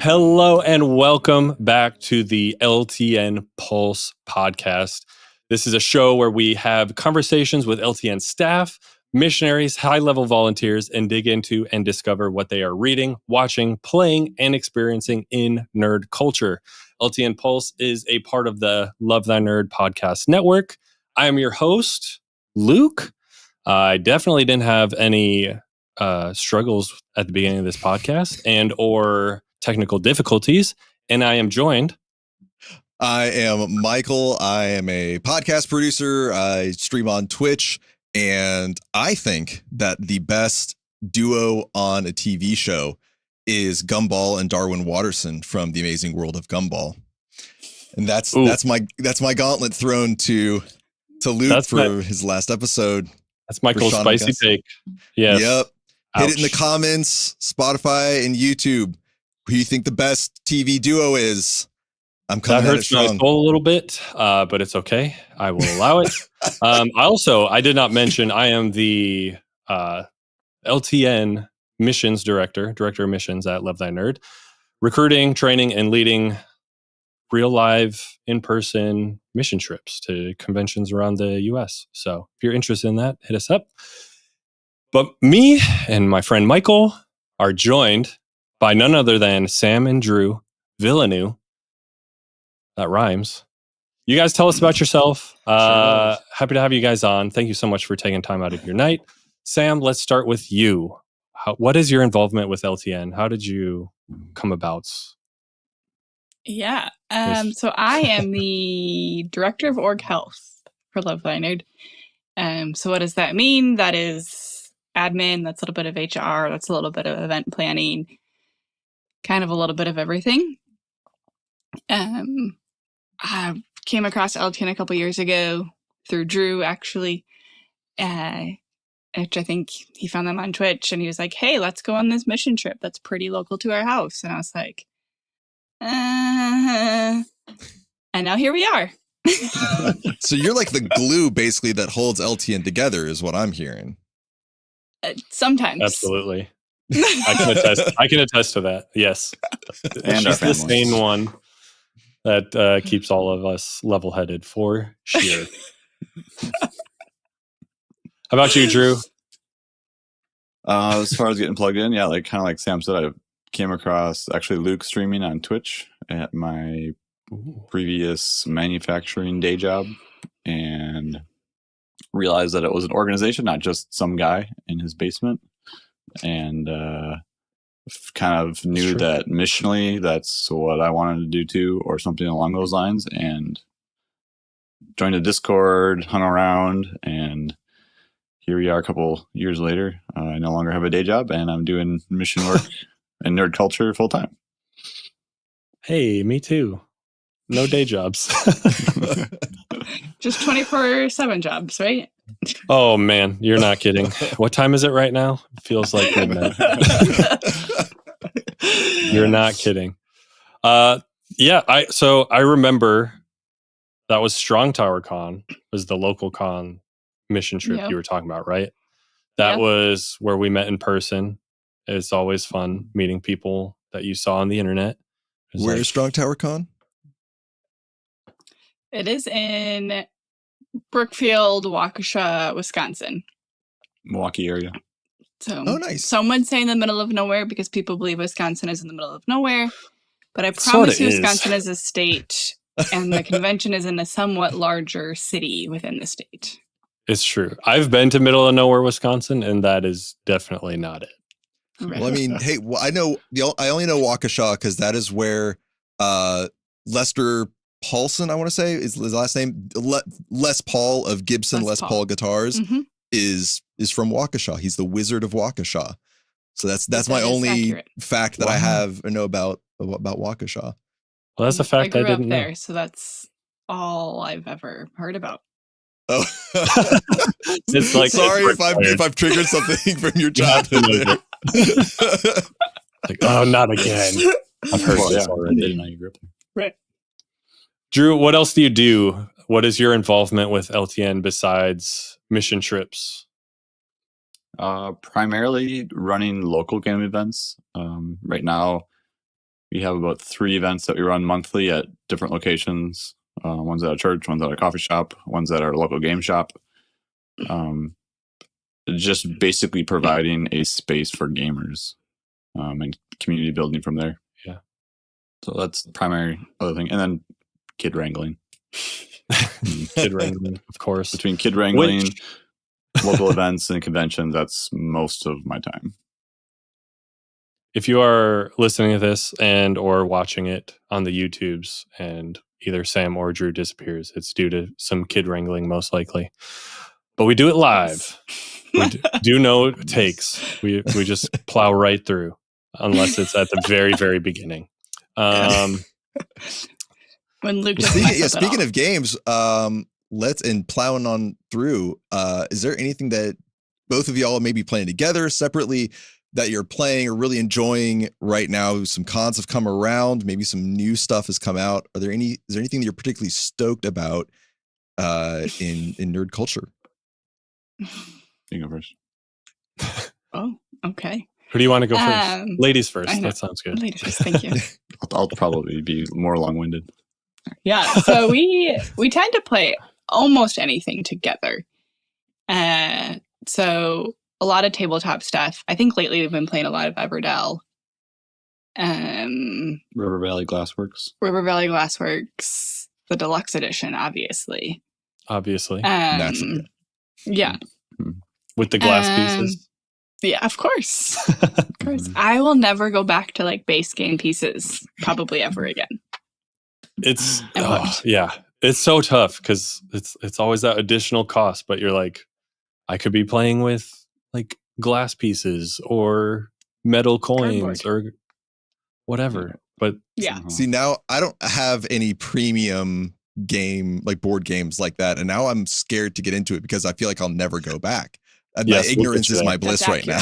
Hello and welcome back to the LTN Pulse podcast. This is a show where we have conversations with LTN staff, missionaries, high-level volunteers, and dig into and discover what they are reading, watching, playing, and experiencing in nerd culture. LTN Pulse is a part of the Love Thy Nerd podcast network. I am your host, Luke. I definitely didn't have any struggles at the beginning of this podcast and or technical difficulties, and I am joined. I am Michael. I am a podcast producer. I stream on Twitch, and I think that the best duo on a TV show is Gumball and Darwin Watterson from The Amazing World of Gumball. And that's my gauntlet thrown to Luke his last episode. That's Michael's spicy take. Yes. Yep. Ouch. Hit it in the comments, Spotify and YouTube. Who you think the best TV duo is? I'm coming that hurts my soul a little bit, but it's okay. I will allow it. I did not mention I am the LTN missions director of missions at Love Thy Nerd, recruiting, training, and leading real live in-person mission trips to conventions around the U.S. So if you're interested in that, hit us up. But me and my friend Michael are joined by none other than Sam and Drew Villeneuve. That rhymes. You guys tell us about yourself. Happy to have you guys on. Thank you so much for taking time out of your night. Sam, let's start with you. What is your involvement with LTN? How did you come about? Yeah. So I am the director of org health for Love Thy Nerd. So what does that mean? That is admin. That's a little bit of HR. That's a little bit of event planning. Kind of a little bit of everything. I came across LTN a couple years ago through Drew, actually, which I think he found them on Twitch, and he was like, "Hey, let's go on this mission trip that's pretty local to our house." And I was like, and now here we are. So you're like the glue, basically, that holds LTN together, is what I'm hearing. Sometimes. Absolutely. I can attest to that. Yes. And she's the sane one that keeps all of us level-headed for sure. How about you, Drew? As far as getting plugged in, yeah, kind of like Sam said, I came across actually Luke streaming on Twitch at my previous manufacturing day job and realized that it was an organization, not just some guy in his basement. And kind of knew that missionally that's what I wanted to do too, or something along those lines, and joined a Discord, hung around, and here we are a couple years later. I no longer have a day job, and I'm doing mission work and nerd culture full time. Hey, me too. No day jobs. Just 24/7 jobs, right? Oh man, you're not kidding. What time is it right now? It feels like midnight. You're not kidding. I remember that was Strong Tower Con, was the local con mission trip you were talking about, right? That was where we met in person. It's always fun meeting people that you saw on the internet. Where is Strong Tower Con? It is in Brookfield, Waukesha, Wisconsin. Milwaukee area. So, nice. Some would say in the middle of nowhere because people believe Wisconsin is in the middle of nowhere. But I promise you, Wisconsin is a state, and the convention is in a somewhat larger city within the state. It's true. I've been to middle of nowhere, Wisconsin, and that is definitely not it. Right. Well, I mean, hey, I only know Waukesha because that is where Lester Paulson, I want to say, is his last name. Les Paul of Gibson Les Paul Guitars is from Waukesha. He's the Wizard of Waukesha. So that's my only fact that I have or know about Waukesha. Well, that's a fact I didn't know. There, so that's all I've ever heard about. Oh, it's like, sorry if I've triggered something from your childhood. Like, oh, not again. I've heard this already. Right. Drew, what else do you do? What is your involvement with LTN besides mission trips? Primarily running local game events. Right now, We have about 3 events that we run monthly at different locations. One's at a church, one's at a coffee shop, one's at our local game shop. Just basically providing a space for gamers and community building from there. Yeah. So that's the primary other thing. And then kid wrangling. Kid wrangling, of course. Between kid wrangling, local events, and conventions, that's most of my time. If you are listening to this and or watching it on the YouTubes and either Sam or Drew disappears, it's due to some kid wrangling, most likely. But we do it live. We do know takes. We just plow right through, unless it's at the very, very beginning. When Luke doesn't speaking of games, let's plowing on through. Is there anything that both of y'all may be playing together, separately, that you're playing or really enjoying right now? Some cons have come around, maybe some new stuff has come out. Is there anything that you're particularly stoked about in nerd culture? You go first. Oh, okay. Who do you want to go first? Ladies first. That sounds good. Ladies first, thank you. I'll probably be more long-winded. Yeah, so we tend to play almost anything together. So a lot of tabletop stuff. I think lately we've been playing a lot of Everdell. River Valley Glassworks. The deluxe edition, obviously. Naturally. Yeah. With the glass pieces. Yeah, of course. Of course. I will never go back to like base game pieces, probably ever again. It's it's so tough because it's always that additional cost, but you're like, I could be playing with like glass pieces or metal coins Cardboard. or whatever. But yeah. See, now I don't have any premium game, like board games like that, and now I'm scared to get into it because I feel like I'll never go back. My ignorance is my bliss right now.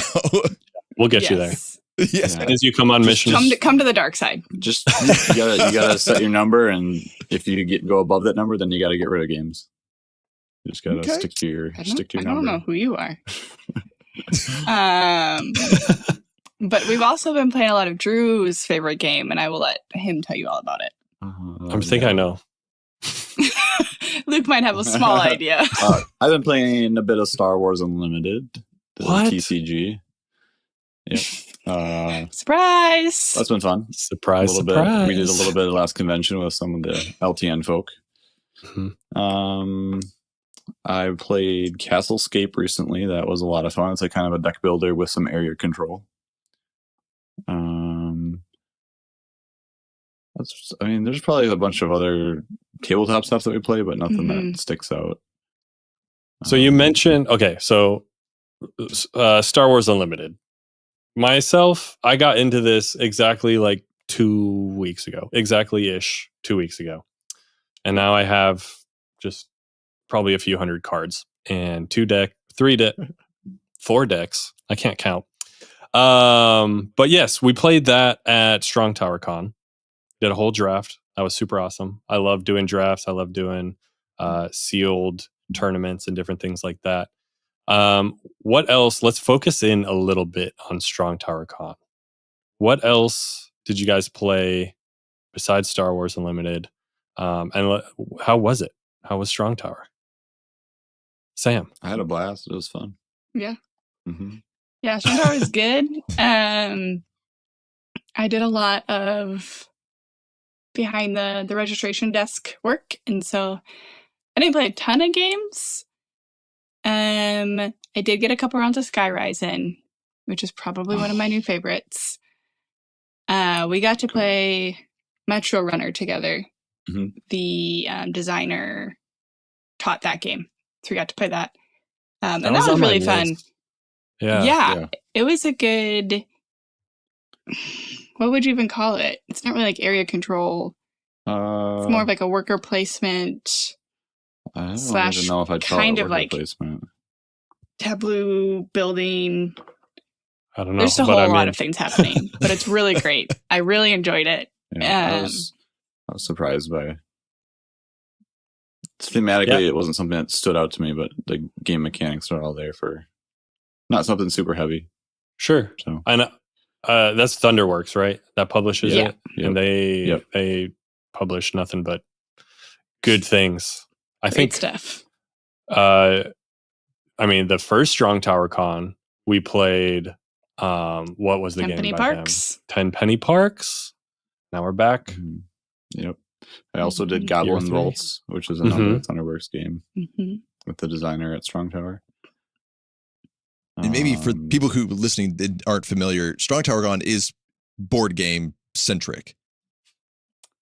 We'll get you there. Yes. As you come on mission, come to the dark side. Just you gotta set your number, and if you go above that number, then you gotta get rid of games. You just gotta stick to your number. I don't know who you are. But we've also been playing a lot of Drew's favorite game, and I will let him tell you all about it. I know. Luke might have a small idea. I've been playing a bit of Star Wars Unlimited, the What? TCG. Yeah. Surprise! That's been fun. Surprise. We did a little bit of last convention with some of the LTN folk. Mm-hmm. I played Castlescape recently. That was a lot of fun. It's like kind of a deck builder with some area control. There's probably a bunch of other tabletop stuff that we play, but nothing that sticks out. So you mentioned, so Star Wars Unlimited. Myself, I got into this exactly like 2 weeks ago, exactly-ish 2 weeks ago. And now I have just probably a few hundred cards and 4 decks. I can't count. But yes, we played that at Strong Tower Con. Did a whole draft. That was super awesome. I love doing drafts. I love doing sealed tournaments and different things like that. What else? Let's focus in a little bit on Strong Tower Con. What else did you guys play besides Star Wars Unlimited? And how was it? How was Strong Tower? Sam? I had a blast. It was fun. Yeah. Mm-hmm. Yeah, Strong Tower was good. I did a lot of behind the registration desk work, and so I didn't play a ton of games. I did get a couple rounds of Skyrise in, which is probably one of my new favorites. We got to play Metro Runner together. Mm-hmm. The designer taught that game, so we got to play that. And that was really fun. Yeah, it was a good... What would you even call it? It's not really like area control. It's more of like a worker placement. I don't even know if I'd call it worker placement. Tableau building. I don't know. There's a whole lot of things happening, but it's really great. I really enjoyed it. Yeah, I was surprised by it. Thematically, it wasn't something that stood out to me, but the game mechanics are all there for not something super heavy. Sure. So I know. That's Thunderworks, right? That publishes Yeah. it, and they publish nothing but good things. I Great think stuff. I mean, the first Strong Tower Con we played. What was the game Penny by Parks. them? 10 Penny Parks. Now we're back. Mm-hmm. Yep. I also did Mhm. Goblin Year 3. Vaults, which is another Thunderworks game with the designer at Strong Tower. And maybe for people who listening that aren't familiar, Strong Tower Con is board game centric.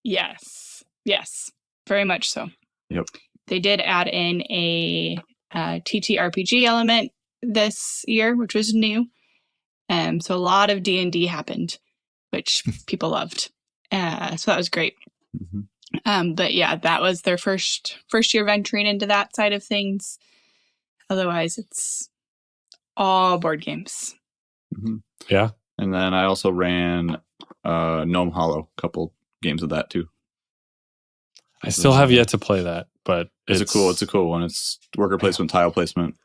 Yes. Yes. Very much so. Yep. They did add in a TTRPG element this year, which was new. So a lot of D&D happened, which people loved. So that was great. Mm-hmm. But yeah, that was their first year venturing into that side of things. Otherwise, it's all board games. Mm-hmm. Yeah. And then I also ran Gnome Hollow, a couple games of that too. I still have yet to play that, but it's a cool one. It's worker placement, tile placement,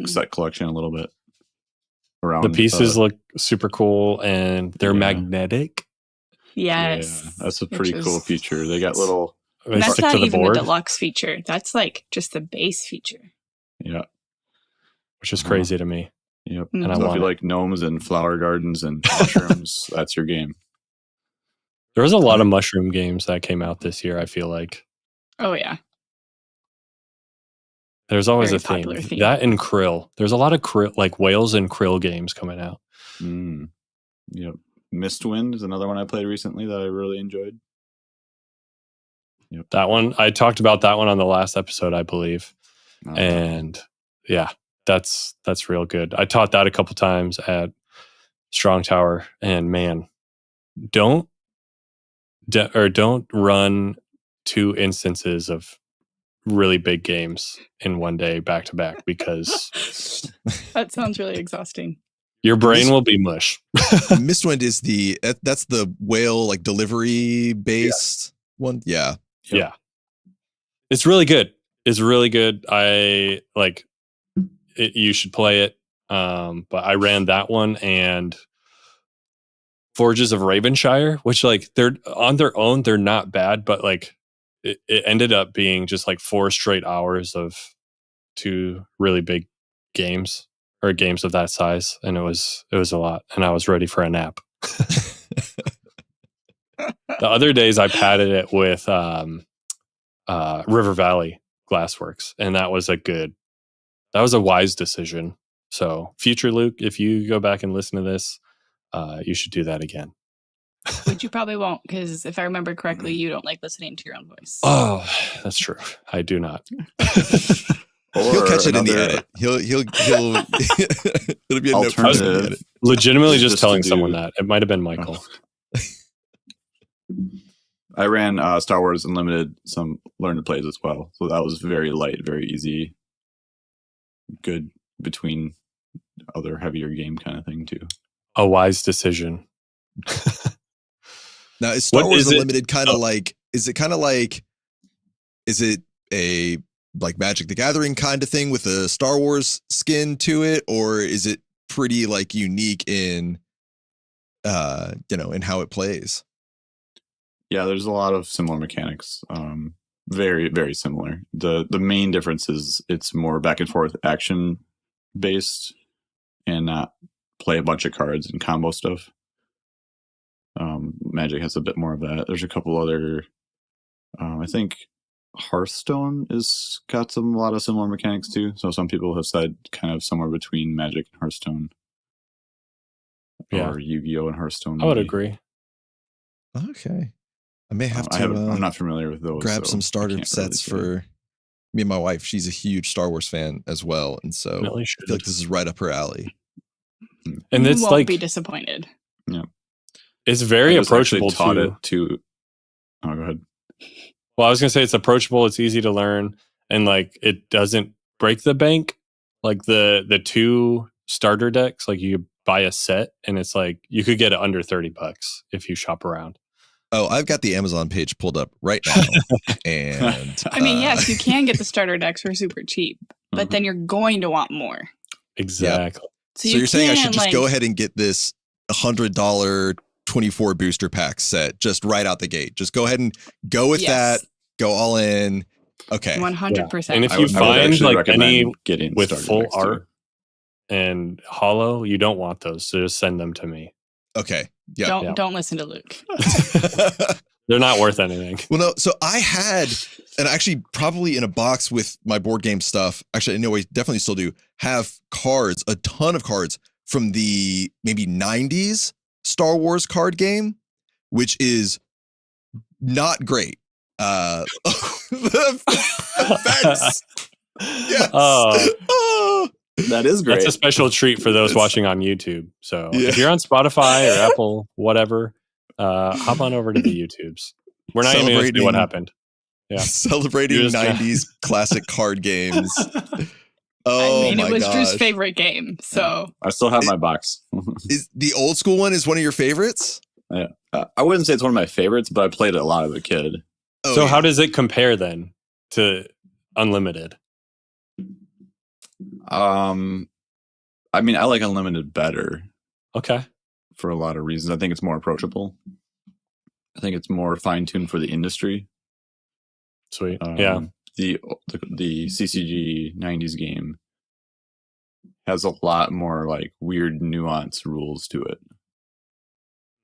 set collection a little bit. Around the pieces look super cool, and they're magnetic. Yes. Yeah, that's a pretty cool feature. They got little... And that's not even board. the deluxe feature. That's like just the base feature. Yeah. Which is crazy to me. Yep. Mm-hmm. And so if you like gnomes and flower gardens and mushrooms, that's your game. There was a lot of mushroom games that came out this year, I feel like. Oh, yeah. There's always Very a theme. popular theme. That and krill. There's a lot of krill, like whales and krill games coming out. Yep. Mistwind is another one I played recently that I really enjoyed. Yep. That one, I talked about that one on the last episode, I believe. And yeah, that's real good. I taught that a couple times at Strong Tower, and man, don't run 2 instances of really big games in one day back to back, because that sounds really exhausting. Your brain will be mush. Mistwind is that's the whale like delivery based one. Yeah. Yeah. It's really good. It's really good. I like it, you should play it. But I ran that one and Forges of Ravenshire, which like they're on their own, they're not bad, but like it ended up being just like 4 straight hours of 2 really big games, or games of that size, and it was a lot, and I was ready for a nap. The other days I padded it with River Valley Glassworks, and that was a wise decision. So future Luke, if you go back and listen to this, you should do that again. Which you probably won't, because if I remember correctly, you don't like listening to your own voice. Oh, that's true. I do not. He'll catch it in the edit. He'll it'll be a note for the edit. Legitimately just telling someone that. It might have been Michael. I ran Star Wars Unlimited, some learn to plays as well. So that was very light, very easy, good between other heavier game kind of thing too. A wise decision. Now, is Star Wars Unlimited kind of like, is it a like Magic the Gathering kind of thing with a Star Wars skin to it, or is it pretty like unique in in how it plays? Yeah, there's a lot of similar mechanics. Very, very similar. The main difference is it's more back and forth action based and not play a bunch of cards and combo stuff. Magic has a bit more of that. There's a couple other, I think Hearthstone is got a lot of similar mechanics too. So some people have said kind of somewhere between Magic and Hearthstone. Or Yu-Gi-Oh! And Hearthstone. I would agree. Okay. I may have to. I'm not familiar with those. Grab some starter sets for me and my wife. She's a huge Star Wars fan as well, and so I feel like this is right up her alley. And you it's won't like be disappointed. Yeah, it's very approachable to. Oh, go ahead. Well, I was gonna say it's approachable. It's easy to learn, and like it doesn't break the bank. Like the 2 starter decks, like you buy a set, and it's like you could get it under $30 if you shop around. Oh, I've got the Amazon page pulled up right now. And I mean, yes, you can get the starter decks for super cheap, but then you're going to want more. Exactly. So you're saying I should just go ahead and get this $100 24 booster pack set just right out the gate. Just go ahead and go with that. Go all in. Okay. 100%. And if I you would find actually like recommend any getting with started full next year. art and hollow, you don't want those. So just send them to me. Okay. Yeah. Don't listen to Luke. They're not worth anything. Well, no. So I had, and actually probably in a box with my board game stuff, actually, no, I definitely still do, have cards, a ton of cards from the maybe 90s Star Wars card game, which is not great. Thanks. Yes. That is great. That's a special treat for those watching on YouTube. So if you're on Spotify or Apple, whatever, hop on over to the YouTubes. We're not even going to see what happened. Yeah. Celebrating 90s classic card games. Oh, it was Drew's favorite game. So I still have my box. Is the old school one is one of your favorites? Yeah. I wouldn't say it's one of my favorites, but I played it a lot as a kid. Oh, so how does it compare then to Unlimited? I mean, I like Unlimited better. Okay. For a lot of reasons. I think it's more approachable. I think it's more fine-tuned for the industry. Sweet. The CCG 90s game has a lot more like weird nuance rules to it.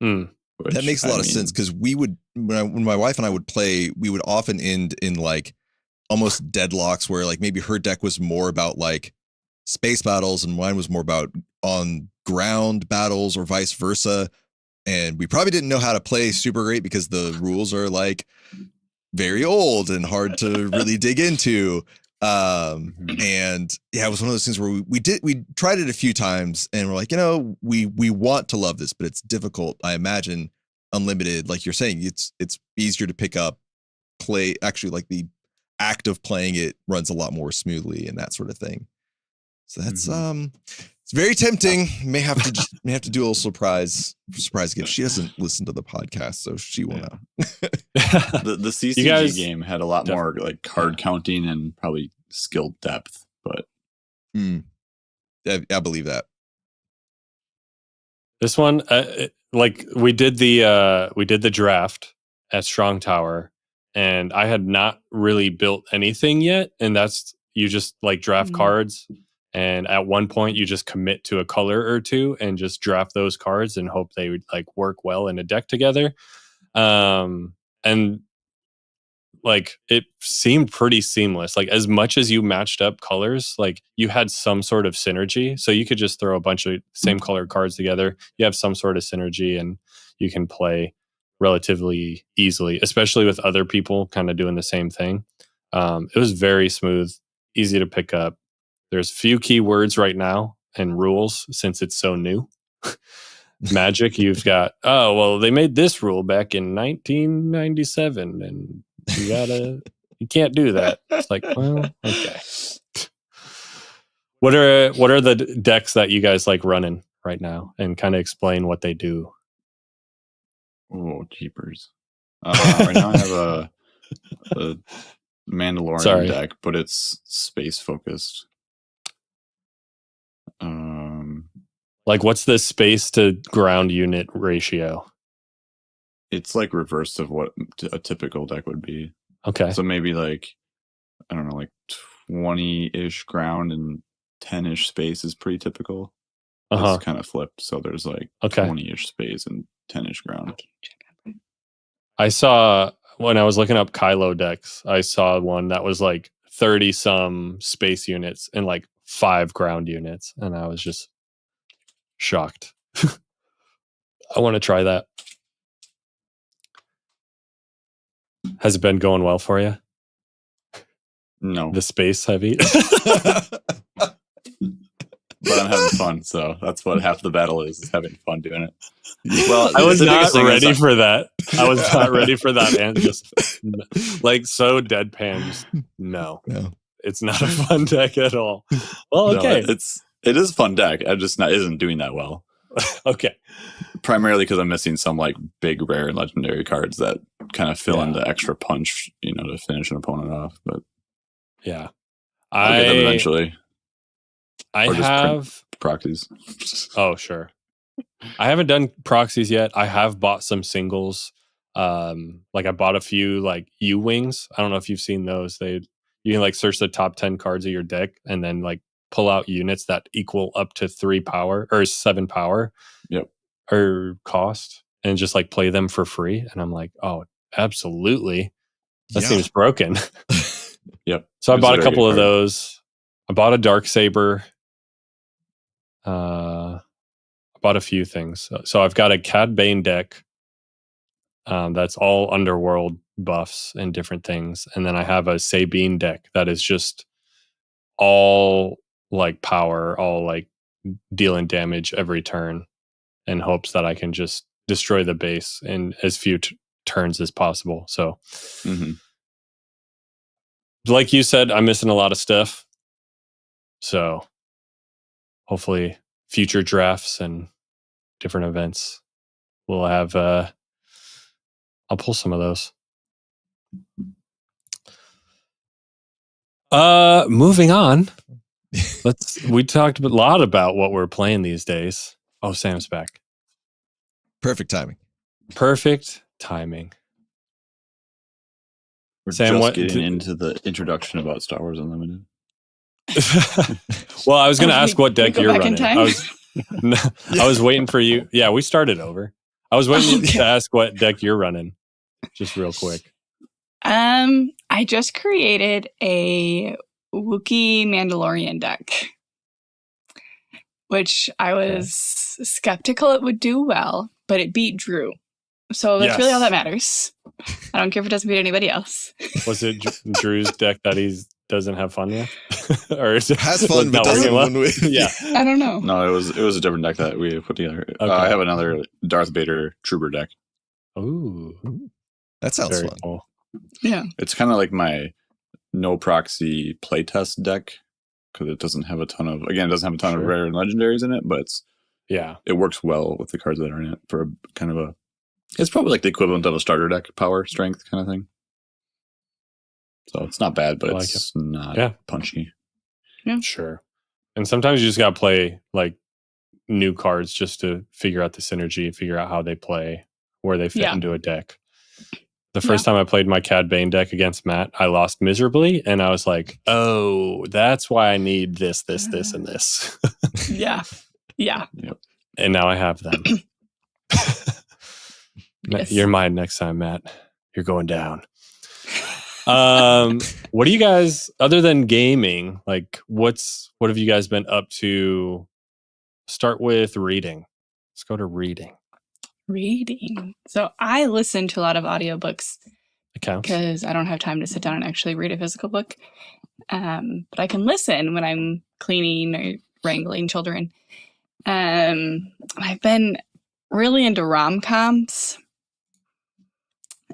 That makes a lot of sense, because we would, when my wife and I would play, we would often end in like almost deadlocks where like maybe her deck was more about like space battles and mine was more about on ground battles or vice versa. And we probably didn't know how to play super great because the rules are like very old and hard to really dig into. And yeah, it was one of those things where we tried it a few times and we're like, we want to love this, but it's difficult. I imagine Unlimited, like you're saying, it's easier to pick up, play. Actually, like the act of playing it runs a lot more smoothly and that sort of thing. So that's it's very tempting. May have to do a little surprise gift. She doesn't listen to the podcast, so she will know. The CCG game had a lot more like card counting and probably skill depth, but I believe that. This one, like we did the draft at Strong Tower, and I had not really built anything yet, and that's you just like draft cards. And at one point, you just commit to a color or two and just draft those cards and hope they would like work well in a deck together. And like it seemed pretty seamless. Like as much as you matched up colors, like you had some sort of synergy. So you could just throw a bunch of same colored cards together. You have some sort of synergy and you can play relatively easily, especially with other people kind of doing the same thing. It was very smooth, easy to pick up. There's few keywords right now and rules since it's so new. Magic, you've got, they made this rule back in 1997 and you can't do that. It's like, well, okay. What are the decks that you guys like running right now, and kind of explain what they do? Oh, jeepers. Right now I have a Mandalorian deck, but it's space focused. Like what's the space to ground unit ratio? It's like reverse of what a typical deck would be. Okay. So maybe like, I don't know, like 20-ish ground and 10-ish space is pretty typical. It's kind of flipped. So there's like 20-ish space and 10-ish ground. I saw, when I was looking up Kylo decks, I saw one that was like 30 some space units and like 5 ground units. And I was just shocked. I want to try that. Has it been going well for you? No. The space heavy? But I'm having fun, so that's what half the battle is having fun doing it. Well, I was not ready for that. I was not ready for that. And just like so deadpan. Just, no, it's not a fun deck at all. Well, okay. No, it is a fun deck. I just isn't doing that well. Okay. Primarily because I'm missing some like big rare and legendary cards that kind of fill in the extra punch, to finish an opponent off. But yeah, I'll get them eventually. I have proxies. Oh, sure. I haven't done proxies yet. I have bought some singles. Like I bought a few like U-wings. I don't know if you've seen those. You can like search the top 10 cards of your deck and then like pull out units that equal up to 3 power or 7 power. Yep. Or cost, and just like play them for free. And I'm like, oh, absolutely. That seems broken. Yep. So I bought a couple of those. I bought a Darksaber. I bought a few things. So I've got a Cad Bane deck. That's all underworld buffs and different things. And then I have a Sabine deck that is just all like power, all like dealing damage every turn, in hopes that I can just destroy the base in as few turns as possible. So, like you said, I'm missing a lot of stuff. So, hopefully, future drafts and different events will have. I'll pull some of those. Moving on. We talked a lot about what we're playing these days. Oh, Sam's back. Perfect timing. Perfect timing. We're Sam, just getting into the introduction about Star Wars Unlimited. Well, I was going to ask what deck you're running. I was waiting for you. Yeah, we started over. I was waiting to ask what deck you're running. Just real quick. I just created a Wookiee Mandalorian deck, which I was skeptical it would do well, but it beat Drew. So that's really all that matters. I don't care if it doesn't beat anybody else. Was it Drew's deck that he doesn't have fun with? Or is it has fun, but doesn't win with? Yeah. I don't know. No, it was a different deck that we put together. Okay. I have another Darth Vader Trooper deck. Ooh. That sounds Very fun. Cool. Yeah. It's kind of like my no proxy playtest deck, because it doesn't have a ton of rare and legendaries in it, but it works well with the cards that are in it for a kind of a. It's probably like the equivalent of a starter deck, power strength kind of thing. So it's not bad, but it's not punchy. Yeah, sure. And sometimes you just got to play like new cards just to figure out the synergy, figure out how they play, where they fit into a deck. The first time I played my Cad Bane deck against Matt, I lost miserably, and I was like, "Oh, that's why I need this, and this." Yeah. Yep. And now I have them. Yes. You're mine next time, Matt. You're going down. What do you guys, other than gaming, like what have you guys been up to? Start with reading. Let's go to reading. So I listen to a lot of audiobooks Accounts. because I don't have time to sit down and actually read a physical book. But I can listen when I'm cleaning or wrangling children. I've been really into rom-coms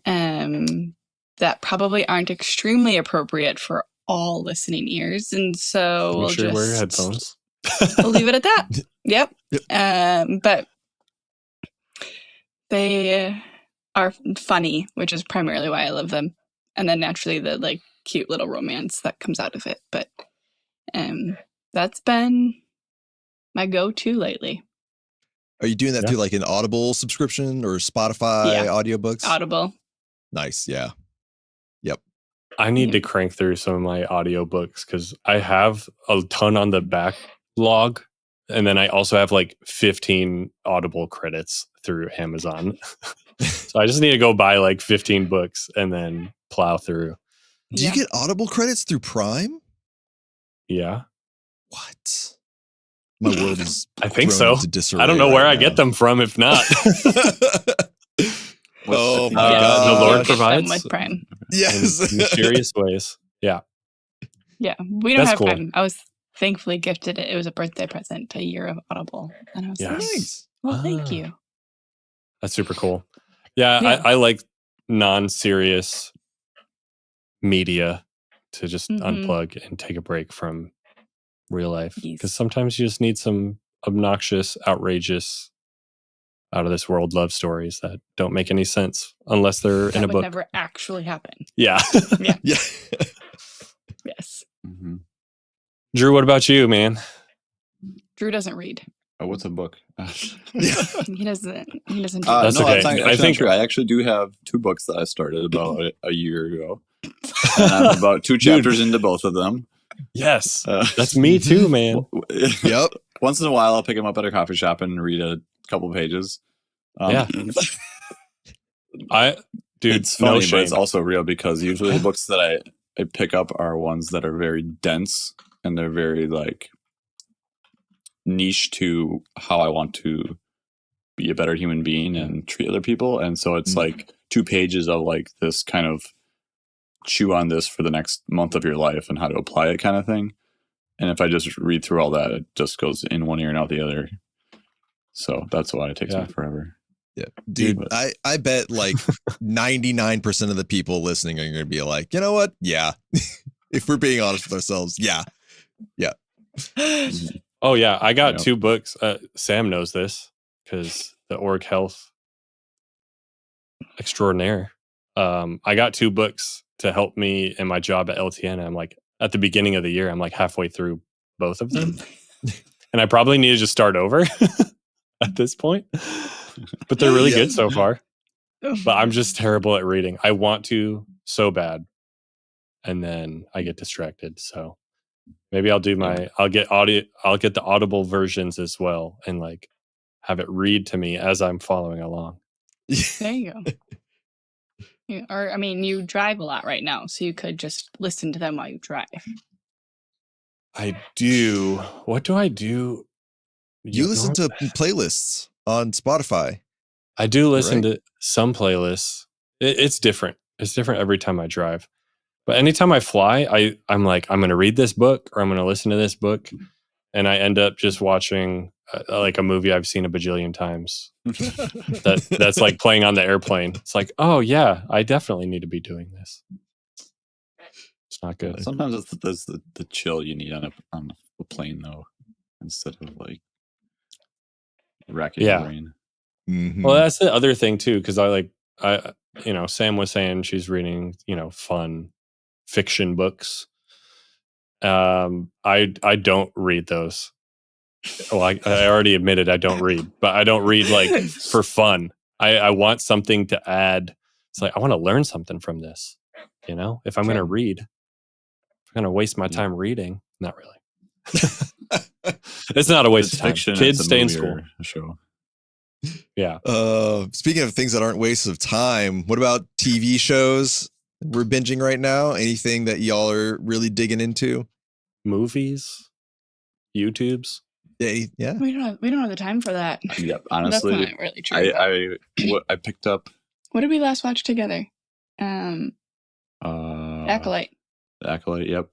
that probably aren't extremely appropriate for all listening ears. And so wear headphones. We'll leave it at that. Yep. But they are funny, which is primarily why I love them. And then naturally the like cute little romance that comes out of it. But that's been my go-to lately. Are you doing that through like an Audible subscription or Spotify audiobooks? Audible. Nice. Yeah. Yep. I need to crank through some of my audiobooks because I have a ton on the backlog. And then I also have like 15 Audible credits through Amazon. So I just need to go buy like 15 books and then plow through. Do you get Audible credits through Prime? Yeah. What? My world is I think so. Disarray I don't know where I get them from if not. Oh my God. The Lord provides with Prime. Yes. In mysterious ways. Yeah. Yeah. We don't have Prime. I was thankfully gifted it. It was a birthday present, a year of Audible. And I was like, nice. Well, thank you. That's super cool. Yeah. I like non-serious media to just unplug and take a break from real life. Because sometimes you just need some obnoxious, outrageous, out of this world love stories that don't make any sense unless they're in a book. That would never actually happen. Yeah. Yeah. Yes. Mm-hmm. Drew, what about you, man? Drew doesn't read. What's a book? He doesn't do That's that. No, okay. that's I not think- true. I actually do have 2 books that I started about a year ago. And I'm about 2 chapters into both of them. Yes, that's me too, man. Yep. Once in a while, I'll pick them up at a coffee shop and read a couple pages. Yeah. Dude, it's funny, no but shame. it's also real because usually the books that I pick up are ones that are very dense and they're very like niche to how I want to be a better human being and treat other people. And so it's like 2 pages of like this kind of chew on this for the next month of your life and how to apply it kind of thing. And if I just read through all that, it just goes in one ear and out the other. So that's why it takes me forever. Yeah, dude, I bet like 99% of the people listening are going to be like, you know what? Yeah. If we're being honest with ourselves. Yeah. Oh yeah, I got 2 books. Sam knows this because the org health extraordinaire. I got 2 books to help me in my job at LTN. I'm like at the beginning of the year, I'm like halfway through both of them, and I probably need to just start over at this point. But they're really good so far. But I'm just terrible at reading. I want to so bad, and then I get distracted. So maybe I'll do I'll get the audible versions as well, and like have it read to me as I'm following along. There you go. Yeah, or I mean, you drive a lot right now, so you could just listen to them while you drive. I do. What do I do? You listen to playlists on Spotify. I do listen to some playlists. It's different. It's different every time I drive. But anytime I fly, I'm like, I'm going to read this book or I'm going to listen to this book. And I end up just watching like a movie I've seen a bajillion times. That's like playing on the airplane. It's like, oh yeah, I definitely need to be doing this. It's not good. Sometimes it's the chill you need on a plane though, instead of like racking your brain. Mm-hmm. Well, that's the other thing too, because Sam was saying she's reading, fun fiction books. I don't read those. Well, I already admitted I don't read, but I don't read like for fun. I want something to add. It's like I want to learn something from this. If I'm going to read, if I'm going to waste my time reading, not really. It's not a waste of time. Kids stay in school. Show. Yeah. Speaking of things that aren't wastes of time, what about TV shows we're binging right now? Anything that y'all are really digging into? Movies, YouTubes. Yeah. We don't have the time for that. Yep. Honestly, that's not really true. I picked up. What did we last watch together? Acolyte. Acolyte. Yep.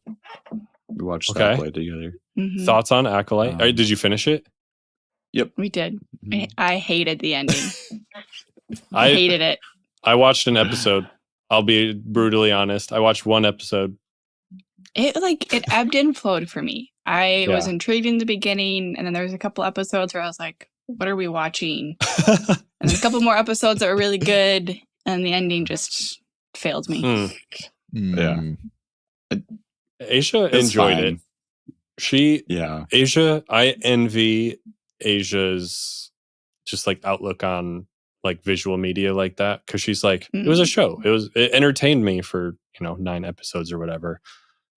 We watched Acolyte together. Mm-hmm. Thoughts on Acolyte? Did you finish it? Yep. We did. Mm-hmm. I hated the ending. I hated it. I watched an episode. I'll be brutally honest. I watched one episode. It ebbed and flowed for me. I was intrigued in the beginning, and then there was a couple episodes where I was like, what are we watching? And then a couple more episodes that were really good, and the ending just failed me. Yeah. Asia enjoyed it. Asia, I envy Asia's just like outlook on like visual media like that, because she's like, it was a show. It entertained me for 9 episodes or whatever.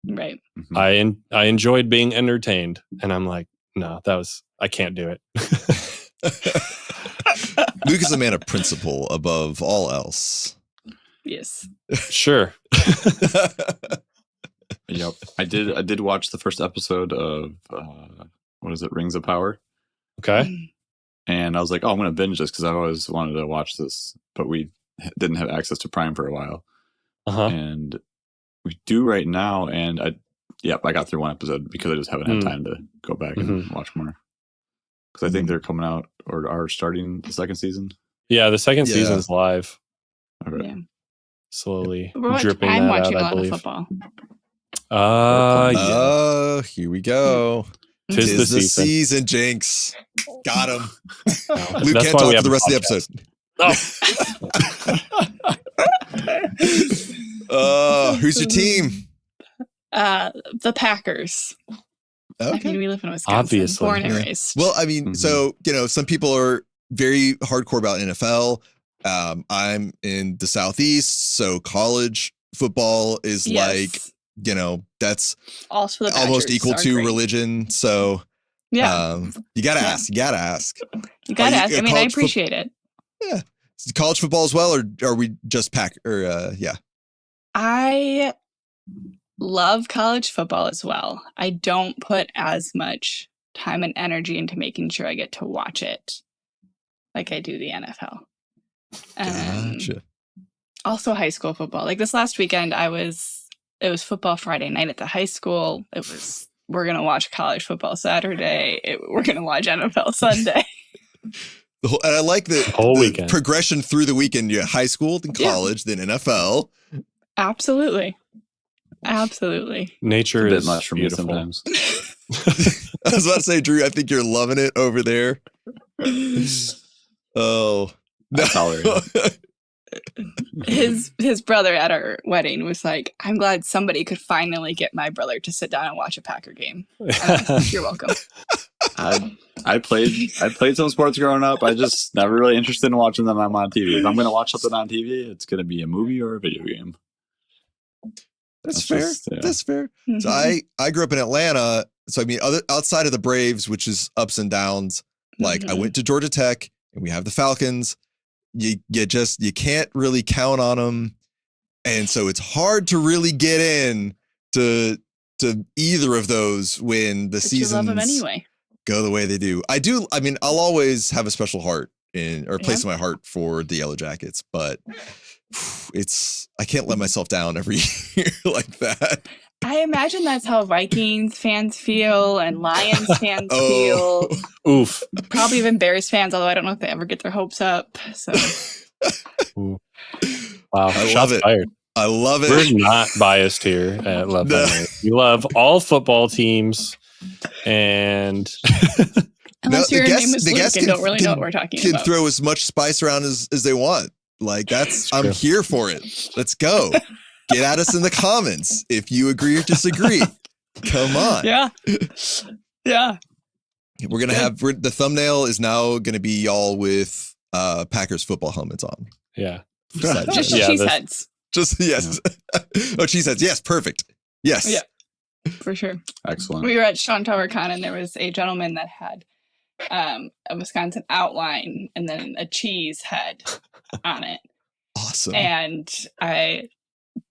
Right. I enjoyed being entertained, and I'm like, no, I can't do it. Luke is a man of principle above all else. Yes. Sure. Yep. I did watch the first episode of what is it, Rings of Power. Okay. And I was like, oh, I'm going to binge this because I always wanted to watch this, but we didn't have access to Prime for a while. And we do right now. And I got through one episode because I just haven't had time to go back and watch more. Because I think they're coming out or are starting the second season. Yeah, the second season's live. Okay. Yeah. Slowly I'm dripping watching that out, a I lot believe. of football. Here we go. Tis the season, Jinx. Got him. Luke can't talk for the rest of the episode. Who's your team? The Packers. I mean, we live in Wisconsin. Obviously. Born and raised. Well, I mean, so, some people are very hardcore about NFL. I'm in the Southeast, so college football is that's also almost equal to religion. So you gotta ask. You gotta ask. You gotta ask. I mean, I appreciate it. Yeah. College football as well, or are we just I love college football as well. I don't put as much time and energy into making sure I get to watch it like I do the NFL. Gotcha. Also high school football. Like this last weekend, it was football Friday night at the high school. We're going to watch college football Saturday. We're going to watch NFL Sunday. And I like the whole weekend progression through the weekend. You high school, then college, then NFL. Absolutely. Nature is much for beautiful. me sometimes. I was about to say, Drew, I think you're loving it over there. Oh, no. I tolerate it. His brother at our wedding was like, I'm glad somebody could finally get my brother to sit down and watch a Packer game. You're welcome. I played some sports growing up. I just never really interested in watching them on TV. If I'm going to watch something on TV, it's going to be a movie or a video game. That's fair. That's fair. Mm-hmm. So I grew up in Atlanta. So I mean, outside of the Braves, which is ups and downs, like I went to Georgia Tech and we have the Falcons. You can't really count on them. And so it's hard to really get in to either of those when the seasons love them anyway. Go the way they do. I do. I mean, I'll always have a special heart place in my heart for the Yellow Jackets, but I can't let myself down every year like that. I imagine that's how Vikings fans feel and Lions fans feel. Oof. Probably even Bears fans, although I don't know if they ever get their hopes up. So, wow, I shots love it. fired. I love it. We're not biased here at Love That Night. We love all football teams, and unless your name is Luke and don't really know what we're talking about, can throw as much spice around as they want. Like I'm here for it. Let's go. Get at us in the comments if you agree or disagree. Come on. Yeah. We're gonna have the thumbnail is now gonna be y'all with Packers football helmets on. Yeah. Just cheese heads. Just yes. Oh, cheese heads. Yes, perfect. Yes. Yeah. For sure. Excellent. We were at Sean Tower Con and there was a gentleman that had a Wisconsin outline and then a cheese head on it. Awesome. And I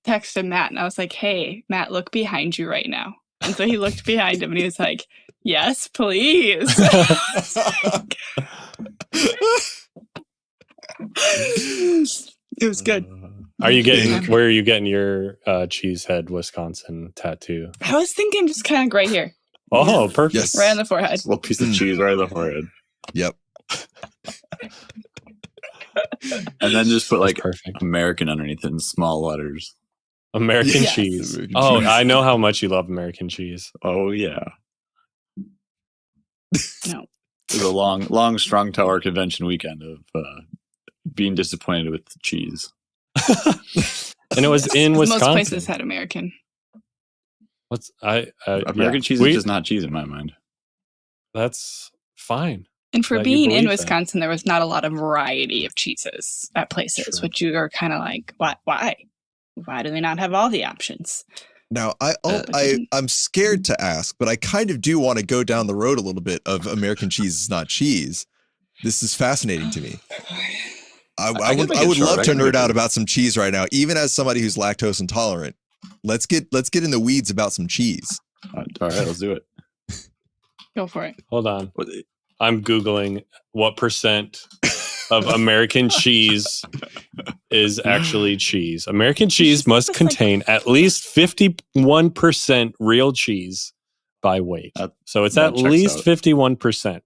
texted Matt and I was like, hey, Matt, look behind you right now. And so he looked behind him and he was like, yes, please. It was good. Where are you getting your Cheesehead, Wisconsin tattoo? I was thinking just kind of right here. Oh, perfect. Yes. Right on the forehead. A little piece of cheese right on the forehead. Yep. And then just put like perfect. American underneath it in small letters. American cheese. American cheese. I know how much you love American cheese. Oh yeah. No. It was a long Strong Tower convention weekend of being disappointed with the cheese. And it was in Wisconsin. Most places had American. American cheese is just not cheese in my mind. That's fine. And for being in Wisconsin, there was not a lot of variety of cheeses at places, which you are kind of like, why? Why do they not have all the options? Now, I'm scared to ask, but I kind of do want to go down the road a little bit of American cheese is not cheese. This is fascinating to me. I would love to nerd out about some cheese right now, even as somebody who's lactose intolerant. Let's get in the weeds about some cheese. All right, let's do it. Go for it. Hold on. I'm Googling what percent of American cheese is actually cheese. American cheese must contain at least 51% real cheese by weight. So it's at least 51%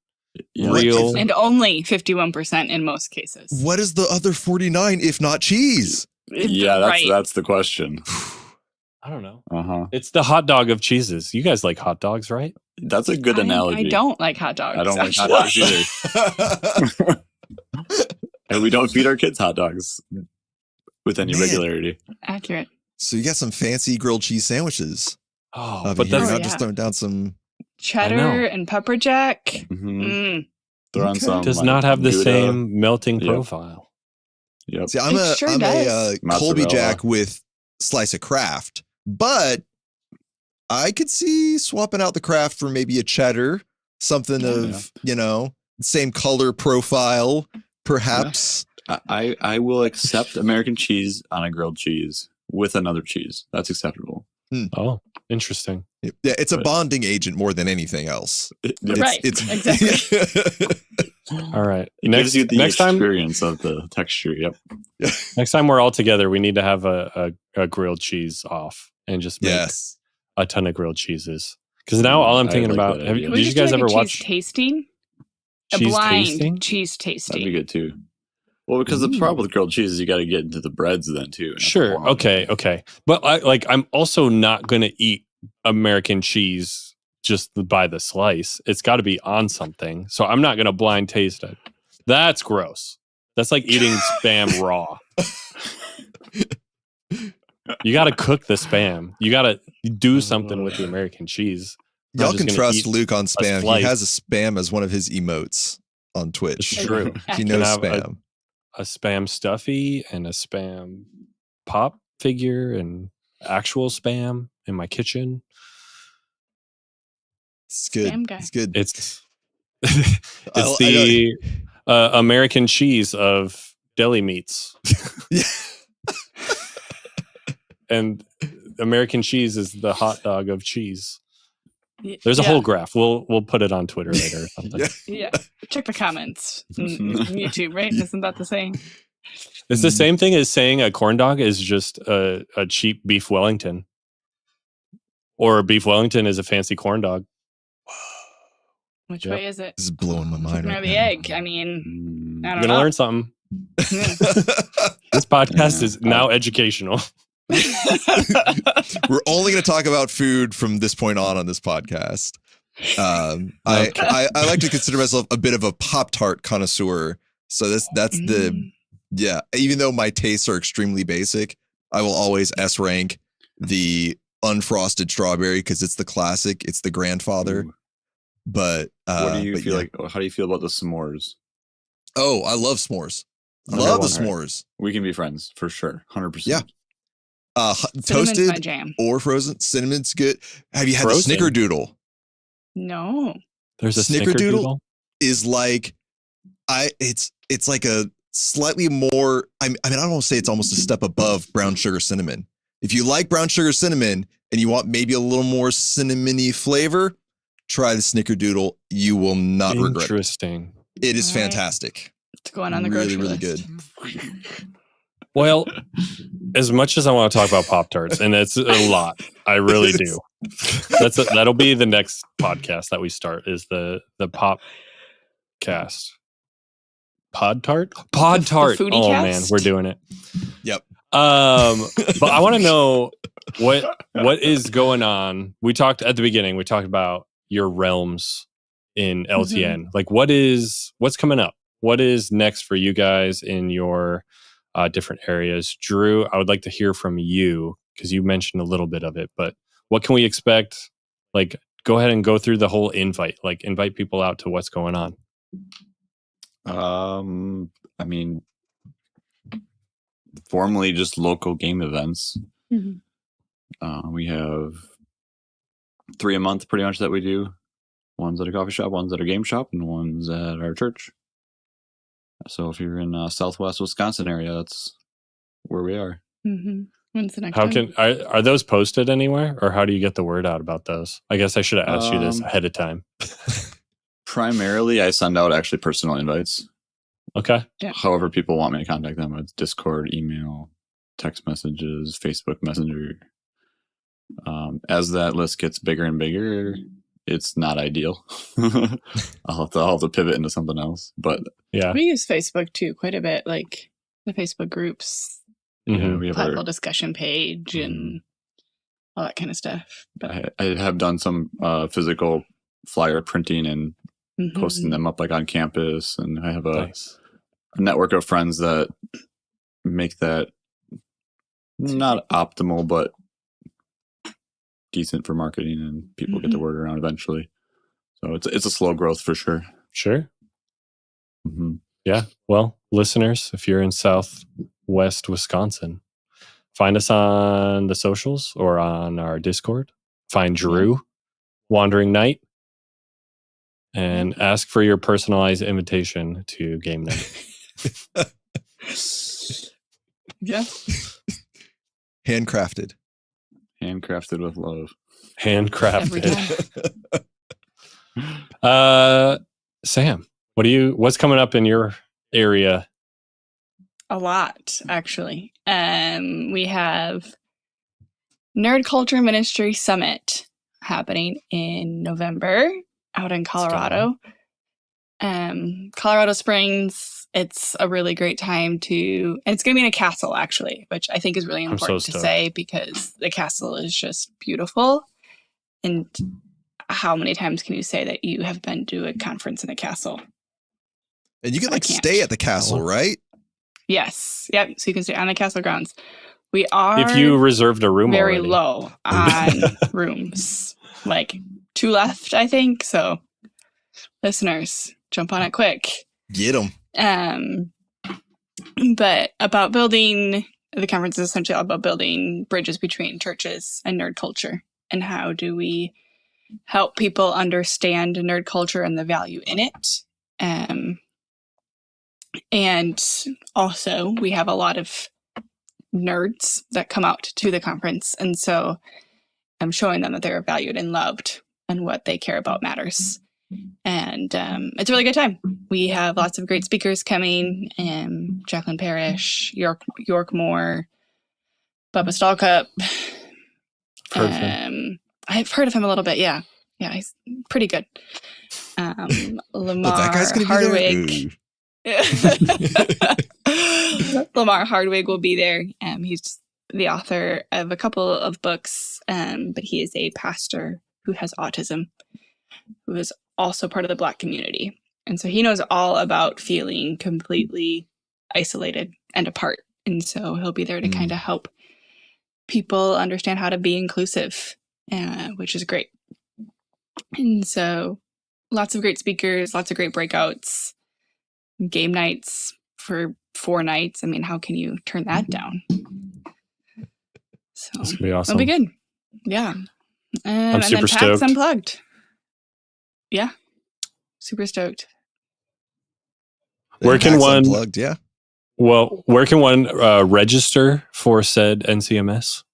real. And only 51% in most cases. What is the other 49 if not cheese? Yeah, that's the question. I don't know. Uh-huh. It's the hot dog of cheeses. You guys like hot dogs, right? That's a good analogy. I don't like hot dogs. I don't like hot dogs either. And we don't feed our kids hot dogs with any regularity. Accurate. So you got some fancy grilled cheese sandwiches. Oh, but that's not just throwing down some cheddar and pepper jack. Mm-hmm. Throw on some. Does not have the Gouda. same melting profile. Yep. See, I'm It sure a does. Colby Mozzarella. Jack with slice of Kraft, but I could see swapping out the Kraft for maybe a cheddar, something of same color profile, perhaps. I will accept American cheese on a grilled cheese with another cheese. That's acceptable. Oh, interesting. Yeah, it's a bonding agent more than anything else. Right, exactly. All right. It gives you the experience of the texture. Yep. Next time we're all together, we need to have a grilled cheese off and just make a ton of grilled cheeses. Because now all I'm thinking about, did you guys ever watch cheese tasting? Cheese a blind tasting? cheese tasting. That'd be good too. Well, because the problem with grilled cheese is you got to get into the breads then too. Sure. Okay. But I'm also not going to eat American cheese just by the slice. It's got to be on something. So I'm not going to blind taste it. That's gross. That's like eating Spam raw. You got to cook the Spam. You got to do something with the American cheese. Y'all can trust Luke on Spam. He has a Spam as one of his emotes on Twitch. It's true. He knows Spam. A Spam stuffy and a Spam pop figure and actual Spam in my kitchen. It's good. Spam guy. It's good. It's the American cheese of deli meats. Yeah. And American cheese is the hot dog of cheese. There's a whole graph. We'll put it on Twitter later or something. Yeah. Check the comments. YouTube, right? Isn't that the same? It's the same thing as saying a corn dog is just a cheap beef Wellington. Or a beef Wellington is a fancy corn dog. Which way is it? This is blowing my mind right now. The egg. I mean, I don't know. You're going to learn something. This podcast is now educational. We're only going to talk about food from this point on this podcast. I like to consider myself a bit of a Pop-Tart connoisseur. So that's even though my tastes are extremely basic, I will always S-rank the unfrosted strawberry because it's the classic. It's the grandfather. Ooh. But what do you feel like? How do you feel about the s'mores? Oh, I love s'mores. Love the s'mores. We can be friends for sure. 100%. Yeah. Toasted or frozen. Cinnamon's good. Have you had the snickerdoodle? No. There's a snickerdoodle? Is like it's like a slightly more I mean I don't want to say it's almost a step above brown sugar cinnamon. If you like brown sugar cinnamon and you want maybe a little more cinnamony flavor, try the snickerdoodle. You will not regret it. Interesting. It is fantastic. It's going on the grocery list. Good. Well, as much as I want to talk about Pop-Tarts, and it's a lot, I really do. That'll be the next podcast that we start is the Pop cast. Pod-Tart? Pod-Tart. Oh cast? Man, we're doing it. Yep. But I want to know what is going on. We talked at the beginning, we talked about your realms in LTN. Like what's coming up? What is next for you guys in your different areas? Drew, I would like to hear from you because you mentioned a little bit of it, but what can we expect? Like, go ahead and go through the whole invite, like invite people out to what's going on. I mean, formally just local game events. We have 3 a month pretty much that we do. One's at a coffee shop, one's at a game shop, and one's at our church. So if you're in Southwest Wisconsin area, that's where we are. When's the next one? Are those posted anywhere, or how do you get the word out about those? I guess I should have asked you this ahead of time. Primarily, I send out actually personal invites. Okay. Yeah. However people want me to contact them, it's Discord, email, text messages, Facebook Messenger. As that list gets bigger and bigger, it's not ideal. I'll have to pivot into something else. But yeah, we use Facebook too quite a bit, like the Facebook groups, we have platform discussion page, and all that kind of stuff. But I have done some physical flyer printing and posting them up like on campus, and I have a network of friends that make that not optimal, but decent for marketing, and people get the word around eventually. So it's a slow growth for sure. Sure. Mm-hmm. Yeah. Well, listeners, if you're in Southwest Wisconsin, find us on the socials or on our Discord. Find Drew, Wandering Knight, and ask for your personalized invitation to game night. Yeah. Handcrafted With love. Handcrafted. Sam, what's coming up in your area? A lot, actually. We have Nerd Culture Ministry Summit happening in November out in Colorado. Colorado Springs, it's a really great time and it's going to be in a castle, actually, which I think is really important to say because the castle is just beautiful. And how many times can you say that you have been to a conference in a castle? And you can stay at the castle, right? Yes. Yep. So you can stay on the castle grounds. We are, if you reserved a room, very already. low on rooms, like 2 left, I think. So listeners, jump on it quick. Get them. But about building, the conference is essentially all about building bridges between churches and nerd culture. And how do we help people understand nerd culture and the value in it? And also, we have a lot of nerds that come out to the conference. And so I'm showing them that they're valued and loved and what they care about matters. And it's a really good time. We have lots of great speakers coming. Jacqueline Parrish, York Moore, Bubba Stallcup. I've heard of him a little bit. Yeah, he's pretty good. Lamar that guy's gonna Hardwick. Be there? Lamar Hardwick will be there. He's the author of a couple of books, but he is a pastor who has autism, who is also part of the Black community. And so he knows all about feeling completely isolated and apart. And so he'll be there to kind of help people understand how to be inclusive, which is great. And so lots of great speakers, lots of great breakouts, game nights for 4 nights. I mean, how can you turn that down? So it's gonna be awesome. It'll be good. Yeah. I'm super PAX stoked. Unplugged. Yeah. Super stoked. Where can one Unplugged, yeah. Well, where can one register for said NCMS?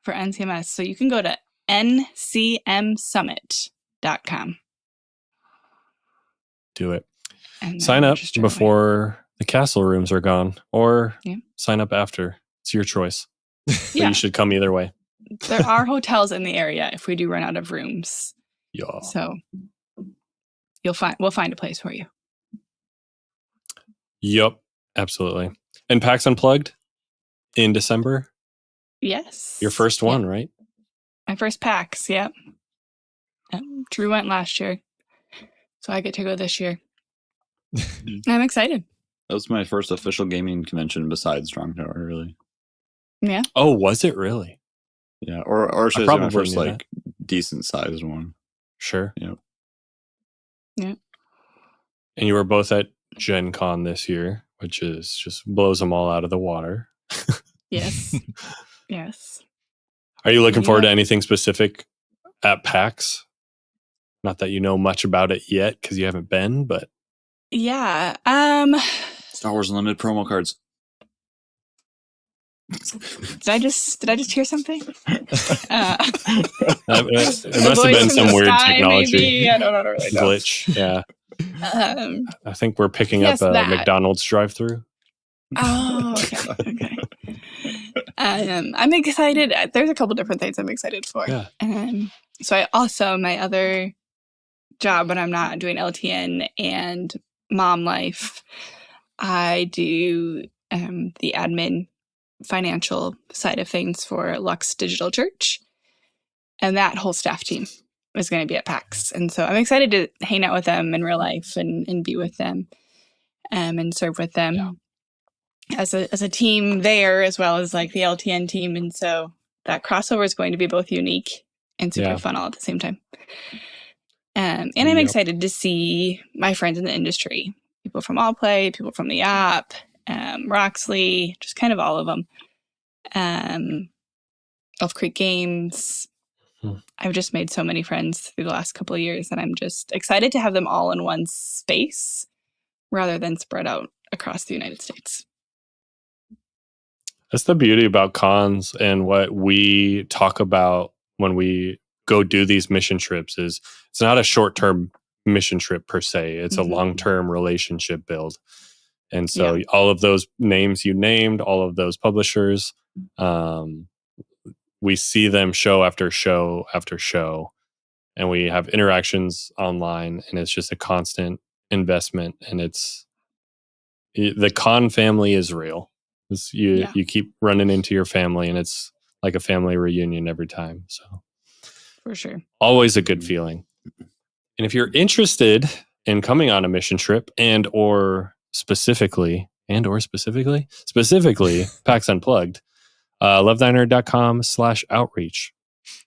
For NCMS. So you can go to ncmsummit.com. Do it. And Sign up register before the castle rooms are gone, or Yeah. sign up after. It's your choice. But Yeah. you should come either way. There are hotels in the area if we do run out of rooms. Yeah. So we'll find a place for you. Yep. Absolutely. And PAX Unplugged in December? Yes. Your first one, right? My first PAX, yep. Drew went last year, so I get to go this year. I'm excited. That was my first official gaming convention besides Strong Tower, really. Yeah. Oh, was it really? Yeah, or should I say my probably first knew like decent sized one. Sure. Yep. Yeah. And you were both at Gen Con this year, which is just blows them all out of the water. Yes. Yes. Are you looking forward to anything specific at PAX? Not that you know much about it yet because you haven't been, but Yeah. Star Wars Unlimited promo cards. Did I just hear something? it must have been some weird technology maybe. I don't really know. glitch. Yeah. I think we're picking yes, up a that. McDonald's drive-thru. Oh, okay. I'm excited. There's a couple different things I'm excited for. Yeah. So I also, my other job when I'm not doing LTN and mom life, I do the admin financial side of things for Lux Digital Church. And that whole staff team is going to be at PAX. And so I'm excited to hang out with them in real life and be with them and serve with them as a team there, as well as like the LTN team. And so that crossover is going to be both unique and super fun all at the same time. And I'm excited to see my friends in the industry, people from All Play, people from the app, Roxley, just kind of all of them. Elf Creek Games. I've just made so many friends through the last couple of years, and I'm just excited to have them all in one space rather than spread out across the United States. That's the beauty about cons, and what we talk about when we go do these mission trips is it's not a short-term mission trip per se. It's a long-term relationship build. And so all of those names you named, all of those publishers, we see them show after show after show, and we have interactions online, and it's just a constant investment. And the con family is real. You keep running into your family, and it's like a family reunion every time. So for sure, always a good feeling. And if you're interested in coming on a mission trip or specifically PAX Unplugged, lovethynerd.com/outreach.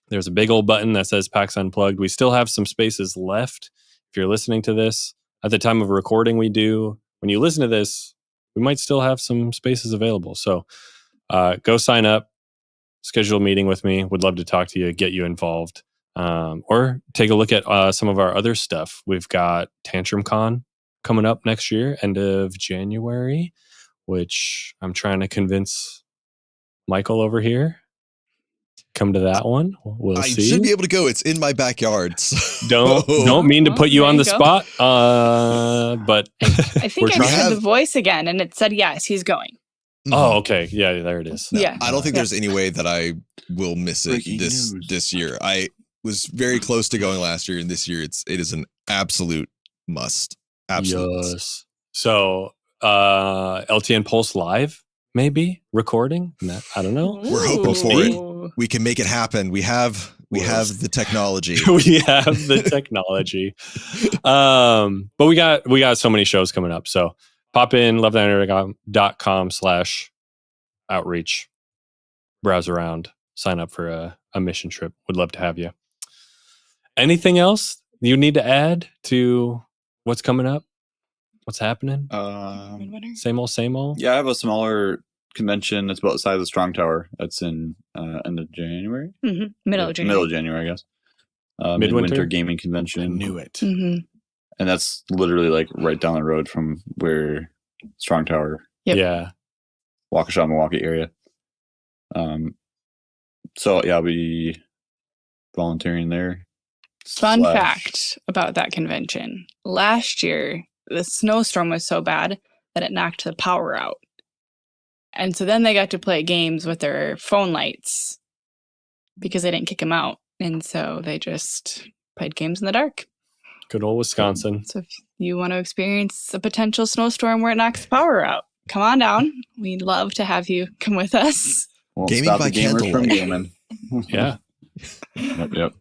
There's a big old button that says PAX Unplugged. We still have some spaces left. If you're listening to this at the time of recording, we do. When you listen to this, we might still have some spaces available. So go sign up, schedule a meeting with me. Would love to talk to you, get you involved, or take a look at some of our other stuff. We've got Tantrum Con coming up next year, end of January, which I'm trying to convince Michael over here. Come to that one. We'll see. I should be able to go. It's in my backyard. So. Don't mean to put you on the spot, but I think I heard the voice again, and it said yes, he's going. Oh, okay. Yeah, there it is. No, I don't think there's any way that I will miss it this year. I was very close to going last year, and this year it is an absolute must. Absolutely. Yes. So LTN Pulse Live, maybe recording. I don't know. We're hoping for it. We can make it happen. We have the technology. We have the technology. But we got so many shows coming up. So pop in lovethynerd.com/outreach, browse around, sign up for a mission trip. Would love to have you. Anything else you need to add to what's coming up? What's happening? Same old. Yeah, I have a smaller convention. It's about the size of Strong Tower. That's in end of January. Middle of January, I guess. Midwinter Gaming Convention. I knew it. And that's literally like right down the road from where Strong Tower. Yep. Yeah. Waukesha, Milwaukee area. So yeah, I'll be volunteering there. Fun fact about that convention. Last year, the snowstorm was so bad that it knocked the power out. And so then they got to play games with their phone lights because they didn't kick them out. And so they just played games in the dark. Good old Wisconsin. So if you want to experience a potential snowstorm where it knocks the power out, come on down. We'd love to have you come with us. Gaming by gamers from gaming. Yeah. Yep.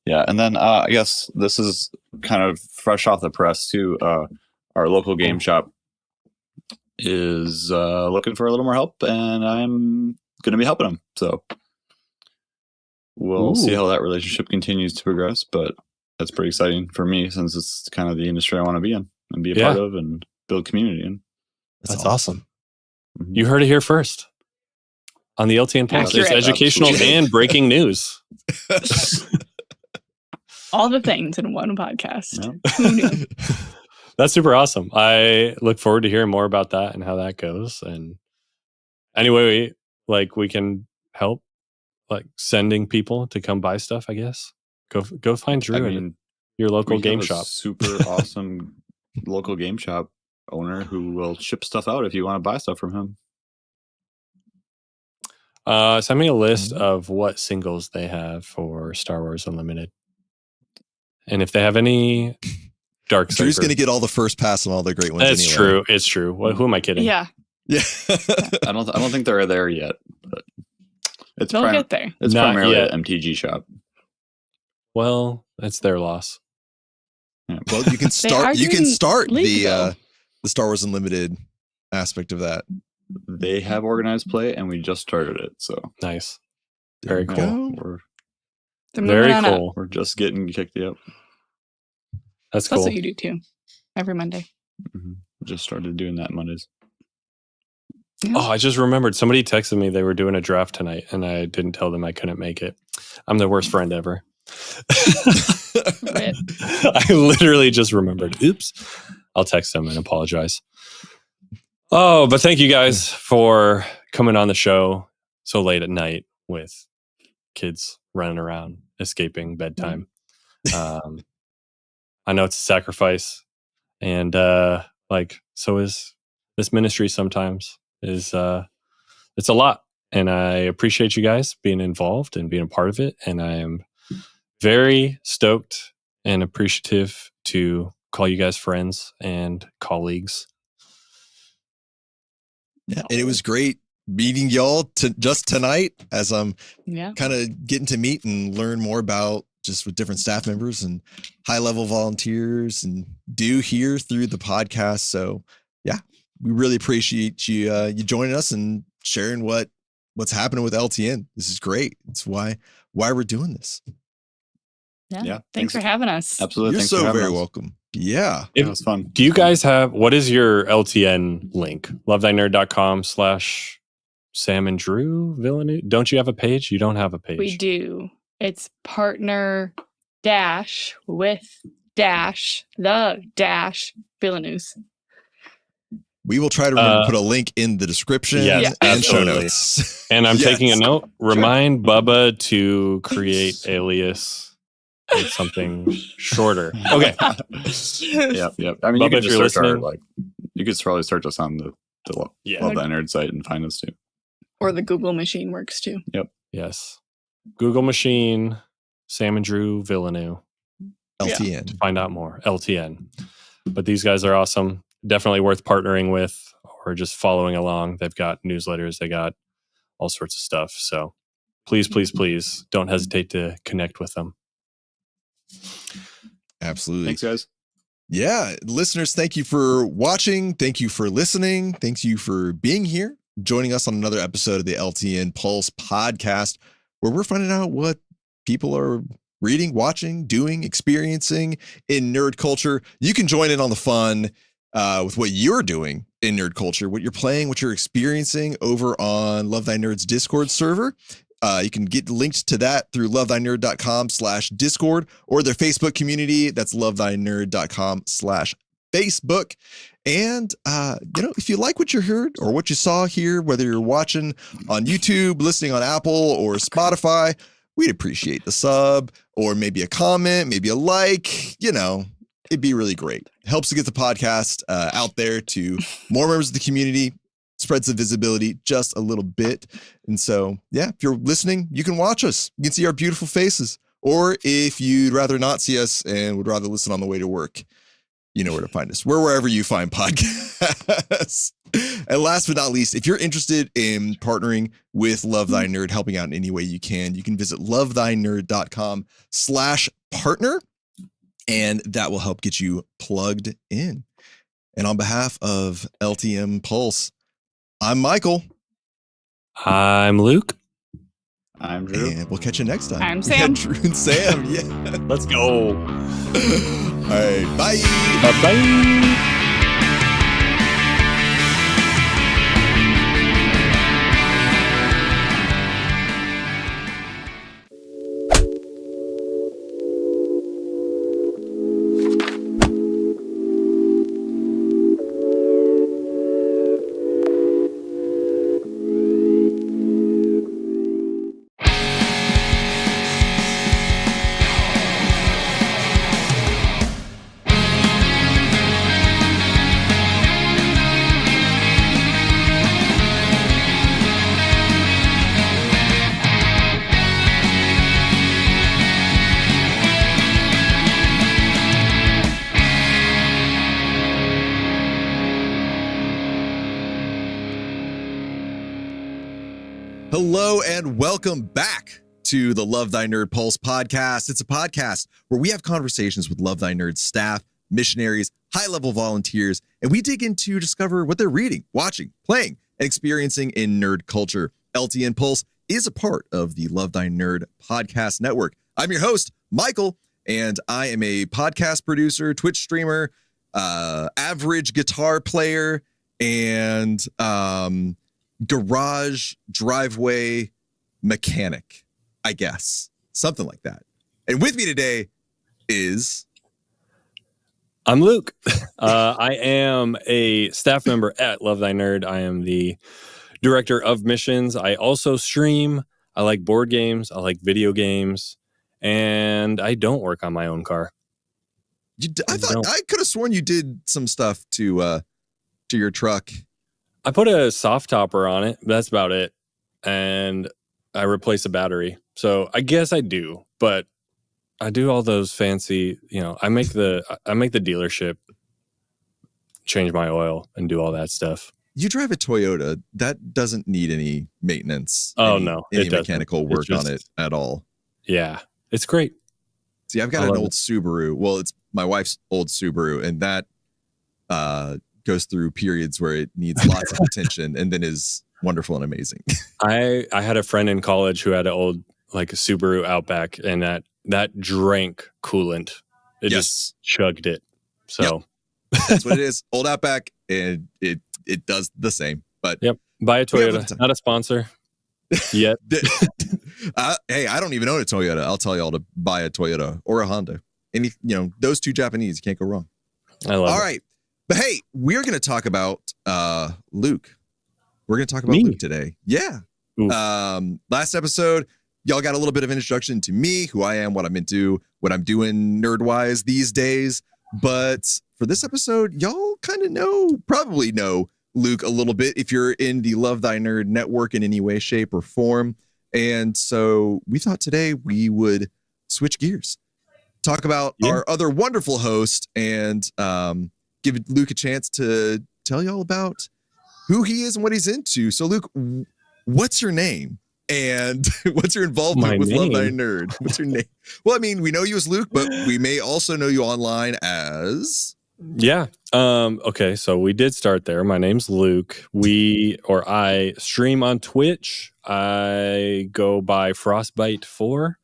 Yeah. And then I guess this is kind of fresh off the press too. Our local game shop is looking for a little more help, and I'm going to be helping them. So we'll see how that relationship continues to progress, but that's pretty exciting for me since it's kind of the industry I want to be in and be a part of and build community in. That's awesome. You heard it here first on the LTN Pulse. It's educational and breaking news. All the things in one podcast. Yep. Who knew? That's super awesome. I look forward to hearing more about that and how that goes. And anyway, we can help, like sending people to come buy stuff, I guess. Go find Drew in your local game shop. Super awesome local game shop owner who will ship stuff out if you want to buy stuff from him. Send me a list of what singles they have for Star Wars Unlimited. And if they have any Dark Saber. Drew's going to get all the first pass on all the great ones. That's true. It's true. Who am I kidding? Yeah. I don't think they're there yet. But they'll get there. It's Not primarily yet. an MTG shop. Well, that's their loss. Yeah. Well, you can start. You can start legal. the Star Wars Unlimited aspect of that. They have organized play, and we just started it. So Nice. Very cool. We're They're moving Very on up. cool. just getting kicked up. That's That's cool. what you do too. Every Monday. Mm-hmm. Just started doing that Mondays. Yeah. Oh, I just remembered somebody texted me they were doing a draft tonight and I didn't tell them I couldn't make it. I'm the worst friend ever. Rip. I literally just remembered. Oops. I'll text them and apologize. Oh, but thank you guys for coming on the show so late at night with kids running around, escaping bedtime. I know it's a sacrifice, and so is this ministry sometimes. It's a lot, and I appreciate you guys being involved and being a part of it, and I am very stoked and appreciative to call you guys friends and colleagues. Yeah, and it was great meeting y'all just tonight as I'm Yeah. kind of getting to meet and learn more about just with different staff members and high level volunteers and do here through the podcast. So yeah, we really appreciate you you joining us and sharing what's happening with LTN. This is great. It's why we're doing this. Yeah. Thanks for having us. Absolutely. You're Thanks so for having very us. welcome. Yeah. It was fun. Do you guys what is your LTN link? lovethynerd.com/Sam and Drew Villeneuve. Don't you have a page? You don't have a page. We do. It's partner with the Villeneuve. We will try to remember to put a link in the description Yes, and show absolutely. notes. And I'm Yes. taking a note. Remind Bubba to create alias with something shorter. Okay. Yep. I mean, Bubba, you can if just you're search our, listening- you could probably search us on the Love Thy Nerd site and find us too. Or the Google machine works too. Yes. Google machine, Sam and Drew Villeneuve. LTN. To find out more. LTN. But these guys are awesome. Definitely worth partnering with or just following along. They've got newsletters. They got all sorts of stuff. So please don't hesitate to connect with them. Absolutely. Thanks, guys. Yeah, listeners, thank you for watching. Thank you for listening. Thank you for being here, joining us on another episode of the LTN Pulse podcast, where we're finding out what people are reading, watching, doing, experiencing in nerd culture. You can join in on the fun with what you're doing in nerd culture, what you're playing, what you're experiencing over on Love Thy Nerd's Discord server. You can get linked to that through lovethynerd.com/Discord or their Facebook community. That's lovethynerd.com/Facebook. And, if you like what you heard or what you saw here, whether you're watching on YouTube, listening on Apple or Spotify, we'd appreciate the sub or maybe a comment, maybe a like, it'd be really great. Helps to get the podcast out there to more members of the community. Spreads the visibility just a little bit. And so, yeah, if you're listening, you can watch us. You can see our beautiful faces. Or if you'd rather not see us and would rather listen on the way to work, you know where to find us. We're wherever you find podcasts. And last but not least, if you're interested in partnering with Love Thy Nerd, helping out in any way you can visit lovethynerd.com/partner. And that will help get you plugged in. And on behalf of LTN Pulse, I'm Michael. I'm Luke. I'm Drew. And we'll catch you next time. I'm Sam. Drew and Sam. Yeah. Let's go. All right. Bye. Bye-bye. Hello and welcome back to the Love Thy Nerd Pulse podcast. It's a podcast where we have conversations with Love Thy Nerd staff, missionaries, high-level volunteers, and we dig in to discover what they're reading, watching, playing, and experiencing in nerd culture. LTN Pulse is a part of the Love Thy Nerd podcast network. I'm your host, Michael, and I am a podcast producer, Twitch streamer, average guitar player, and garage driveway mechanic, I guess. Something like that. And with me today is... I'm Luke. I am a staff member at Love Thy Nerd. I am the director of missions. I also stream. I like board games. I like video games. And I don't work on my own car. I could have sworn you did some stuff to your truck. I put a soft topper on it. That's about it. And I replace a battery. So I guess I do, but I do all those fancy, I make the dealership change my oil and do all that stuff. You drive a Toyota. That doesn't need any maintenance. No, any mechanical work on it at all. Yeah, it's great. See, I've got an old Subaru. Well, it's my wife's old Subaru, and that goes through periods where it needs lots of attention and then is wonderful and amazing. I had a friend in college who had an old a Subaru Outback, and that drank coolant. It just chugged it. So that's what it is. Old Outback, and it does the same. But buy a Toyota. Not a sponsor yet. Hey, I don't even own a Toyota. I'll tell y'all to buy a Toyota or a Honda. And those two Japanese, you can't go wrong. I love it. All right. But hey, we're going to talk about Luke. We're going to talk about Luke today. Yeah. Last episode, y'all got a little bit of an introduction to me, who I am, what I'm into, what I'm doing nerd-wise these days. But for this episode, y'all kind of probably know Luke a little bit if you're in the Love Thy Nerd network in any way, shape, or form. And so we thought today we would switch gears, talk about our other wonderful host, and give Luke a chance to tell y'all about who he is and what he's into. So Luke, what's your name? And what's your involvement with Love Thy Nerd? What's your name? Well, I mean, we know you as Luke, but we may also know you online as... Yeah. Okay, so we did start there. My name's Luke. I stream on Twitch. I go by Frostbite4.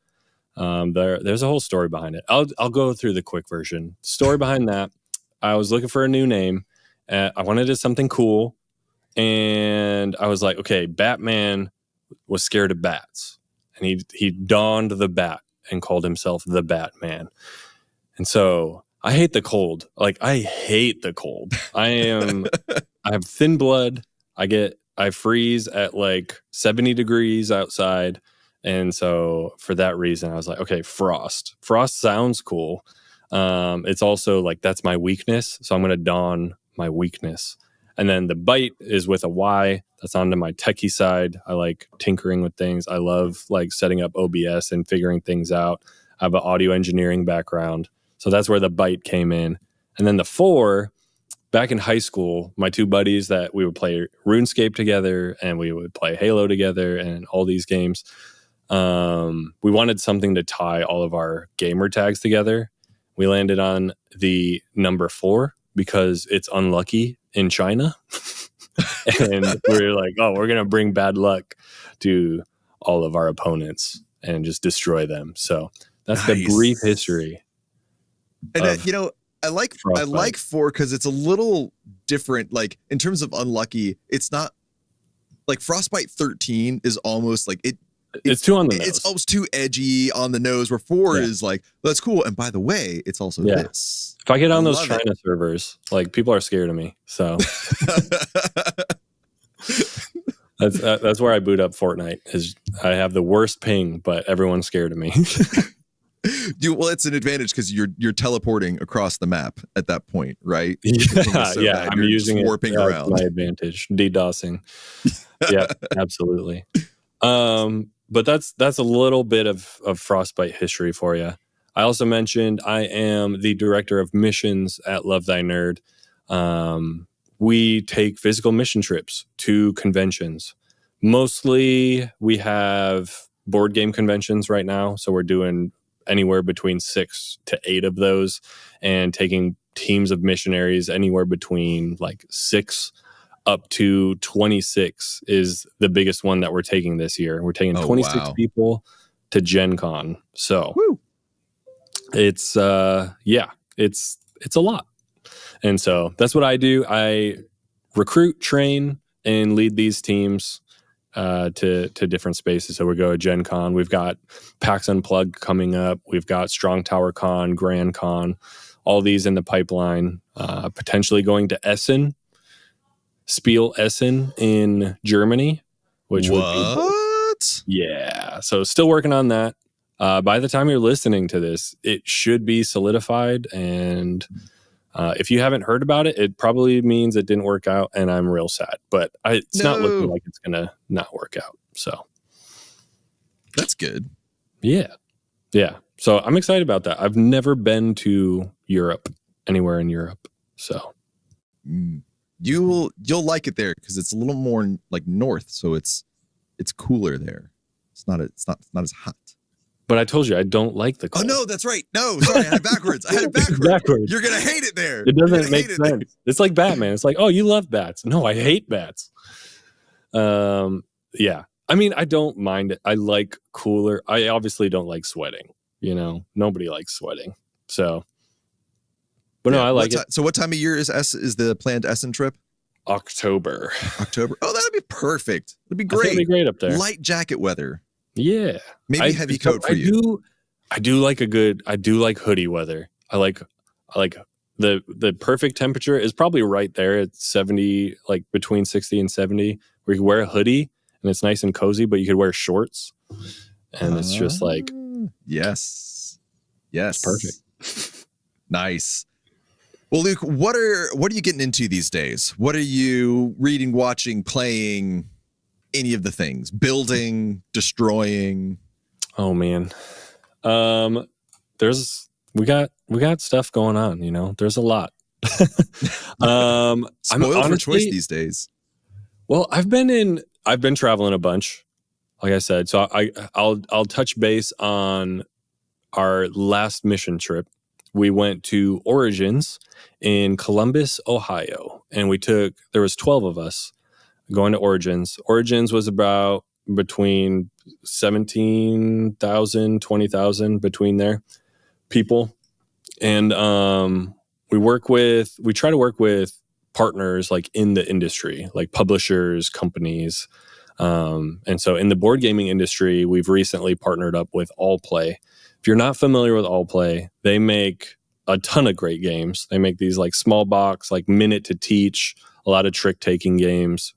There's a whole story behind it. I'll go through the quick version. Story behind that. I was looking for a new name. I wanted something cool. And I was like, okay, Batman was scared of bats, and he donned the bat and called himself the Batman. And so I hate the cold. I hate the cold. I have thin blood. I freeze at 70 degrees outside. And so for that reason, I was like, okay, frost sounds cool. It's also that's my weakness. So I'm going to don my weakness. And then the bite is with a Y. That's onto my techie side. I like tinkering with things. I love setting up OBS and figuring things out. I have an audio engineering background. So that's where the bite came in. And then the 4, back in high school, my two buddies that we would play RuneScape together and we would play Halo together and all these games. We wanted something to tie all of our gamer tags together. We landed on the number 4 because it's unlucky in China. And we're like, we're going to bring bad luck to all of our opponents and just destroy them. So that's the brief history. And I like 4 because it's a little different. In terms of unlucky, it's not Frostbite 13 is almost it's too on the nose. It's almost too edgy on the nose, where 4 is that's cool. And by the way, it's also this. If I get on those China servers, people are scared of me. So that's where I boot up Fortnite. Is I have the worst ping, but everyone's scared of me. Well, it's an advantage because you're teleporting across the map at that point, right? Yeah. I'm using warping around. My advantage, DDoSing. Yeah, absolutely. But that's a little bit of Frostbite history for you. I also mentioned I am the director of missions at Love Thy Nerd. We take physical mission trips to conventions. Mostly we have board game conventions right now. So we're doing anywhere between 6 to 8 of those and taking teams of missionaries anywhere between 6 up to 26 is the biggest one that we're taking this year. We're taking 26 people to Gen Con. So it's it's a lot. And so that's what I do. I recruit, train, and lead these teams to different spaces. So we go to Gen Con. We've got PAX Unplugged coming up. We've got Strong Tower Con, Grand Con, all these in the pipeline. Potentially going to Essen, Spiel Essen in Germany, which would be yeah. So still working on that. By the time you're listening to this, it should be solidified. And if you haven't heard about it, it probably means it didn't work out, and I'm real sad. But it's not looking like it's gonna not work out. So that's good. Yeah. So I'm excited about that. I've never been to Europe, anywhere in Europe. So you'll like it there because it's a little more like north, so it's cooler there. It's not as hot. But I told you I don't like the cold. Oh no, that's right. No, sorry, I had it backwards. You're gonna hate it there. It doesn't make sense. It's like Batman. It's like, oh, you love bats. No, I hate bats. Yeah. I mean, I don't mind it. I like cooler. I obviously don't like sweating. You know, nobody likes sweating. So, but no, I like it. So, what time of year is the planned Essen trip? October. Oh, that'd be perfect. It'd be great. It'd be great up there. Light jacket weather. Yeah. Maybe heavy coat for you. I do like hoodie weather. I like the perfect temperature is probably right there at 70, like between 60 and 70, where you can wear a hoodie and it's nice and cozy, but you could wear shorts. And it's just like, yes, it's perfect. Nice. Well, Luke, what are you getting into these days? What are you reading, watching, playing? Any of the things, building, destroying? Oh man, we got stuff going on. You know, there's a lot. I'm spoiled for choice these days. Well, I've been traveling a bunch, like I said. So I'll touch base on our last mission trip. We went to Origins in Columbus, Ohio, and there was 12 of us going to Origins. Origins was about between 17,000, 20,000 between there people. And we try to work with partners like in the industry, like publishers, companies. And so in the board gaming industry, we've recently partnered up with Allplay. If you're not familiar with Allplay, they make a ton of great games. They make these like small box, like minute to teach, a lot of trick taking games.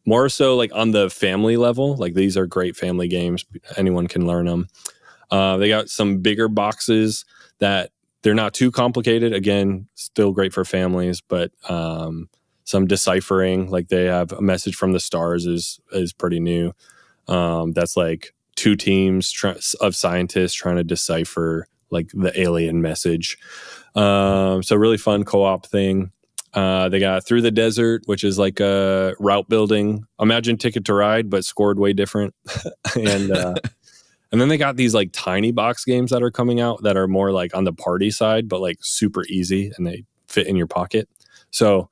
More so like on the family level, like these are great family games. Anyone can learn them. They got some bigger boxes that they're not too complicated. Again, still great for families, but some deciphering, like they have a message from the stars is pretty new. That's like two teams of scientists trying to decipher like the alien message. So really fun co-op thing. They got Through the Desert, which is like a route building. Imagine Ticket to Ride, but scored way different. And then they got these like tiny box games that are coming out that are more like on the party side, but like super easy and they fit in your pocket. So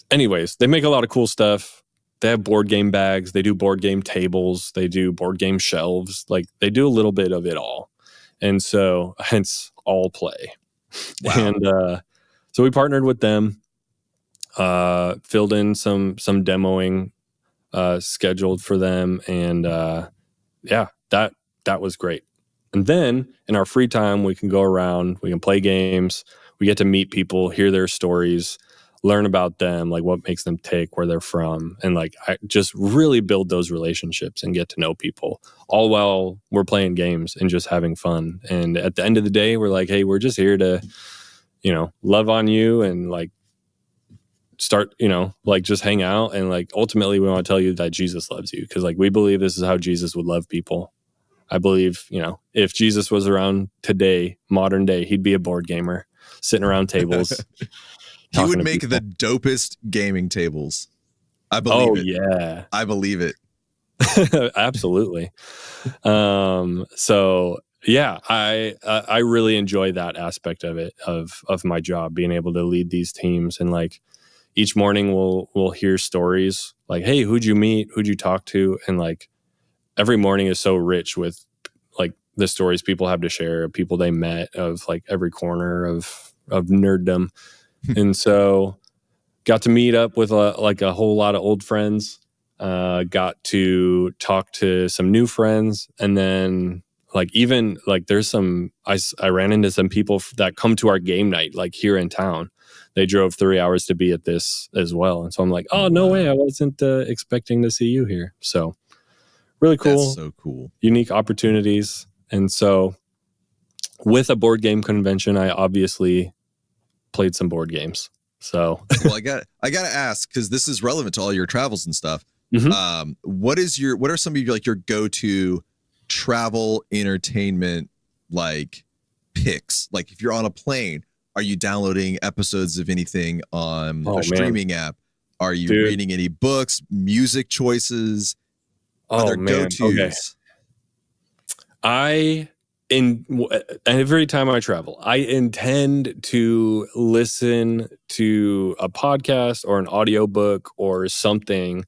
anyways, they make a lot of cool stuff. They have board game bags. They do board game tables. They do board game shelves. Like they do a little bit of it all. And so hence Allplay. Wow. And so we partnered with them. Filled in some demoing scheduled for them, and that was great. And then in our free time, we can go around, we can play games, we get to meet people, hear their stories, learn about them, like what makes them tick, where they're from, and like I just really build those relationships and get to know people, all while we're playing games and just having fun. And at the end of the day, we're like, hey, we're just here to, love on you and like start, like just hang out. And like ultimately we want to tell you that Jesus loves you, because like we believe this is how Jesus would love people. I believe, if Jesus was around today, modern day, he'd be a board gamer sitting around tables. He would make the dopest gaming tables. I believe it. Yeah. I believe it. Absolutely. So yeah, I really enjoy that aspect of it, of my job, being able to lead these teams. And like each morning we'll hear stories like, hey, who'd you meet? Who'd you talk to? And like every morning is so rich with like the stories people have to share, people they met, of like every corner of nerddom. And so got to meet up with a whole lot of old friends, got to talk to some new friends, and then like even like there's some I ran into some people that come to our game night like here in town. They drove 3 hours to be at this as well, and so I'm like, oh no way, I wasn't expecting to see you here. So really cool. That's so cool. Unique opportunities. And so with a board game convention, I obviously played some board games. So well, I got to ask, because this is relevant to all your travels and stuff. Mm-hmm. What are some of your like your go-to travel entertainment like picks? Like if you're on a plane, are you downloading episodes of anything on a streaming app? Are you reading any books? Music choices? Are there go-tos? Okay. Every time I travel, I intend to listen to a podcast or an audiobook or something,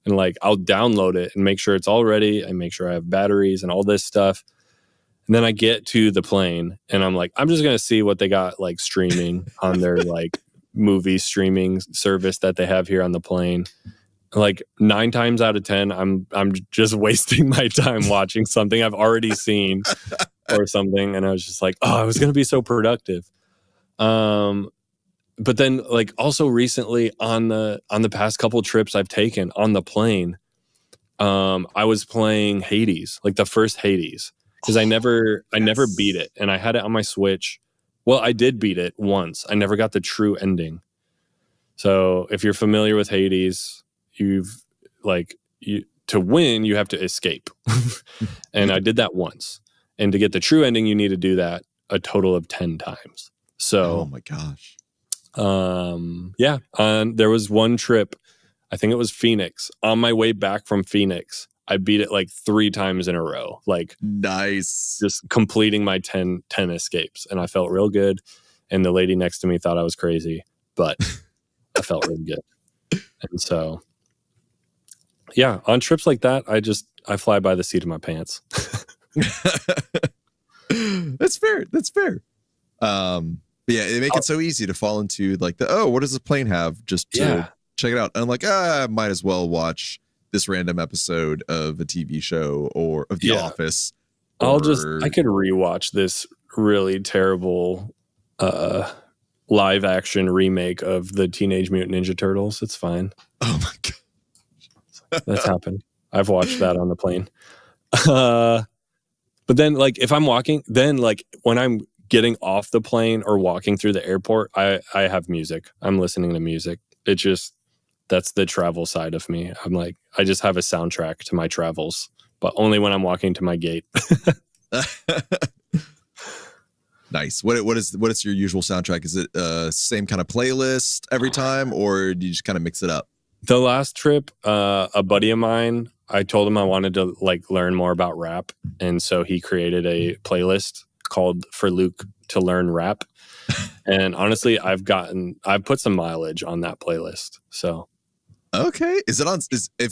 and like I'll download it and make sure it's all ready and make sure I have batteries and all this stuff. And then I get to the plane and I'm like, I'm just going to see what they got like streaming on their like movie streaming service that they have here on the plane. Like 9 times out of 10, I'm just wasting my time watching something I've already seen or something. And I was just like, oh, I was going to be so productive. But then like also recently on the past couple trips I've taken on the plane, I was playing Hades, like the first Hades, because I never beat it, and I had it on my Switch. Well, I did beat it once. I never got the true ending. So if you're familiar with Hades, to win, you have to escape. And I did that once. And to get the true ending, you need to do that a total of 10 times. So, oh my gosh. There was one trip, I think it was Phoenix. On my way back from Phoenix, I beat it like 3 times in a row. Like, nice. Just completing my 10 escapes. And I felt real good. And the lady next to me thought I was crazy, but I felt really good. And so, yeah, on trips like that, I fly by the seat of my pants. That's fair. Yeah, they make it so easy to fall into like what does the plane have? Just to check it out. And I'm like, I might as well watch this random episode of a TV show or of The Office. I could rewatch this really terrible live action remake of the Teenage Mutant Ninja Turtles. It's fine. Oh my God. That's happened. I've watched that on the plane. But then like if I'm walking, then like when I'm getting off the plane or walking through the airport, I have music. I'm listening to music. That's the travel side of me. I'm like, I just have a soundtrack to my travels, but only when I'm walking to my gate. Nice. What is your usual soundtrack? Is it same kind of playlist every time, or do you just kind of mix it up? The last trip, a buddy of mine, I told him I wanted to like learn more about rap, and so he created a playlist called "For Luke to Learn Rap." And honestly, I've put some mileage on that playlist. So, okay, if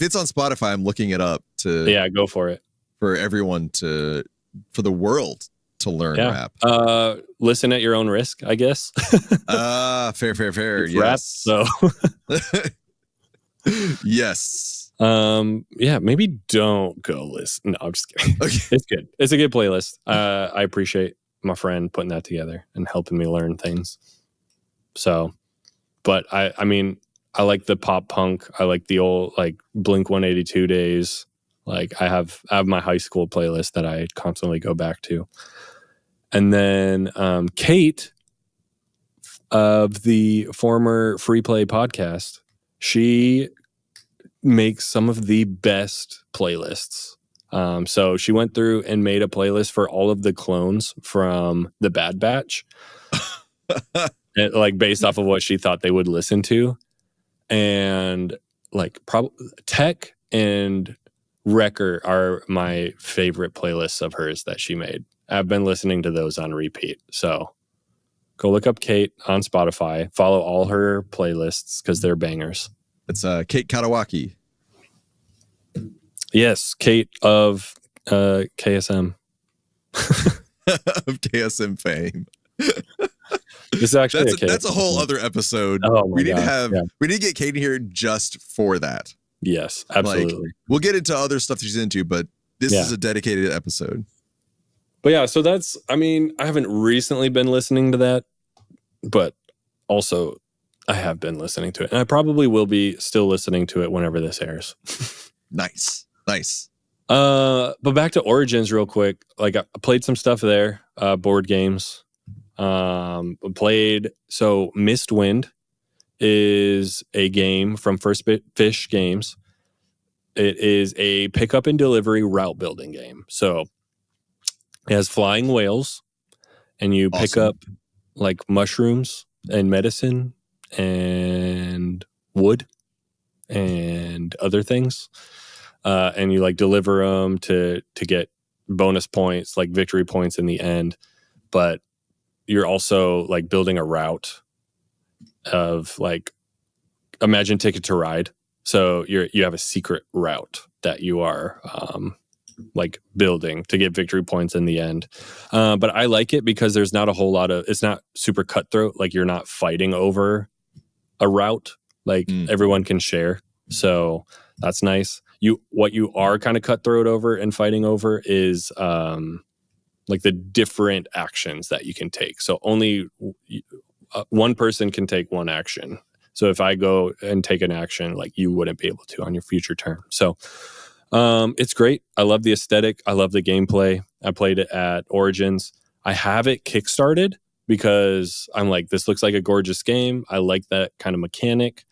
it's on Spotify, I'm looking it up to go for it, for everyone for the world to learn rap. Listen at your own risk, I guess. Fair. It's yes. Rap, so yes. Maybe don't go listen. No, I'm just kidding. Okay. It's good. It's a good playlist. I appreciate my friend putting that together and helping me learn things. So, but I mean, I like the pop punk. I like the old like Blink 182 days. Like I have my high school playlist that I constantly go back to. And then Kate of the former Free Play podcast, she makes some of the best playlists. So she went through and made a playlist for all of the clones from the Bad Batch, like based off of what she thought they would listen to. And like Tech and Wrecker are my favorite playlists of hers that she made. I've been listening to those on repeat. So go look up Kate on Spotify. Follow all her playlists because they're bangers. It's Kate Katawaki. Yes, Kate of KSM. of KSM fame. This is actually that's a whole other episode. Oh my we need God. we need to get Katie here just for that. Yes, absolutely. Like, we'll get into other stuff she's into, but this is a dedicated episode. But yeah, so that's, I mean, I haven't recently been listening to that, but also I have been listening to it. And I probably will be still listening to it whenever this airs. Nice. But back to Origins real quick. Like I played some stuff there, board games. Played, so Mistwind is a game from First Fish Games. It is a pickup and delivery route building game. So it has flying whales, and you pick up like mushrooms and medicine and wood and other things, and you like deliver them to get bonus points, like victory points in the end. But you're also like building a route of like, imagine Ticket to Ride. So you have a secret route that you are like building to get victory points in the end. But I like it because there's not a whole lot of, it's not super cutthroat. Like you're not fighting over a route. Like everyone can share. So that's nice. What you are kind of cutthroat over and fighting over is like the different actions that you can take. So only one person can take one action. So if I go and take an action, like you wouldn't be able to on your future turn. So it's great. I love the aesthetic. I love the gameplay. I played it at Origins. I have it kickstarted because I'm like, this looks like a gorgeous game. I like that kind of mechanic.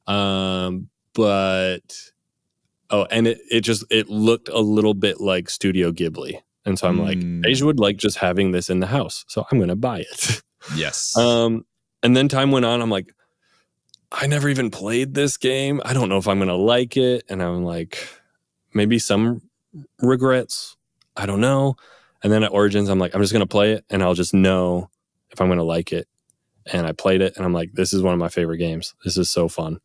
And it looked a little bit like Studio Ghibli. And so I'm like, Asia would like just having this in the house. So I'm going to buy it. Yes. And then time went on. I'm like, I never even played this game. I don't know if I'm going to like it. And I'm like, maybe some regrets. I don't know. And then at Origins, I'm like, I'm just going to play it and I'll just know if I'm going to like it. And I played it and I'm like, this is one of my favorite games. This is so fun.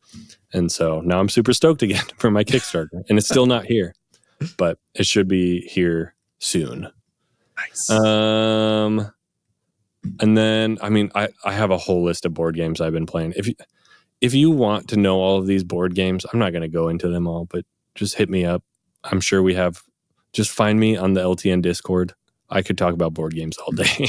And so now I'm super stoked again for my Kickstarter. And it's still not here, but it should be here soon. Nice. And then, I mean, I have a whole list of board games I've been playing. If you want to know all of these board games, I'm not going to go into them all, but just hit me up. I'm sure we have, just find me on the LTN Discord. I could talk about board games all day.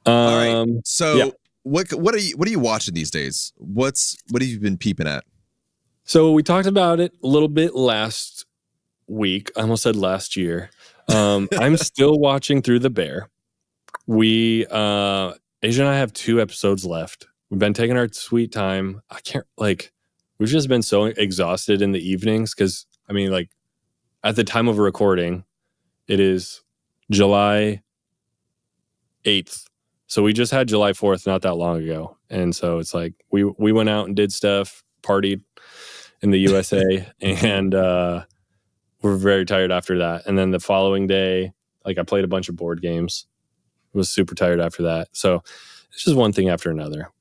All right. So what are you watching these days? What have you been peeping at? So we talked about it a little bit last week. I almost said last year. I'm still watching Through the Bear. Asia and I have 2 episodes left. We've been taking our sweet time. We've just been so exhausted in the evenings because, I mean, like, at the time of recording, it is July 8th. So we just had July 4th not that long ago. And so it's like we went out and did stuff, partied in the USA, and we're very tired after that. And then the following day, like, I played a bunch of board games. Was super tired after that. So it's just one thing after another.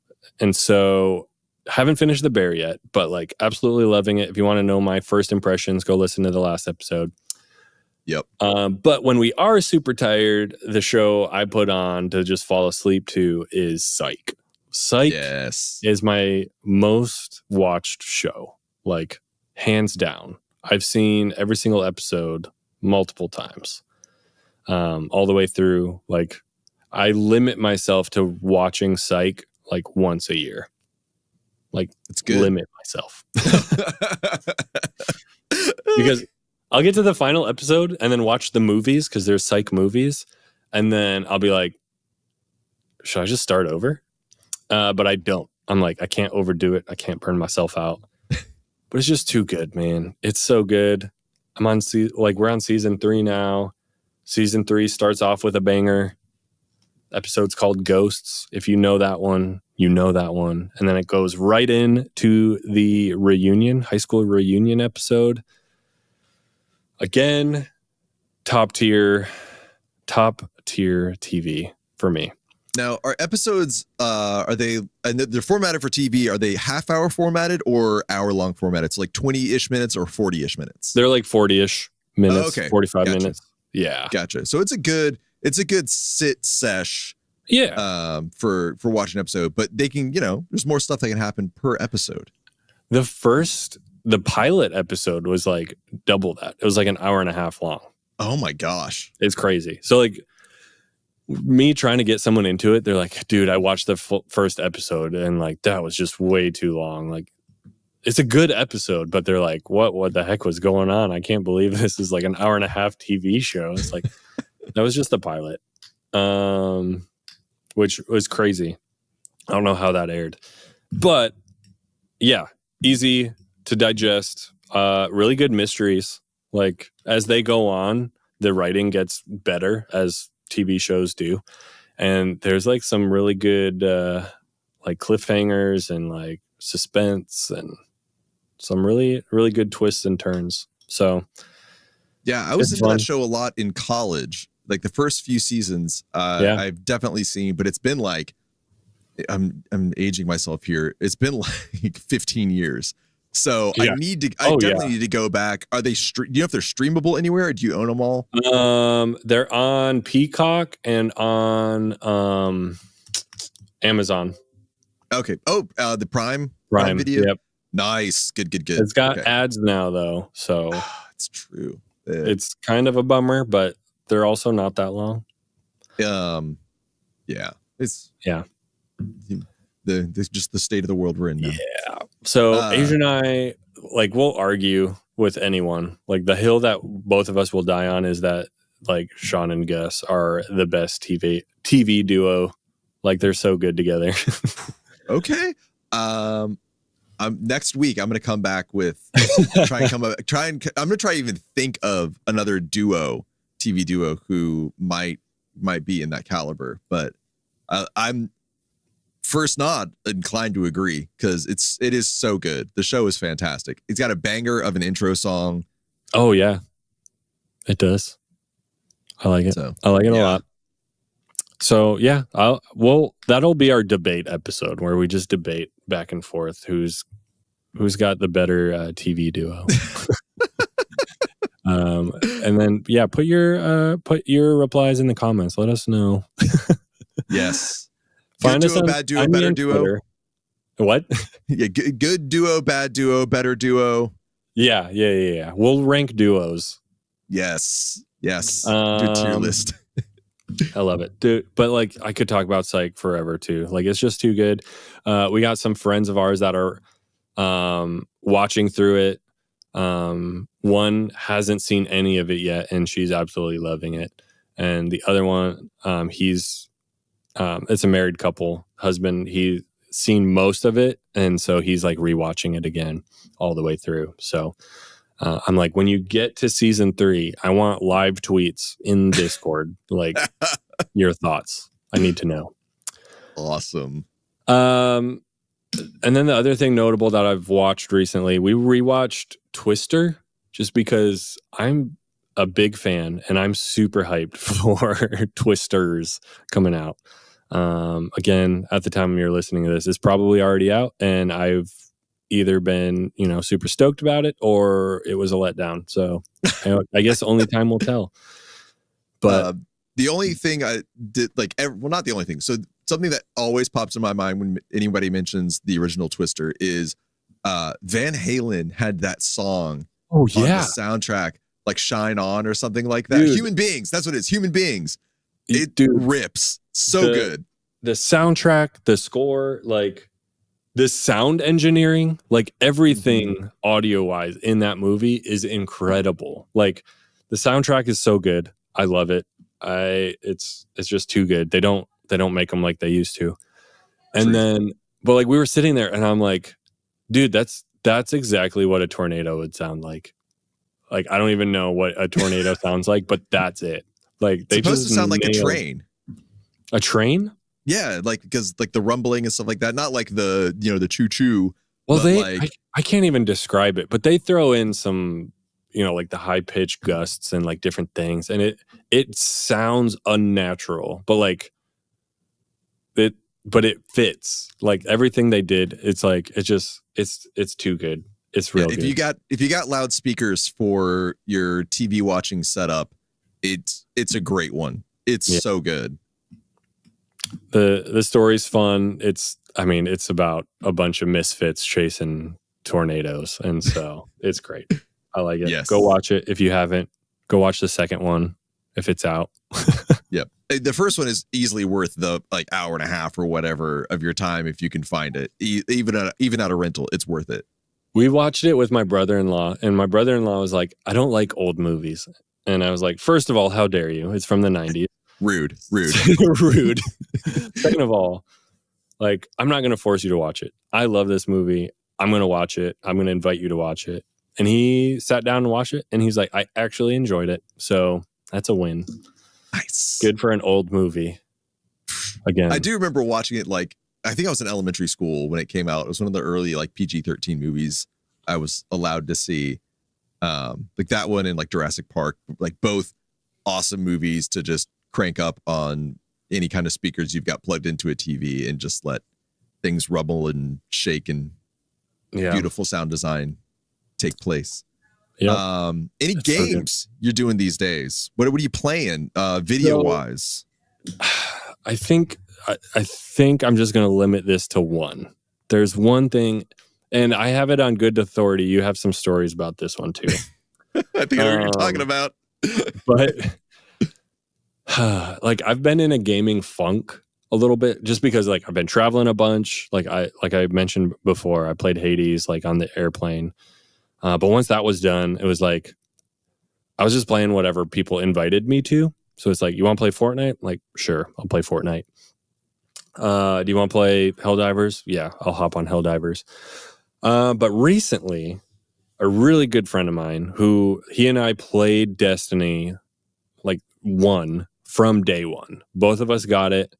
And so haven't finished The Bear yet, but like absolutely loving it. If you want to know my first impressions, go listen to the last episode. Yep. But when we are super tired, the show I put on to just fall asleep to is Psych. Psych is my most watched show, like hands down. I've seen every single episode multiple times, all the way through. Like, I limit myself to watching Psych like once a year. Like, it's good. Limit myself. Because I'll get to the final episode and then watch the movies because there's Psych movies. And then I'll be like, should I just start over? But I don't. I'm like, I can't overdo it. I can't burn myself out. But it's just too good, man. It's so good. I'm on we're on season 3 now. Season 3 starts off with a banger. Episode's called Ghosts. If you know that one, you know that one. And then it goes right into the reunion, high school reunion episode. Again, top tier TV for me. Now, are episodes, are they, and they're formatted for TV, are they half-hour formatted or hour-long formatted? So like 20-ish minutes or 40-ish minutes? They're like 40-ish minutes, okay. 45 Gotcha. minutes. Yeah. Gotcha. So it's a good it's a good sit sesh. Yeah. For watching an episode, but they can, there's more stuff that can happen per episode. The pilot episode was like double that. It was like an hour and a half long. Oh my gosh. It's crazy. So like me trying to get someone into it, they're like, dude, I watched the first episode and like that was just way too long. Like it's a good episode, but they're like, what the heck was going on? I can't believe this is like an hour and a half TV show. It's like that was just the pilot. Which was crazy. I don't know how that aired. But yeah, easy to digest. Really good mysteries. Like as they go on, the writing gets better as TV shows do. And there's like some really good like cliffhangers and like suspense and some really, really good twists and turns. So yeah, I was into that show a lot in college. Like the first few seasons, I've definitely seen, but it's been like, I'm aging myself here. It's been like 15 years. So I definitely need to go back. Are they, do you know if they're streamable anywhere or do you own them all? They're on Peacock and on Amazon. Okay. Oh, the Prime Video. Yep. Nice. Good. It's got ads now though. So it's true. It's kind of a bummer, but they're also not that long. Yeah. It's just the state of the world we're in now. Yeah. So Asia and I, like, we'll argue with anyone. Like the hill that both of us will die on is that like Sean and Gus are the best TV duo. Like they're so good together. Okay. Next week I'm going to come back with I'm going to try even think of another TV duo who might be in that caliber, but I'm first not inclined to agree because it is so good. The show is fantastic. It's got a banger of an intro song. Oh yeah, it does. I like it. I like it a lot. So yeah, that'll be our debate episode where we just debate back and forth who's got the better TV duo. And then put your replies in the comments. Let us know. Yes. Find good us duo, on, bad duo, better duo. Twitter. What? Yeah, good duo, bad duo, better duo. Yeah. We'll rank duos. Yes. Good tier list. I love it, dude. But like, I could talk about Psych forever too. Like, it's just too good. We got some friends of ours that are watching through it. One hasn't seen any of it yet, and she's absolutely loving it. And the other one, it's a married couple, husband. He's seen most of it, and so he's like rewatching it again all the way through. So I'm like, when you get to season 3, I want live tweets in Discord, like your thoughts. I need to know. Awesome. And then the other thing notable that I've watched recently, we rewatched Twister just because I'm a big fan and I'm super hyped for Twisters coming out. Again, at the time you're listening to this, it's probably already out, and I've either been, super stoked about it or it was a letdown. So I guess only time will tell. But the only thing I did, not the only thing. So something that always pops in my mind when anybody mentions the original Twister is Van Halen had that song on the soundtrack, like Shine On or something like that. Dude. Human Beings. That's what it is. Human Beings. It rips. So good. The soundtrack, the score, like the sound engineering, like everything audio wise in that movie is incredible. Like the soundtrack is so good. I love it. It's just too good. They don't make them like they used to. And then, but like we were sitting there and I'm like, dude, that's exactly what a tornado would sound like. Like, I don't even know what a tornado sounds like, but that's it. Like they supposed just to sound like a train. A train? Yeah, like because like the rumbling and stuff like that. Not like the the choo choo. Well, I can't even describe it, but they throw in some like the high pitched gusts and like different things, and it sounds unnatural, but like it fits. Like everything they did, it's like it's too good. It's real good. If you got loudspeakers for your TV watching setup, it's a great one. It's so good. The story's fun. It's about a bunch of misfits chasing tornadoes, and so it's great. I like it. Yes. Go watch it if you haven't. Go watch the second one if it's out. Yep. The first one is easily worth the hour and a half or whatever of your time if you can find it. Even at a rental, it's worth it. We watched it with my brother-in-law, and my brother-in-law was like, I don't like old movies. And I was like, first of all, how dare you? It's from the 90s. Rude. Rude. Second of all, I'm not going to force you to watch it. I love this movie. I'm going to watch it. I'm going to invite you to watch it. And he sat down and watched it, and he's like, I actually enjoyed it. So that's a win. Nice. Good for an old movie. Again. I do remember watching it I think I was in elementary school when it came out. It was one of the early PG-13 movies I was allowed to see. That one and Jurassic Park, both awesome movies to just crank up on any kind of speakers you've got plugged into a TV and just let things rumble and shake and beautiful sound design take place. Yep. Any That's games you're doing these days? What are you playing video wise? I think I'm just going to limit this to one. There's one thing, and I have it on good authority. You have some stories about this one too. I think I know what you're talking about. But I've been in a gaming funk a little bit just because I've been traveling a bunch. I mentioned before, I played Hades on the airplane. But once that was done, it was I was just playing whatever people invited me to. So it's you want to play Fortnite? Sure, I'll play Fortnite. Do you want to play Helldivers? Yeah, I'll hop on Helldivers. But recently, a really good friend of mine he and I played Destiny 1 from day one. Both of us got it.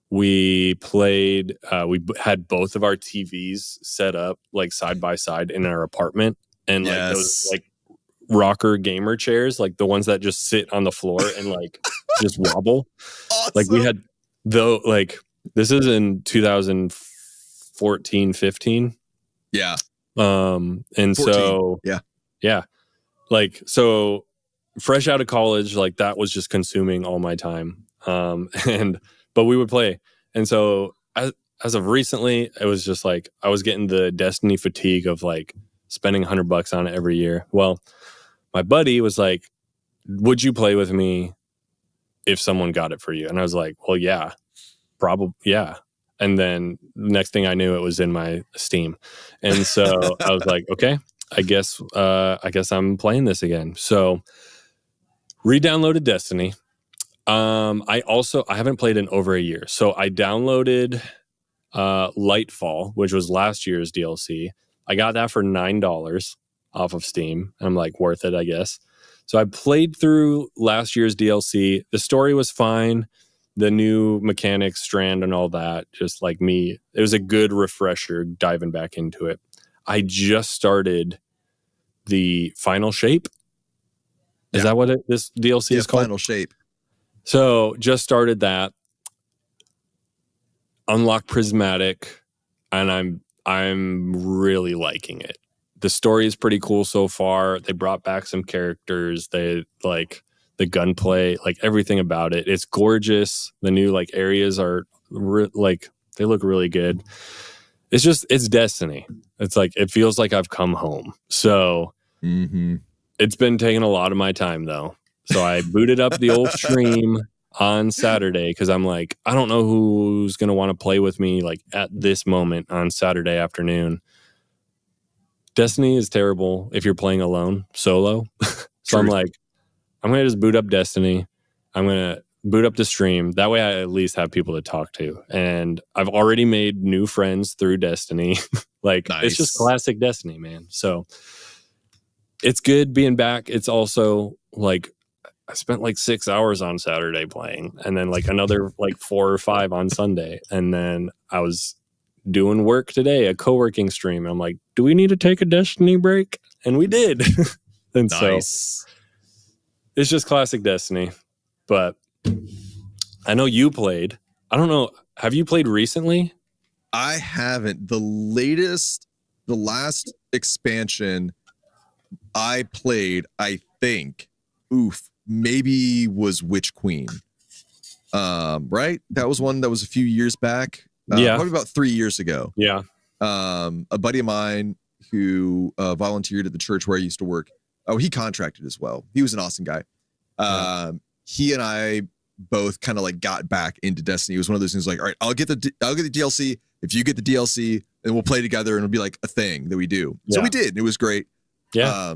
We played, we had both of our TVs set up side by side in our apartment. And those rocker gamer chairs, the ones that just sit on the floor and just wobble. Awesome. We had this is in 2014, 15. Yeah. And 14. So yeah. So fresh out of college, that was just consuming all my time. But we would play. And so as of recently, it was just I was getting the Destiny fatigue of spending $100 on it every year. Well, my buddy was like, would you play with me if someone got it for you? And I was like, well, yeah, probably. Yeah. And then next thing I knew, it was in my Steam. And so I was like, okay, I guess I'm playing this again. So re-downloaded Destiny. I haven't played in over a year. So I downloaded Lightfall, which was last year's DLC. I got that for $9 off of Steam. I'm worth it, I guess. So I played through last year's DLC. The story was fine. The new mechanics, Strand, and all that, just me. It was a good refresher diving back into it. I just started the Final Shape. Is that what this DLC is called? Final Shape. So just started that. Unlocked Prismatic, and I'm really liking it. The story is pretty cool so far. They brought back some characters. They the gunplay, everything about it. It's gorgeous. The new areas are they look really good. It's Destiny. It's it feels like I've come home. So It's been taking a lot of my time though. So I booted up the old stream on Saturday because I'm I don't know who's going to want to play with me at this moment on Saturday afternoon. Destiny is terrible if you're playing alone, solo. So I'm I'm going to just boot up Destiny. I'm going to boot up the stream. That way I at least have people to talk to. And I've already made new friends through Destiny. Nice. It's just classic Destiny, man. So it's good being back. It's also I spent 6 hours on Saturday playing, and then another 4 or 5 on Sunday. And then I was doing work today, a co-working stream. I'm do we need to take a Destiny break? And we did. And nice. So it's just classic Destiny. But I know you played. I don't know. Have you played recently? I haven't. The last expansion I played, I think, maybe was Witch Queen. Right? That was one that was a few years back. Probably about 3 years ago. Yeah. A buddy of mine who volunteered at the church where I used to work. Oh, he contracted as well. He was an awesome guy. He and I both kind of like got back into Destiny. It was one of those things like, all right, I'll get the DLC if you get the DLC, and we'll play together, and it'll be like a thing that we do. So we did, and it was great. Yeah.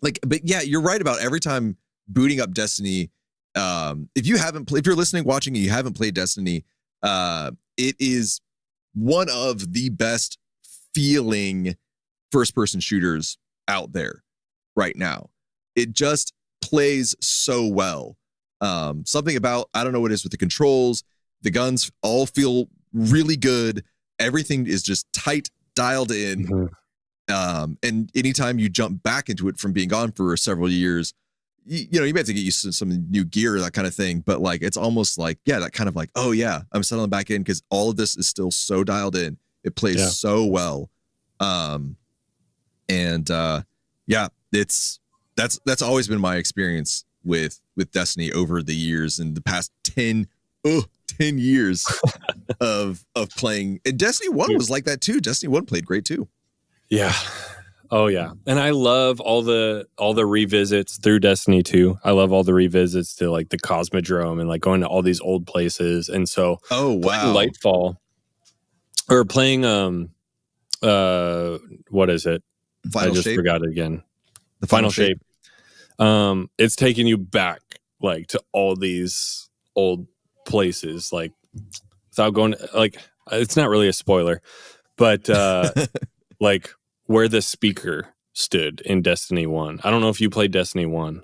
But yeah, you're right about every time booting up Destiny. If you're listening, watching, and you haven't played Destiny, it is one of the best feeling first-person shooters out there right now. It just plays so well. Something about, I don't know what it is with the controls, the guns all feel really good. Everything is just tight, dialed in. And anytime you jump back into it from being gone for several years, you may have to get used to some new gear, that kind of thing. But like, it's almost like, that kind of like, oh yeah, I'm settling back in because all of this is still so dialed in. It plays so well. That's always been my experience with Destiny over the years, and the past 10 years of playing. And Destiny 1 was like that too. Destiny 1 played great too. Yeah. Oh yeah. And I love all the revisits through Destiny 2. I love all the revisits to like the Cosmodrome and like going to all these old places. And so playing Lightfall or playing what is it? Final I just Shape? forgot it again. The Final Shape. It's taking you back like to all these old places, like without going, like, it's not really a spoiler, but like where the speaker stood in Destiny 1. I don't know if you played Destiny 1.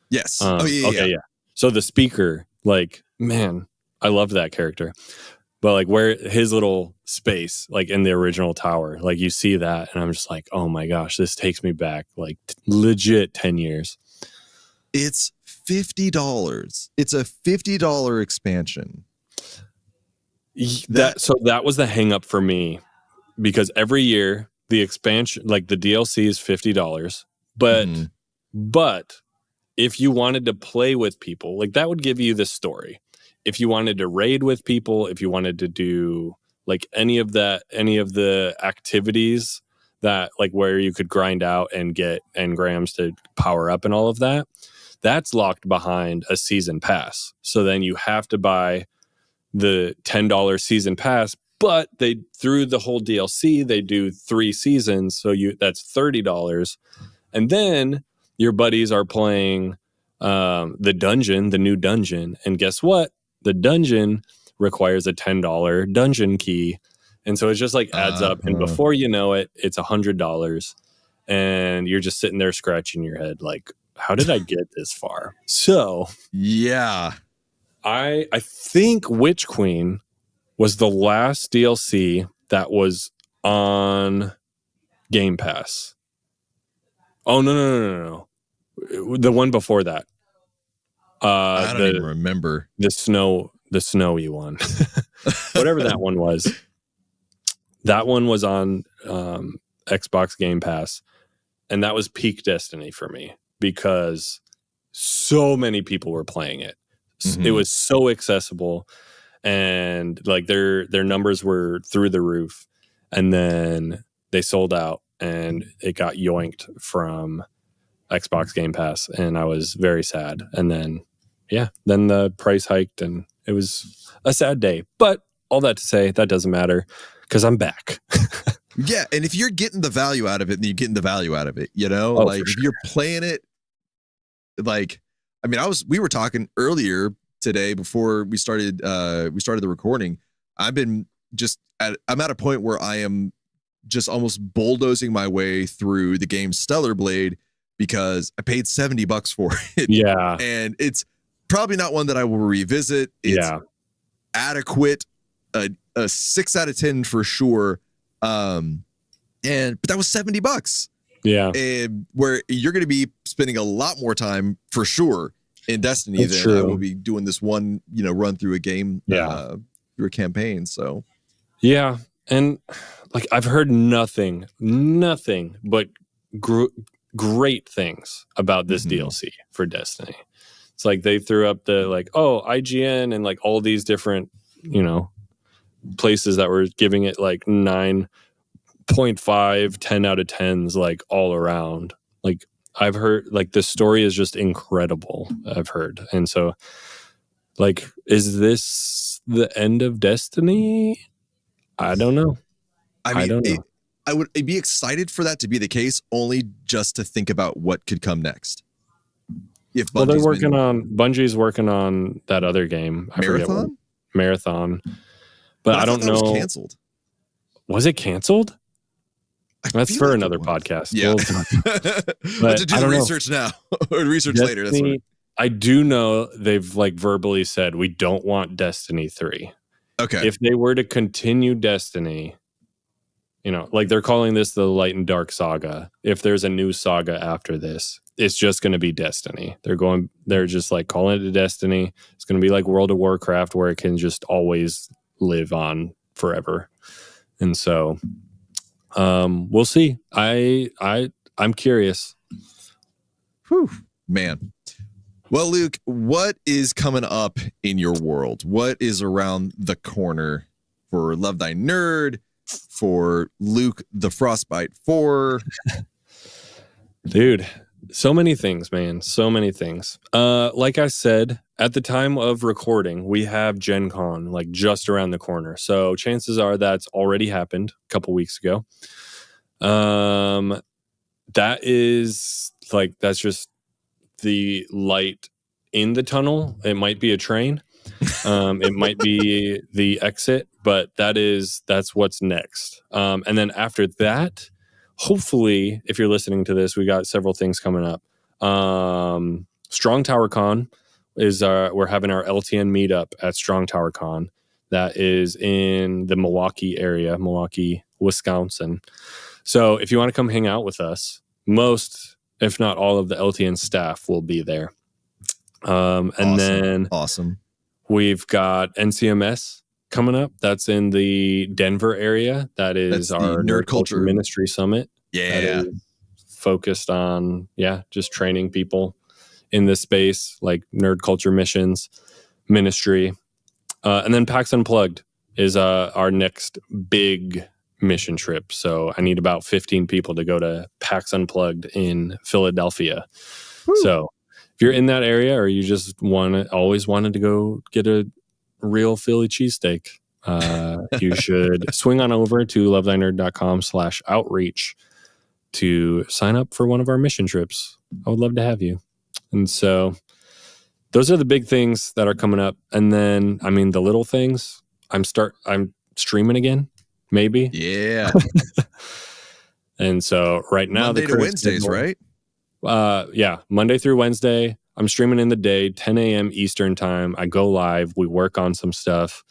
Yes. Yeah. So the speaker, like, man, I loved that character. But like where his little space, like in the original tower, like you see that, and I'm just like, oh my gosh, this takes me back like legit 10 years. It's $50. It's a $50 expansion. That was the hang up for me, because every year the expansion, like the DLC is $50, but if you wanted to play with people, like that would give you the story. If you wanted to raid with people, if you wanted to do like any of the activities that like where you could grind out and get engrams to power up and all of that, that's locked behind a season pass. So then you have to buy the $10 season pass, but they, through the whole DLC, they do 3 seasons. So that's $30. And then your buddies are playing the new dungeon. And guess what? The dungeon requires a $10 dungeon key. And so it just like adds up. And before you know it, it's $100. And you're just sitting there scratching your head like, how did I get this far? So yeah, I think Witch Queen was the last DLC that was on Game Pass. Oh, no. The one before that. I don't even remember. The snowy one. Whatever that one was. That one was on Xbox Game Pass. And that was peak Destiny for me, because so many people were playing it. It was so accessible, and like their numbers were through the roof. And then they sold out, and it got yoinked from Xbox Game Pass, and I was very sad. And then the price hiked, and it was a sad day. But all that to say, that doesn't matter, because I'm back. Yeah, and if you're getting the value out of it, then you're getting the value out of it, you know? If you're playing it, like, I mean, we were talking earlier today before we started the recording. I'm at a point where I am just almost bulldozing my way through the game Stellar Blade, because I paid $70 for it. Yeah. And it's probably not one that I will revisit. It's adequate, a 6 out of 10 for sure. But that was $70. Yeah. And where you're going to be spending a lot more time for sure in Destiny than I will be doing this one, run through a game, through a campaign. So, yeah. And like, I've heard nothing but great things about this DLC for Destiny. It's like they threw up the like, oh, IGN and like all these different, places that were giving it like 9.5, 10 out of 10s, like all around. Like I've heard like the story is just incredible, I've heard. And so like, is this the end of Destiny? I don't know. I don't know. I would be excited for that to be the case, only just to think about what could come next. If they're Bungie's working on that other game. I forget what. Marathon. But I don't know. That was canceled. Was it canceled? That's for another podcast. Yeah. But to do the research now or research later. That's what I do know they've like verbally said we don't want Destiny 3. Okay. If they were to continue Destiny, like they're calling this the Light and Dark Saga. If there's a new saga after this, it's just going to be Destiny. They're just like calling it Destiny. It's going to be like World of Warcraft where it can just always live on forever. And so we'll see. I'm curious. Whew, man. Well, Luke, what is coming up in your world? What is around the corner for Love Thy Nerd, for Luke the Frostbite 4? Dude, so many things, man. So many things. Like I said, at the time of recording, we have Gen Con like just around the corner. So chances are that's already happened a couple weeks ago. That's just the light in the tunnel. It might be a train. It might be the exit, but that's what's next. And then after that, hopefully, if you're listening to this, we got several things coming up. Strong Tower Con is we're having our LTN meetup at Strong Tower Con. That is in the Milwaukee area, Milwaukee, Wisconsin. So if you want to come hang out with us, most, if not all of the LTN staff will be there. Then we've got NCMS coming up. That's in the Denver area. That's our Nerd Culture Ministry Summit. Yeah. That is focused on, just training people in this space, like nerd culture missions, ministry. And then PAX Unplugged is our next big mission trip. So I need about 15 people to go to PAX Unplugged in Philadelphia. Woo. So if you're in that area or you just always wanted to go get a real Philly cheesesteak, you should swing on over to lovethynerd.com/outreach to sign up for one of our mission trips. I would love to have you. And so those are the big things that are coming up. And then, the little things, I'm streaming again, maybe. Yeah. And so right now, Monday to Wednesdays, right? Monday through Wednesday. I'm streaming in the day, 10 a.m. Eastern time. I go live. We work on some stuff.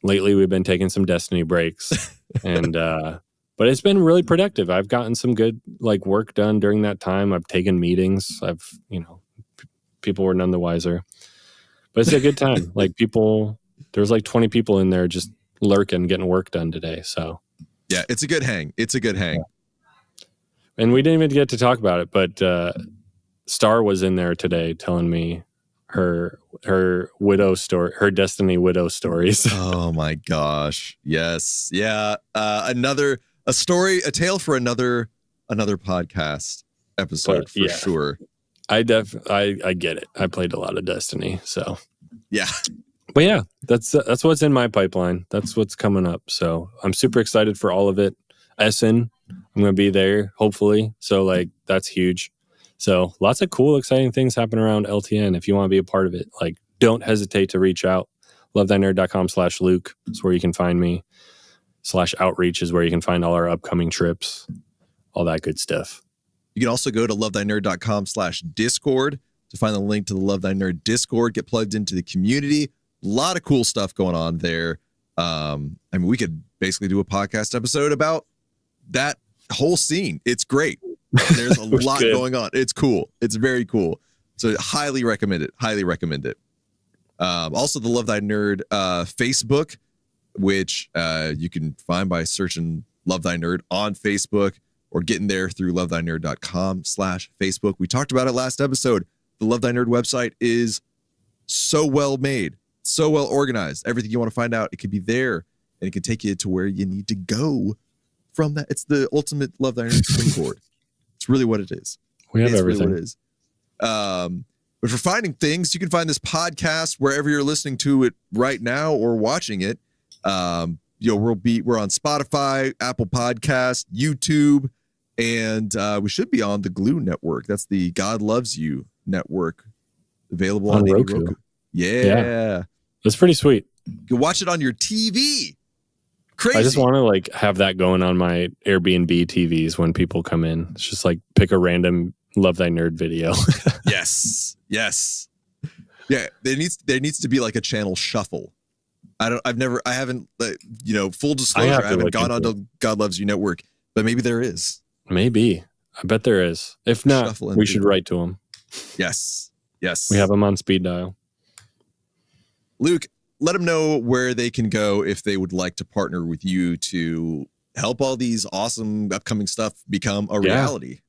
Lately, we've been taking some Destiny breaks, and but it's been really productive. I've gotten some good work done during that time. I've taken meetings. People were none the wiser, but it's a good time. There's 20 people in there just lurking, getting work done today. So yeah, it's a good hang. Yeah. And we didn't even get to talk about it, but Star was in there today telling me her widow story, her Destiny widow stories. Oh my gosh. Yes. Yeah. A tale for another podcast episode for sure. I get it. I played a lot of Destiny, so yeah. But yeah, that's what's in my pipeline. That's what's coming up. So I'm super excited for all of it. Essen, I'm going to be there hopefully. So that's huge. So lots of cool, exciting things happen around LTN. If you want to be a part of it, don't hesitate to reach out. lovethynerd.com/Luke is where you can find me. /outreach is where you can find all our upcoming trips, all that good stuff. You can also go to lovethynerd.com/Discord to find the link to the Love Thy Nerd Discord. Get plugged into the community. A lot of cool stuff going on there. We could basically do a podcast episode about that whole scene. It's great. There's a lot going on. It's cool. It's very cool. So highly recommend it. Also the Love Thy Nerd Facebook, which you can find by searching Love Thy Nerd on Facebook or getting there through lovethynerd.com/Facebook. We talked about it last episode. The Love Thy Nerd website is so well made, so well organized. Everything you want to find out, it could be there, and it can take you to where you need to go from that. It's the ultimate Love Thy Nerd springboard. It's really what it is. We have everything. Really what it is. But for finding things, you can find this podcast wherever you're listening to it right now or watching it. We're on Spotify, Apple Podcasts, YouTube, and we should be on the Glue Network. That's the God Loves You network, available on Roku. Yeah, that's pretty sweet. You can watch it on your TV. Crazy. I just want to like have that going on my Airbnb TVs when people come in. It's just like pick a random Love Thy Nerd video. Yes. Yeah, there needs to be like a channel shuffle. I haven't, full disclosure, I haven't gone onto God Loves You network, but maybe there is. Maybe. I bet there is. If not, we should write to him. Yes. We have him on speed dial. Luke, let them know where they can go if they would like to partner with you to help all these awesome upcoming stuff become a reality.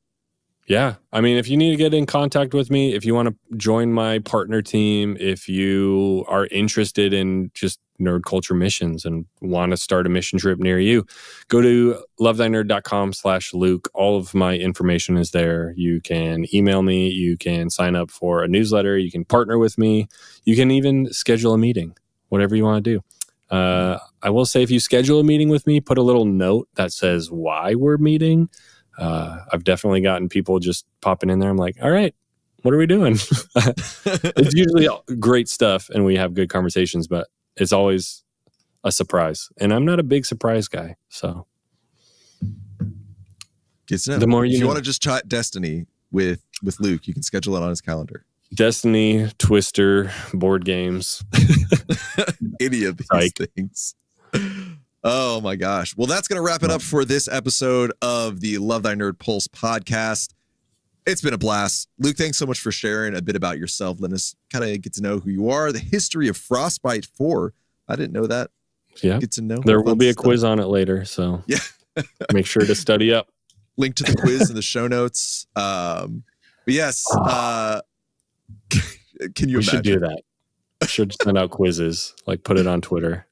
Yeah. I mean, if you need to get in contact with me, if you want to join my partner team, if you are interested in just nerd culture missions and want to start a mission trip near you, go to lovethynerd.com/Luke. All of my information is there. You can email me. You can sign up for a newsletter. You can partner with me. You can even schedule a meeting, whatever you want to do. I will say, if you schedule a meeting with me, put a little note that says why we're meeting. I've definitely gotten people just popping in there. I'm like, all right, what are we doing? It's usually great stuff and we have good conversations, but it's always a surprise. And I'm not a big surprise guy. So the more you want to just chat Destiny with Luke, you can schedule it on his calendar. Destiny, Twister, board games. Any of these things. Oh my gosh. Well, that's going to wrap it up for this episode of the Love Thy Nerd Pulse podcast. It's been a blast. Luke, thanks so much for sharing a bit about yourself. Let us kind of get to know who you are, the history of Frostbite 4. I didn't know that. Yeah. Get to know. There will be a quiz on it later. So yeah, make sure to study up. Link to the quiz in the show notes. But yes, can you imagine? We should do that. We should send out quizzes, like put it on Twitter.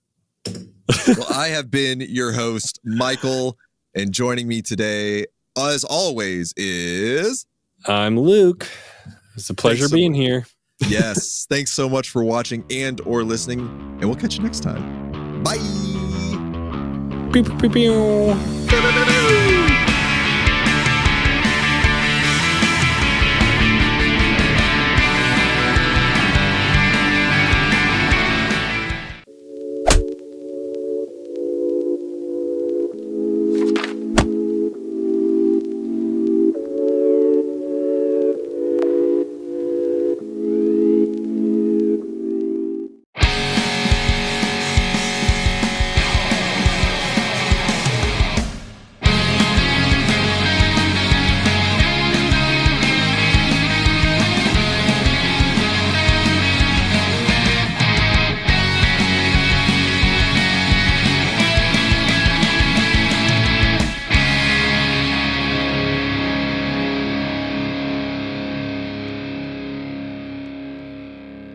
Well, I have been your host, Michael, and joining me today, as always, is... I'm Luke. It's a pleasure being here. Yes. Thanks so much for watching and or listening, and we'll catch you next time. Bye! Pew, pew, pew, pew.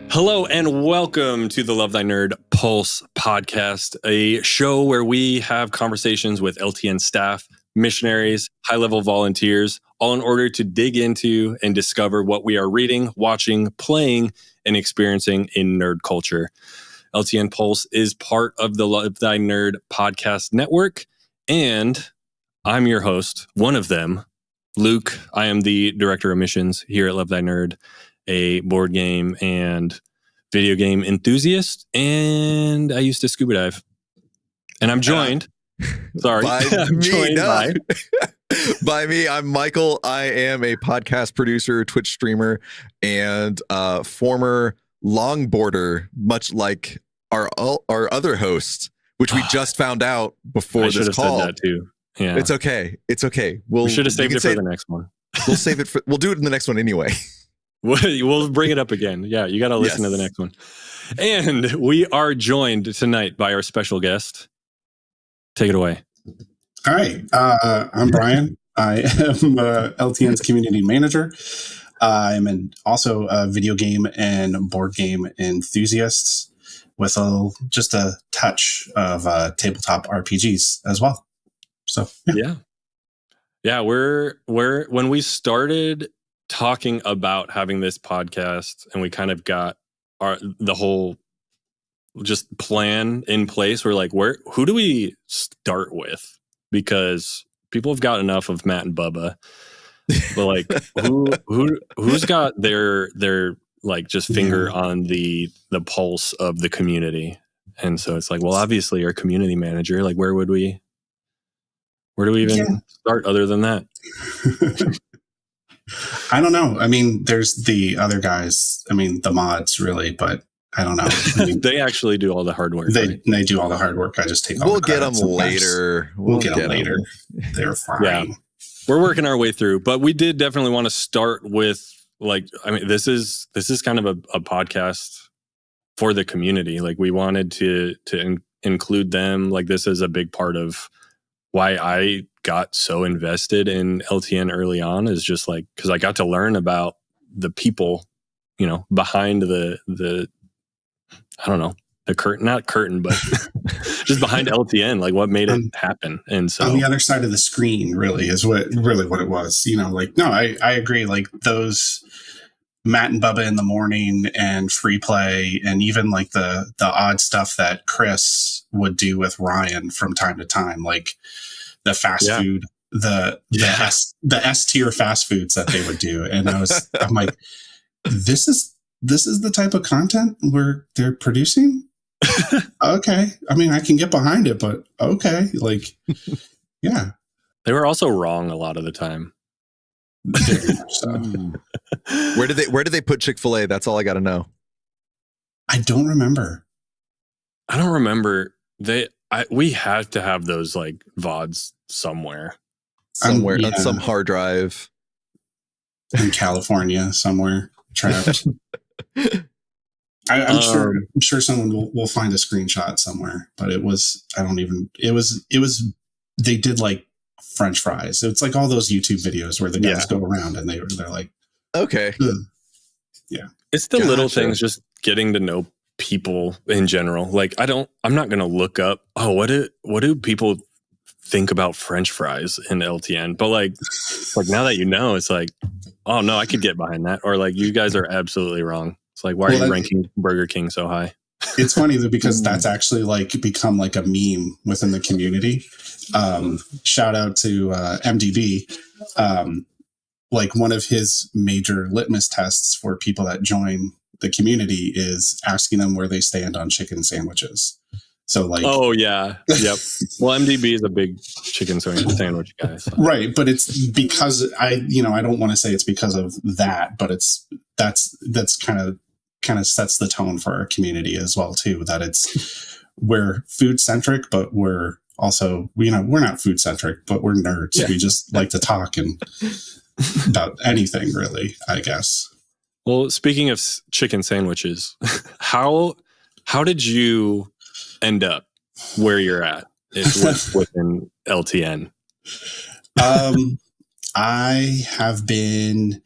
Hello and welcome to the Love Thy Nerd Pulse podcast, a show where we have conversations with LTN staff, missionaries, high-level volunteers, all in order to dig into and discover what we are reading, watching, playing, and experiencing in nerd culture. LTN Pulse is part of the Love Thy Nerd podcast network, and I'm your host, one of them, Luke. I am the director of missions here at Love Thy Nerd, a board game and video game enthusiast, and I used to scuba dive. And I'm joined, I'm joined by me. I'm Michael. I am a podcast producer, Twitch streamer, and former longboarder, much like our other host, which we just found out before this call. Said that too. Yeah, it's okay. We should have saved it for the next one. We'll save it. We'll do it in the next one anyway. We'll bring it up again. Yeah, you got to listen to the next one. And we are joined tonight by our special guest. Take it away. Hi, I'm Brian. I am LTN's community manager. I'm also a video game and board game enthusiast with just a touch of tabletop RPGs as well. So yeah. We're when we started talking about having this podcast, and we kind of got the whole just plan in place. We're like, who do we start with? Because people have got enough of Matt and Bubba, but like, who's got their like just finger on the pulse of the community? And so it's like, well, obviously our community manager. Like, where do we even start other than that? I don't know. I mean, there's the other guys. I mean, the mods, really, but I don't know. I mean, they actually do all the hard work. They do all the hard work. I just take all We'll the get them later. We'll get them later. They're fine. Yeah. We're working our way through, but we did definitely want to start with, like, I mean, this is kind of a podcast for the community. Like, we wanted to include them. Like, this is a big part of why I got so invested in LTN early on, is just like, because I got to learn about the people, behind the I don't know, the curtain, not curtain, but just behind LTN, like what made it happen. And so on the other side of the screen really is what it was, like, no, I agree. Like those Matt and Bubba in the morning and free play, and even like the odd stuff that Chris would do with Ryan from time to time, like the fast food, the S tier fast foods that they would do. And I'm like, this is the type of content where they're producing. Okay. I mean, I can get behind it, but okay. Like, yeah. They were also wrong a lot of the time. So. Where did they put Chick-fil-A? That's all I got to know. I don't remember. We had to have those like VODs somewhere On some hard drive in California somewhere, trapped. I'm sure someone will find a screenshot somewhere, but they did like French fries. It's like all those YouTube videos where the guys go around and they're like, okay. Yeah. It's the little things, just getting to know people in general. Like, I'm not going to look up, what do people think about French fries in LTN? But like now that it's like, oh no, I could get behind that. Or like, you guys are absolutely wrong. It's like, why are you ranking Burger King so high? It's funny though, because that's actually like become like a meme within the community. Shout out to MDB. Like one of his major litmus tests for people that join the community is asking them where they stand on chicken sandwiches. So like, oh yeah, yep. Well, MDB is a big chicken sandwich guy, so. Right? But it's because I don't want to say it's because of that, but that's kind of sets the tone for our community as well too. That we're food centric, but we're also we're not food centric, but we're nerds. Yeah. We just like to talk and about anything really, I guess. Well, speaking of chicken sandwiches, how did you end up where you're at within LTN? I have been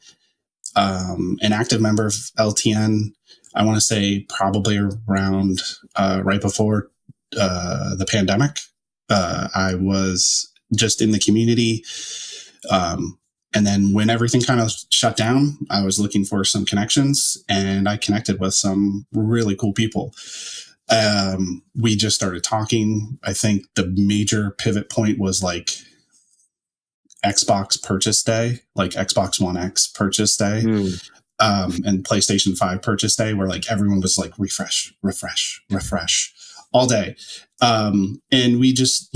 an active member of LTN. I want to say probably around right before the pandemic. I was just in the community. And then when everything kind of shut down, I was looking for some connections, and I connected with some really cool people. We just started talking. I think the major pivot point was like Xbox purchase day, like Xbox One X purchase day, and PlayStation 5 purchase day, where like everyone was like refresh all day. And we just,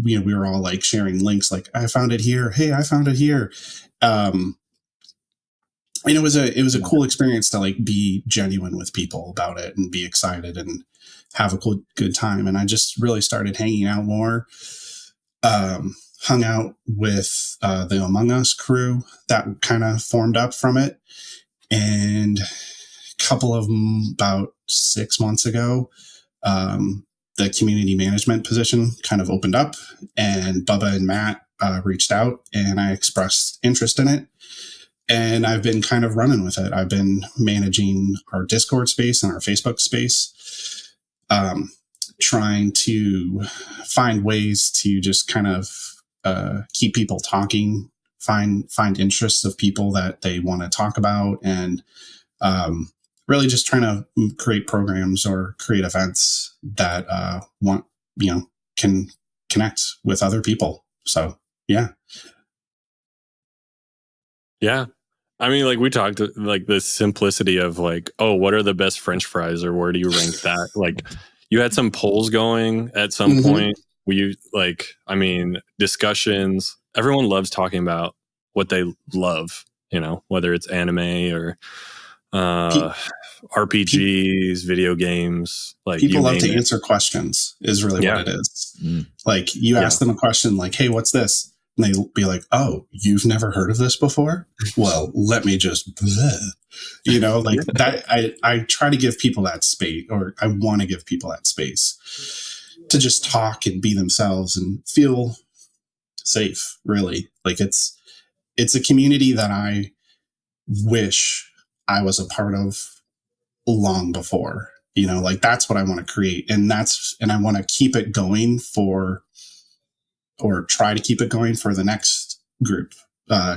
we were all like sharing links, like I found it here. Hey, I found it here. And it was a cool experience to like be genuine with people about it and be excited and have a good time. And I just really started hanging out more, hung out with the Among Us crew that kind of formed up from it. And a couple of them about 6 months ago, the community management position kind of opened up, and Bubba and Matt reached out, and I expressed interest in it. and I've been kind of running with it. I've been managing our Discord space and our Facebook space, trying to find ways to just kind of keep people talking, find interests of people that they want to talk about, and really just trying to create programs or create events that can connect with other people. So yeah. I mean, like we talked, like the simplicity of like, oh, what are the best French fries, or where do you rank that? Like, you had some polls going at some point. We discussions. Everyone loves talking about what they love, whether it's anime or RPGs, video games. Like, people love to answer questions is really what it is. Like, you ask them a question like, hey, what's this? And they'll be like, oh, you've never heard of this before? Well, let me just, that. I try to give people that space, or I want to give people that space to just talk and be themselves and feel safe, really. Like, it's a community that I wish I was a part of long before, like that's what I want to create. And I want to keep it going or try to keep it going for the next group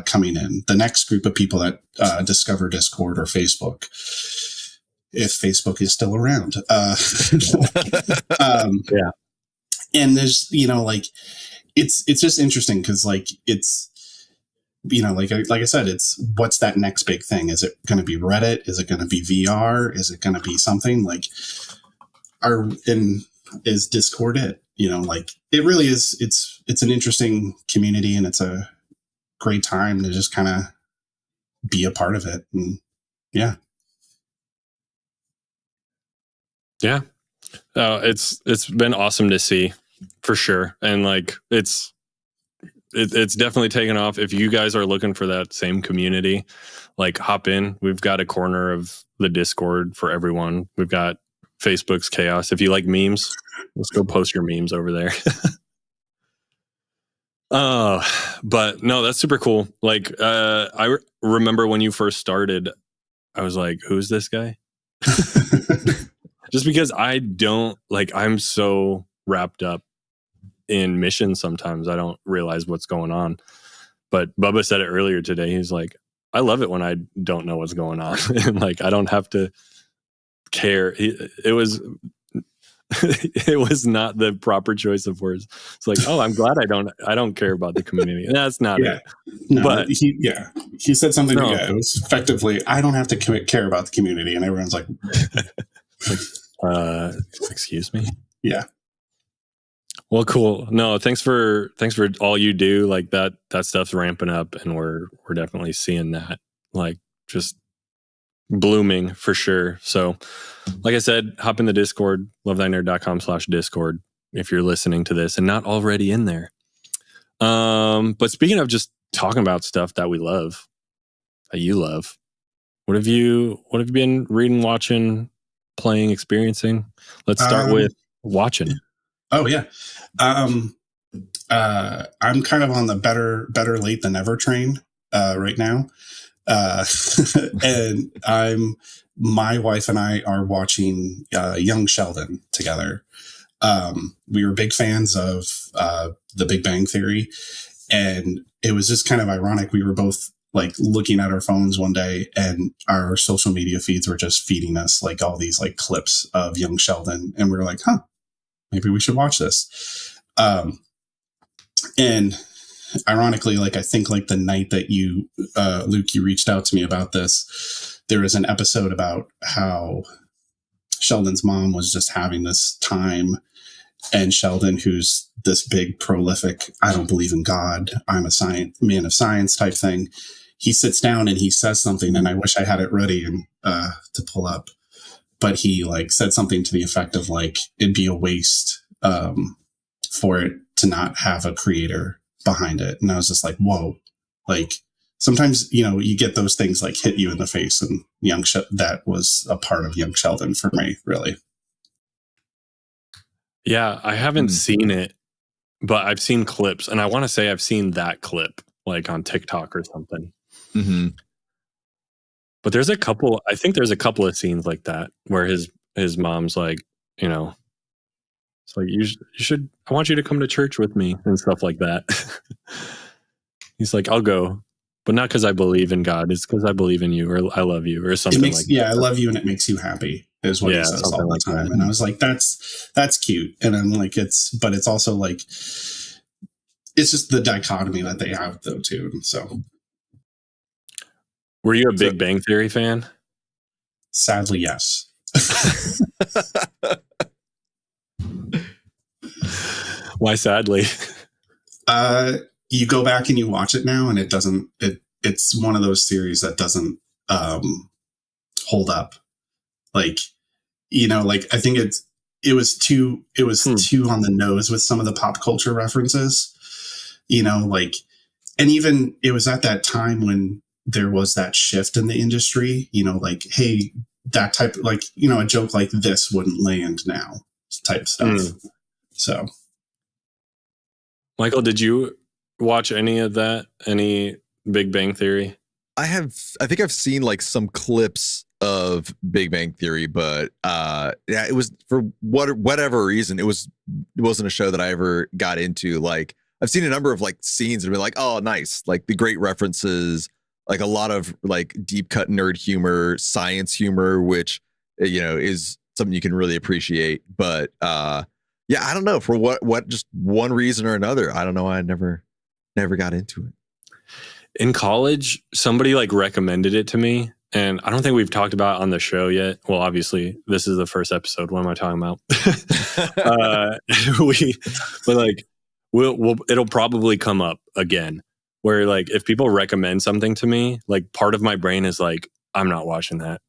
coming in, the next group of people that discover Discord or Facebook, if Facebook is still around. And there's, like, it's just interesting because, like, it's, like I said, it's what's that next big thing? Is it going to be Reddit? Is it going to be VR? Is it going to be something like, is Discord it? Like, it really is. It's an interesting community, and it's a great time to just kind of be a part of it. And yeah. It's been awesome to see, for sure. And like, it's definitely taken off. If you guys are looking for that same community, like, hop in. We've got a corner of the Discord for everyone. We've got Facebook's chaos. If you like memes, let's go post your memes over there. But no, that's super cool. Like, I remember when you first started, I was like, who's this guy? Just because I'm so wrapped up in missions sometimes I don't realize what's going on. But Bubba said it earlier today. He's like, I love it when I don't know what's going on. And like, I don't have to care. It was not the proper choice of words. It's like, oh, I'm glad I don't care about the community. That's not it. No, but he said something. No. It was effectively, I don't have to care about the community, and everyone's like, excuse me. Yeah. Well, cool. No, thanks for all you do. Like, that stuff's ramping up, and we're definitely seeing that, like, just blooming for sure. So, like I said, hop in the Discord, lovethynerd.com/Discord if you're listening to this and not already in there. But speaking of just talking about stuff that we love, that you love, what have you been reading, watching, playing, experiencing? Let's start with watching. Oh yeah. I'm kind of on the better late than never train right now. And my wife and I are watching Young Sheldon together. We were big fans of The Big Bang Theory, and it was just kind of ironic. We were both like looking at our phones one day, and our social media feeds were just feeding us like all these like clips of Young Sheldon, and we were like, maybe we should watch this. And ironically, like, I think like the night that you, Luke, you reached out to me about this, there was an episode about how Sheldon's mom was just having this time, and Sheldon, who's this big, prolific, I don't believe in God, I'm a man of science type thing, he sits down and he says something, and I wish I had it ready and to pull up, but he like said something to the effect of like, it'd be a waste for it to not have a creator behind it. And I was just like, whoa, like sometimes, you get those things like hit you in the face, and that was a part of Young Sheldon for me, really. Yeah, I haven't seen it, but I've seen clips, and I want to say I've seen that clip like on TikTok or something. Mm-hmm. But there's a couple. I think there's a couple of scenes like that where his mom's like, you know, it's like you should. I want you to come to church with me and stuff like that. He's like, I'll go, but not because I believe in God. It's because I believe in you, or I love you, or something like that. Yeah, I love you, and it makes you happy. Is what he says all the time. And I was like, that's cute. And I'm like, but it's also like, it's just the dichotomy that they have though too. So, were you a Big Bang Theory fan? Sadly, yes. Why sadly? You go back and you watch it now, and it's one of those series that doesn't hold up. Like, you know, like I think it was too on the nose with some of the pop culture references, you know, like, and even it was at that time when there was that shift in the industry, you know, like, hey, that type, like, you know, a joke like this wouldn't land now type stuff. So, Michael, did you watch any of that? Any Big Bang Theory? I think I've seen like some clips of Big Bang Theory, but yeah, it was for whatever reason, it wasn't a show that I ever got into. Like, I've seen a number of like scenes and been like, oh, nice, like the great references, like a lot of like deep cut nerd humor, science humor, which, you know, is something you can really appreciate. But yeah, I don't know, for what just one reason or another, I don't know, I never got into it. In college, somebody like recommended it to me, and I don't think we've talked about it on the show yet. Well, obviously, this is the first episode. What am I talking about? But like, it'll probably come up again. Where like, if people recommend something to me, like part of my brain is like, I'm not watching that.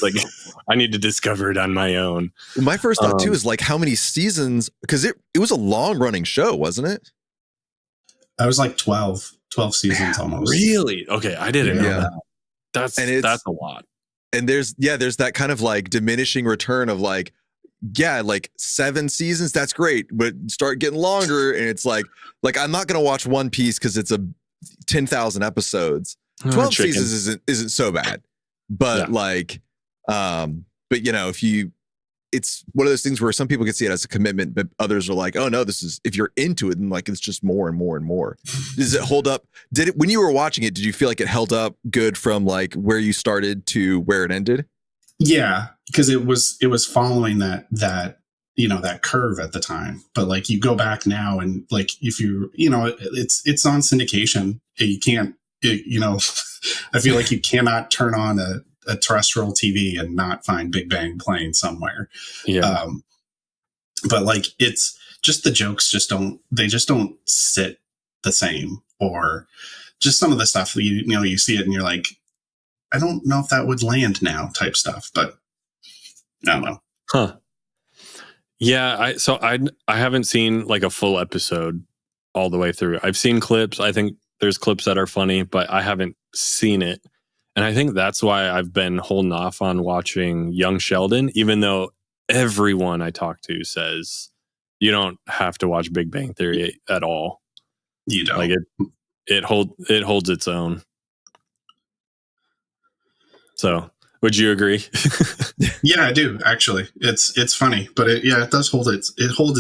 Like, I need to discover it on my own. My first thought too is like, how many seasons? Because it was a long running show, wasn't it? I was like 12 seasons almost. Really? Okay, I didn't know that. That's a lot. And there's that kind of like diminishing return of like, yeah, like 7 seasons, that's great, but start getting longer, and it's like I'm not gonna watch One Piece because it's 10,000 episodes. 12 seasons isn't so bad, but like, but you know, it's one of those things where some people can see it as a commitment, but others are like, oh no, this is, if you're into it, and like it's just more and more and more. Does it hold up? When you were watching it, did you feel like it held up good from like where you started to where it ended? Yeah, because it was following that you know, that curve at the time. But like, you go back now and like, if you know, it's on syndication. You can't, you know, I feel like you cannot turn on a terrestrial TV and not find Big Bang playing somewhere. Yeah. But like, it's just the jokes just don't sit the same, or just some of the stuff you know, you see it and you're like, I don't know if that would land now type stuff, but I don't know. Huh. Yeah. I haven't seen like a full episode all the way through. I've seen clips. I think there's clips that are funny, but I haven't seen it. And I think that's why I've been holding off on watching Young Sheldon, even though everyone I talk to says you don't have to watch Big Bang Theory at all. You don't. Like it holds its own. So, would you agree? Yeah, I do actually. It's funny, but it does hold its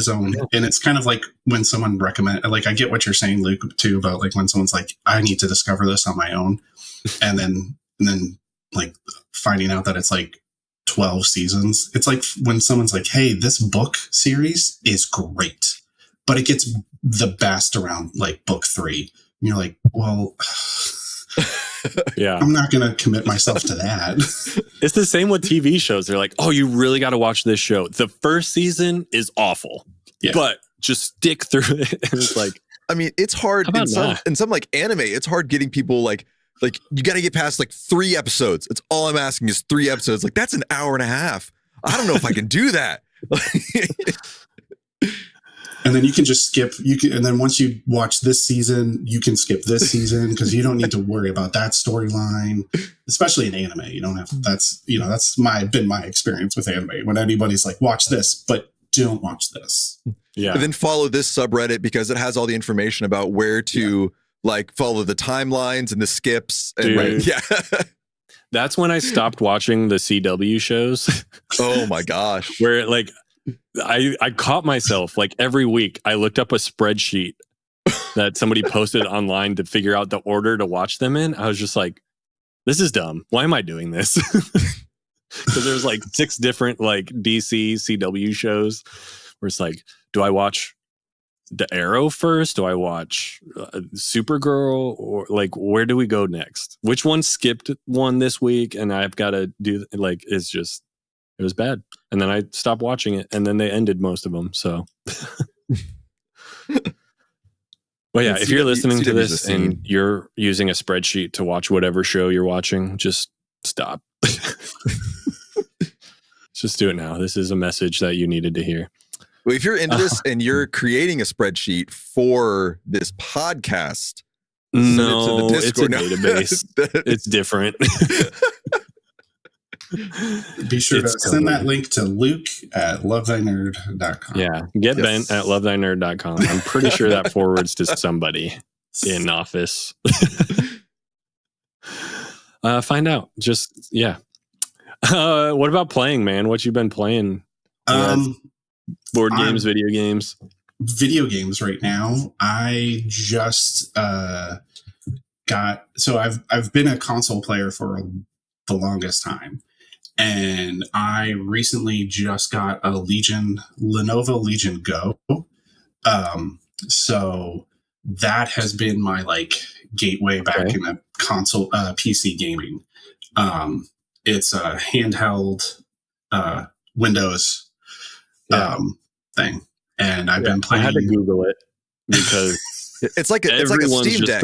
own, and it's kind of like when someone recommend. Like, I get what you're saying, Luke, too, about like when someone's like, I need to discover this on my own, and then like finding out that it's like 12 seasons. It's like when someone's like, hey, this book series is great, but it gets the best around like book 3. And you're like, well, yeah, I'm not going to commit myself to that. It's the same with TV shows. They're like, oh, you really got to watch this show. The first season is awful, but just stick through it. And it's like, I mean, it's hard in some like anime. It's hard getting people like you got to get past like 3 episodes. It's all I'm asking is 3 episodes. Like, that's an hour and a half. I don't know if I can do that. And then you can just skip. And then once you watch this season, you can skip this season because you don't need to worry about that storyline. Especially in anime, you don't have. That's been my experience with anime. When anybody's like, watch this, but don't watch this. Yeah. And then follow this subreddit because it has all the information about where to like follow the timelines and the skips. And That's when I stopped watching the CW shows. Oh my gosh. Where like I caught myself like every week I looked up a spreadsheet that somebody posted online to figure out the order to watch them in. I was just like, this is dumb. Why am I doing this? Because there's like 6 different like DC CW shows where it's like, do I watch the Arrow first? Do I watch Supergirl? Or like, where do we go next? Which one skipped one this week? And I've got to do like, it was bad. And then I stopped watching it, and then they ended most of them. So, well, yeah, if you're listening to this and you're using a spreadsheet to watch whatever show you're watching, just stop. Just do it now. This is a message that you needed to hear. Well, if you're into this and you're creating a spreadsheet for this podcast, no, it's a database. It's different. Be sure to send that link to Luke at lovethynerd.com. Yeah, get bent at lovethynerd.com. I'm pretty sure that forwards to somebody in office. Find out. Just, yeah. What about playing, man? What you been playing? Board games, video games? Video games right now. I just I've been a console player for the longest time. And I recently just got a Lenovo Legion Go. So that has been my like gateway back in the console PC gaming. It's a handheld Windows thing, and I've been playing. I had to Google it because it's like a Steam Deck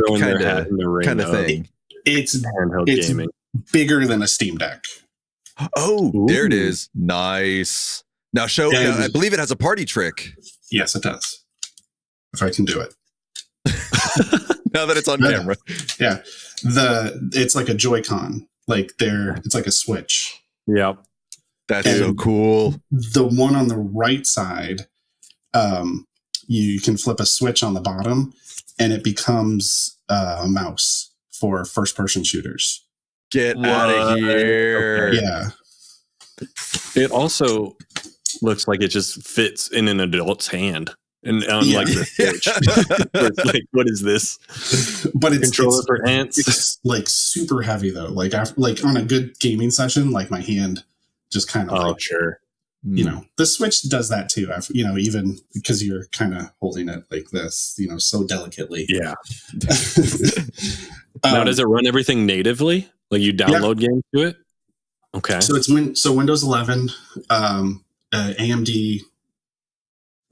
kind of thing. It's handheld gaming, bigger than a Steam Deck. Oh, ooh. There it is. Nice. Now show. I believe it has a party trick. Yes, it does. If I can do it. Now that it's on camera. Yeah. It's like a Joy-Con. Like it's like a Switch. Yep. That's so cool. The one on the right side, you can flip a switch on the bottom and it becomes a mouse for first-person shooters. Get out of here. Okay. Yeah. It also looks like it just fits in an adult's hand. And like the Switch. It's like, what is this? But it's controller for ants. It's like super heavy though. Like on a good gaming session, like my hand just kind of sure. You know, the Switch does that too. Even because you're kind of holding it like this, so delicately. Yeah. Now, does it run everything natively? Like you download games to it? Okay. So it's Windows 11, AMD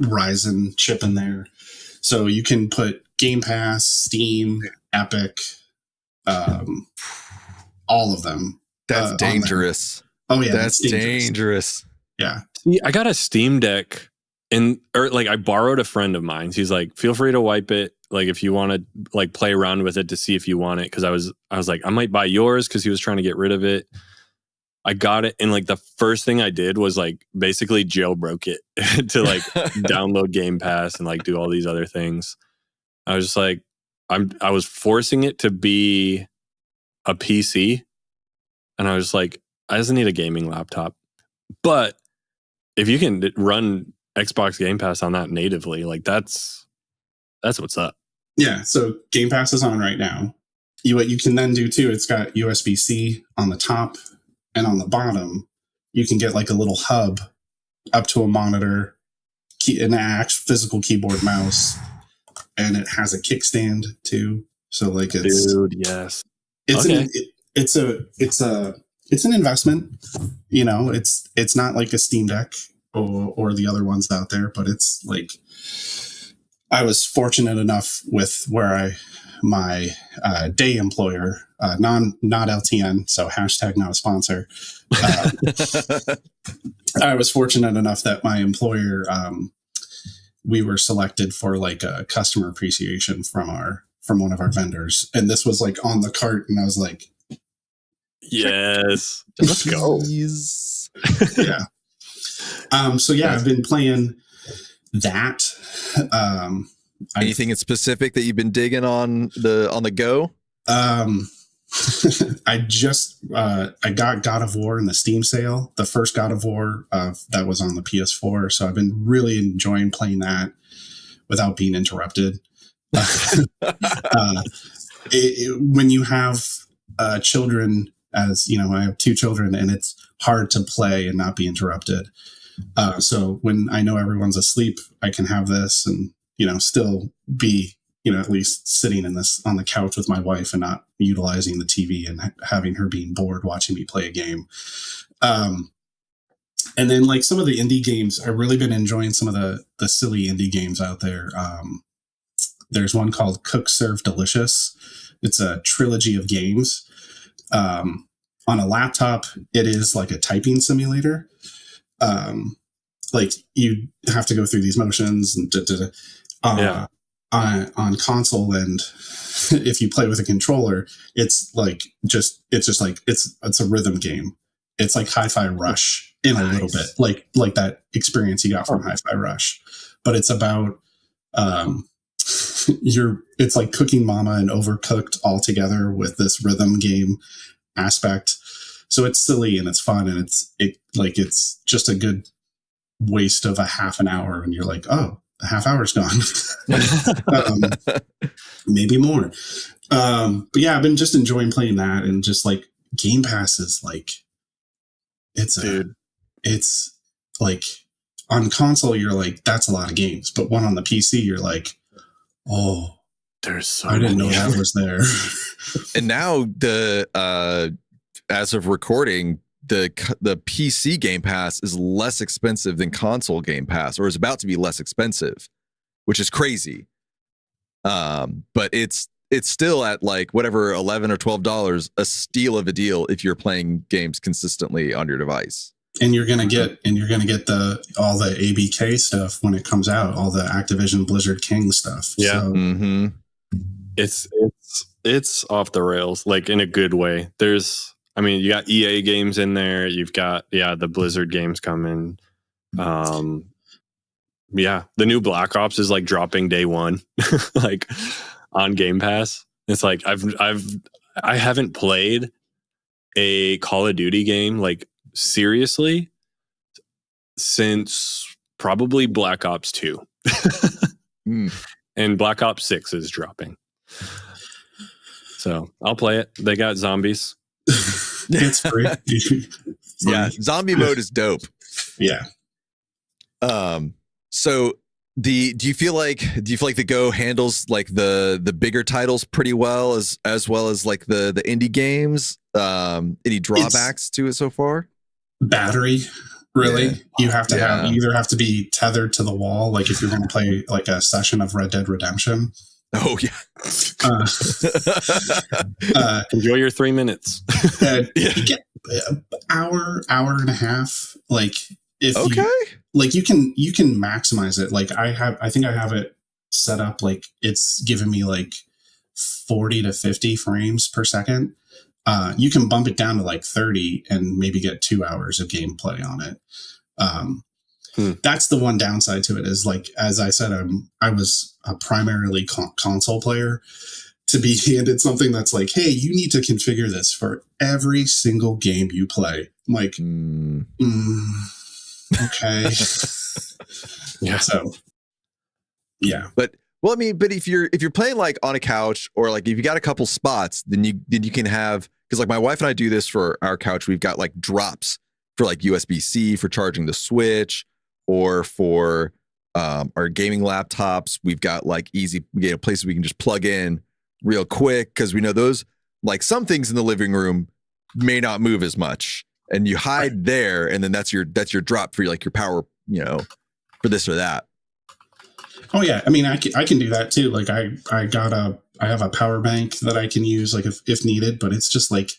Ryzen chip in there. So you can put Game Pass, Steam, Epic, all of them. That's dangerous. Oh yeah, that's dangerous. Yeah. See, I got a Steam Deck I borrowed a friend of mine. He's like, feel free to wipe it. Like if you want to like play around with it to see if you want it. Cause I was like, I might buy yours. Cause he was trying to get rid of it. I got it. And like the first thing I did was like basically jailbroke it to like download Game Pass and like do all these other things. I was just like, I was forcing it to be a PC. And I was like, I just need a gaming laptop. But if you can run Xbox Game Pass on that natively, like that's what's up. Yeah. So Game Pass is on right now. What you can then do too, it's got USB-C on the top and on the bottom. You can get like a little hub up to a monitor, an actual physical keyboard, mouse, and it has a kickstand too. So like yes. It's an investment. It's not like a Steam Deck or the other ones out there, but it's like I was fortunate enough with where my day employer, not LTN, so hashtag not a sponsor. I was fortunate enough that my employer, we were selected for like a customer appreciation from one of our vendors, and this was like on the cart, and I was like, yes, let's go. Yeah. So yeah, I've been playing that. Anything in specific that you've been digging on the go? I got God of War in the Steam sale, the first God of War that was on the PS4. So I've been really enjoying playing that without being interrupted. When you have children, as you know, I have 2 children, and it's hard to play and not be interrupted. So when I know everyone's asleep, I can have this and, still be, at least sitting on the couch with my wife and not utilizing the TV and having her being bored watching me play a game. And then like some of the indie games, I've really been enjoying some of the silly indie games out there. There's one called Cook, Serve, Delicious. It's a trilogy of games. On a laptop, it is like a typing simulator. Like you have to go through these motions and on console, and if you play with a controller, it's a rhythm game. It's like Hi-Fi Rush in a little bit, like that experience you got from Hi-Fi Rush, but it's about it's like Cooking Mama and Overcooked all together with this rhythm game aspect. So it's silly and it's fun, and it's just a good waste of a half an hour, and you're like, oh, the half hour's gone. Maybe more. But yeah, I've been just enjoying playing that, and just like Game Pass is like, it's like on console, you're like, that's a lot of games, but one on the PC, you're like, oh, there's so I didn't know that was there. And now as of recording, the PC Game Pass is less expensive than console Game Pass, or is about to be less expensive, which is crazy. But it's still at like whatever $11 or $12, a steal of a deal if you're playing games consistently on your device. And you're gonna get all the ABK stuff when it comes out, all the Activision Blizzard King stuff. Yeah, so. It's off the rails, like in a good way. You got EA games in there. You've got the Blizzard games coming. The new Black Ops is like dropping day one, like on Game Pass. It's like I haven't played a Call of Duty game like seriously since probably Black Ops 2. And Black Ops 6 is dropping. So I'll play it. They got zombies. It's free. Yeah, zombie mode is dope. Yeah. So do you feel like the Go handles like the bigger titles pretty well as well as like the indie games? Any drawbacks to it so far? Battery, really. You have to you either have to be tethered to the wall, like if you're going to play like a session of Red Dead Redemption. Oh yeah. Enjoy your 3 minutes. You get hour and a half. Like if you can maximize it. Like I think I have it set up like it's giving me like 40 to 50 frames per second. You can bump it down to like 30 and maybe get 2 hours of gameplay on it. That's the one downside to it, is like, as I said, I was a primarily console player. To be handed something that's like, hey, you need to configure this for every single game you play. I'm like, okay. Yeah. So, yeah. But if you're playing like on a couch, or like if you got a couple spots, then you can have, because like my wife and I do this for our couch. We've got like drops for like USB-C for charging the Switch, or for our gaming laptops. We've got like easy places we can just plug in real quick, because we know those, like some things in the living room may not move as much, and you hide there, and then that's your drop for like your power, for this or that. Oh yeah, I mean, I can do that too. Like I have a power bank that I can use like if needed, but it's just like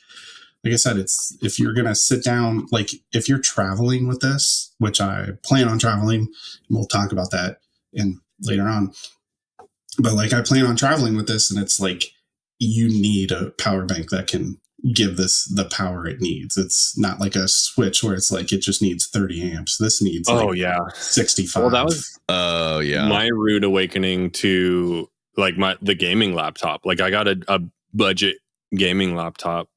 I said, it's, if you're gonna sit down, like if you're traveling with this, which I plan on traveling, and we'll talk about that later on. But like I plan on traveling with this, and it's like you need a power bank that can give this the power it needs. It's not like a Switch where it's like it just needs 30 amps. This needs 65. Well, that was my rude awakening to like the gaming laptop. Like I got a budget gaming laptop.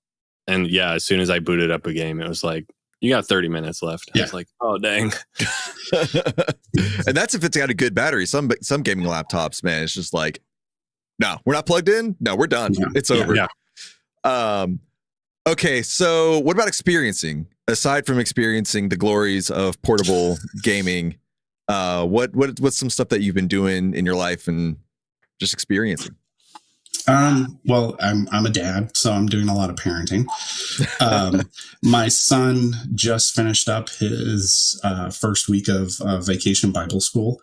And yeah, as soon as I booted up a game, it was like, you got 30 minutes left. I was like, oh, dang. And that's if it's got a good battery. Some gaming laptops, man, it's just like, no, we're not plugged in. No, we're done. Yeah. It's over. Yeah. Okay, so what about experiencing? Aside from experiencing the glories of portable gaming, what's some stuff that you've been doing in your life and just experiencing? Well, I'm a dad, so I'm doing a lot of parenting. My son just finished up his first week of vacation Bible school,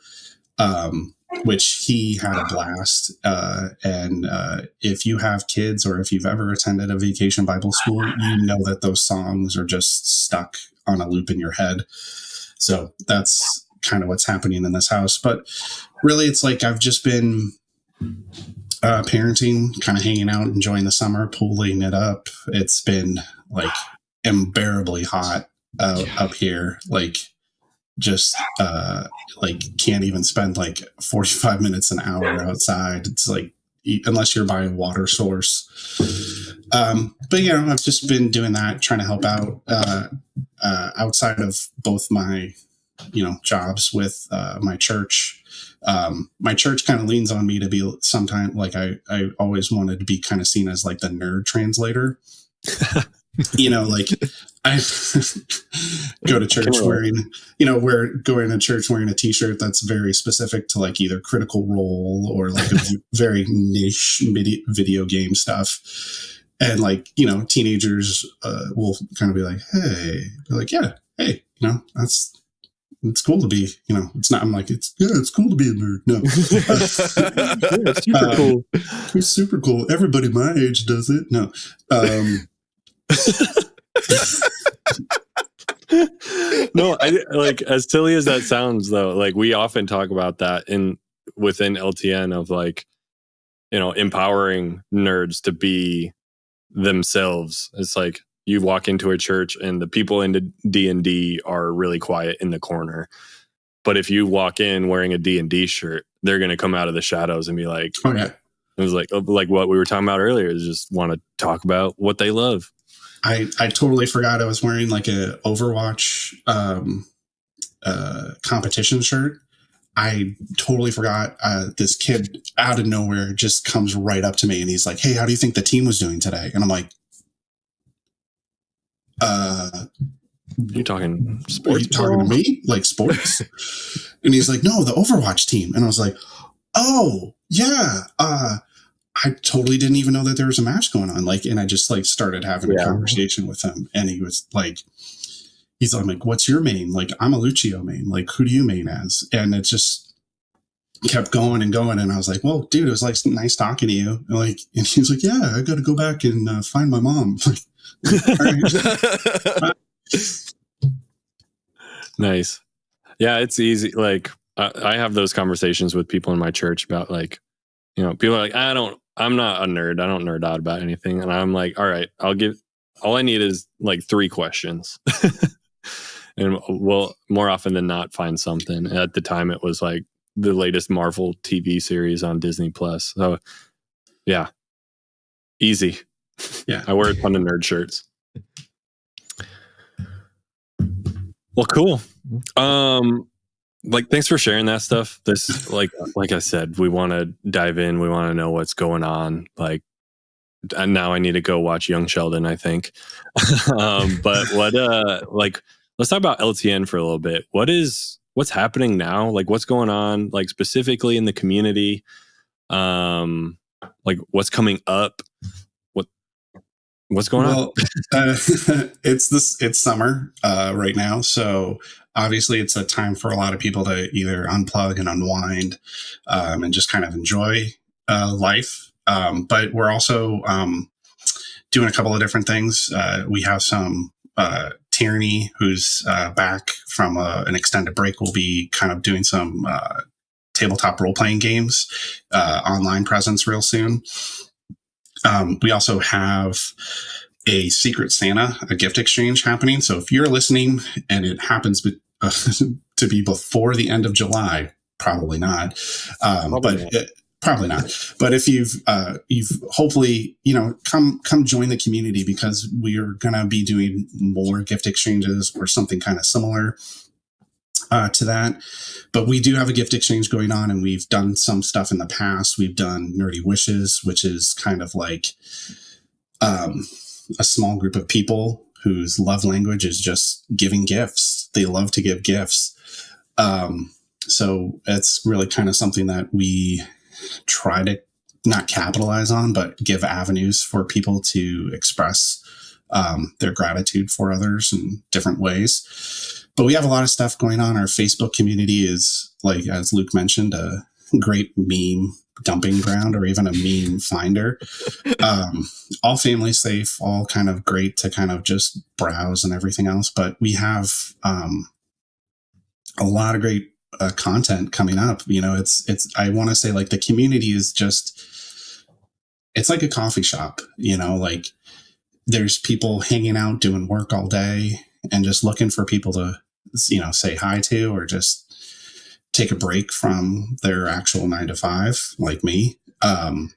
which he had a blast. And if you have kids or if you've ever attended a vacation Bible school, you know that those songs are just stuck on a loop in your head. So that's kind of what's happening in this house. But really, it's like I've just been parenting, kind of hanging out, enjoying the summer, pulling it up. It's been like unbearably hot up here. Like just like can't even spend like 45 minutes an hour outside. It's like, unless you're by a water source. But you know, I've just been doing that, trying to help out outside of both my, you know, jobs with my church. My church kind of leans on me to be sometimes like I always wanted to be kind of seen as like the nerd translator. You know, like I go to church wearing, you know, going to church wearing a t-shirt that's very specific to like either Critical Role or like a very niche video game stuff. And like, you know, teenagers will kind of be like, hey, they're like, yeah, hey, you know, it's cool to be, you know, it's not, I'm like, it's cool to be a nerd. No. Yeah, it's super cool. It's super cool. Everybody my age does it. No. No, I like, as silly as that sounds though, like we often talk about that within LTN of like, you know, empowering nerds to be themselves. It's like you walk into a church and the people into D&D are really quiet in the corner. But if you walk in wearing a D&D shirt, they're going to come out of the shadows and be like, oh yeah. It was like what we were talking about earlier, is just want to talk about what they love. I totally forgot I was wearing like a Overwatch competition shirt. I totally forgot. This kid out of nowhere just comes right up to me and he's like, hey, how do you think the team was doing today? And I'm like, you talking sports? Are you talking to me? Like sports? And he's like, no, the Overwatch team. And I was like, oh yeah. I totally didn't even know that there was a match going on. Like, and I just like started having a conversation with him, and he was like, he's like, what's your main? Like, I'm a Lucio main. Like, who do you main as? And it just kept going and going. And I was like, well, dude, it was like nice talking to you. And like, and he was like, yeah, I got to go back and find my mom. Like, nice. Yeah, it's easy. Like I have those conversations with people in my church about like, you know, people are like, I'm not a nerd. I don't nerd out about anything. And I'm like, all right, all I need is like 3 questions. And we'll more often than not find something. At the time, it was like the latest Marvel TV series on Disney Plus. So yeah, easy. Yeah. I wear a ton of nerd shirts. Well, cool. Like, thanks for sharing that stuff. This, like I said, we want to dive in. We want to know what's going on. Like, and now I need to go watch Young Sheldon, I think. But let's talk about LTN for a little bit. What's happening now? Like, what's going on? Like, specifically in the community. Like, what's coming up? What's going on? It's summer right now, so obviously it's a time for a lot of people to either unplug and unwind and just kind of enjoy life. But we're also doing a couple of different things. We have some Tierney, who's back from an extended break, will be kind of doing some tabletop role-playing games, online presence real soon. We also have a Secret Santa, a gift exchange happening. So if you're listening and it happens to be before the end of July, probably not. But Probably not. But if you've hopefully, come join the community, because we are going to be doing more gift exchanges or something kind of similar to that. But we do have a gift exchange going on, and we've done some stuff in the past. We've done Nerdy Wishes, which is kind of like a small group of people whose love language is just giving gifts. They love to give gifts. So it's really kind of something that we try to not capitalize on, but give avenues for people to express their gratitude for others in different ways. But we have a lot of stuff going on. Our Facebook community is, like, as Luke mentioned, a great meme dumping ground, or even a meme finder. All family safe, all kind of great to kind of just browse and everything else. But we have a lot of great content coming up. It's I want to say, like, the community is just, it's like a coffee shop, like there's people hanging out doing work all day and just looking for people to, say hi to, or just take a break from their actual 9 to 5, like me. And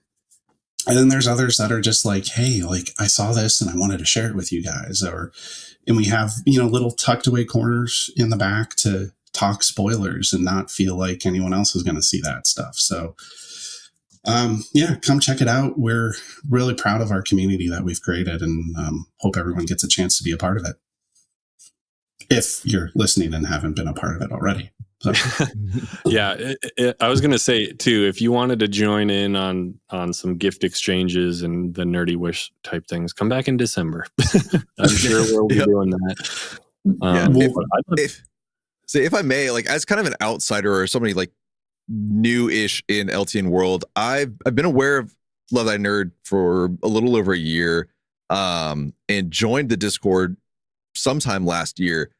then there's others that are just like, hey, like, I saw this and I wanted to share it with you guys. And we have, little tucked away corners in the back to talk spoilers and not feel like anyone else is going to see that stuff. So, come check it out. We're really proud of our community that we've created, and hope everyone gets a chance to be a part of it, if you're listening and haven't been a part of it already. So. Yeah, I was going to say too, if you wanted to join in on some gift exchanges and the Nerdy Wish type things, come back in December. I'm sure we'll be doing that. If I may, like, as kind of an outsider or somebody like new-ish in LTN world, I've been aware of Love Thy Nerd for a little over a year, and joined the Discord sometime last year.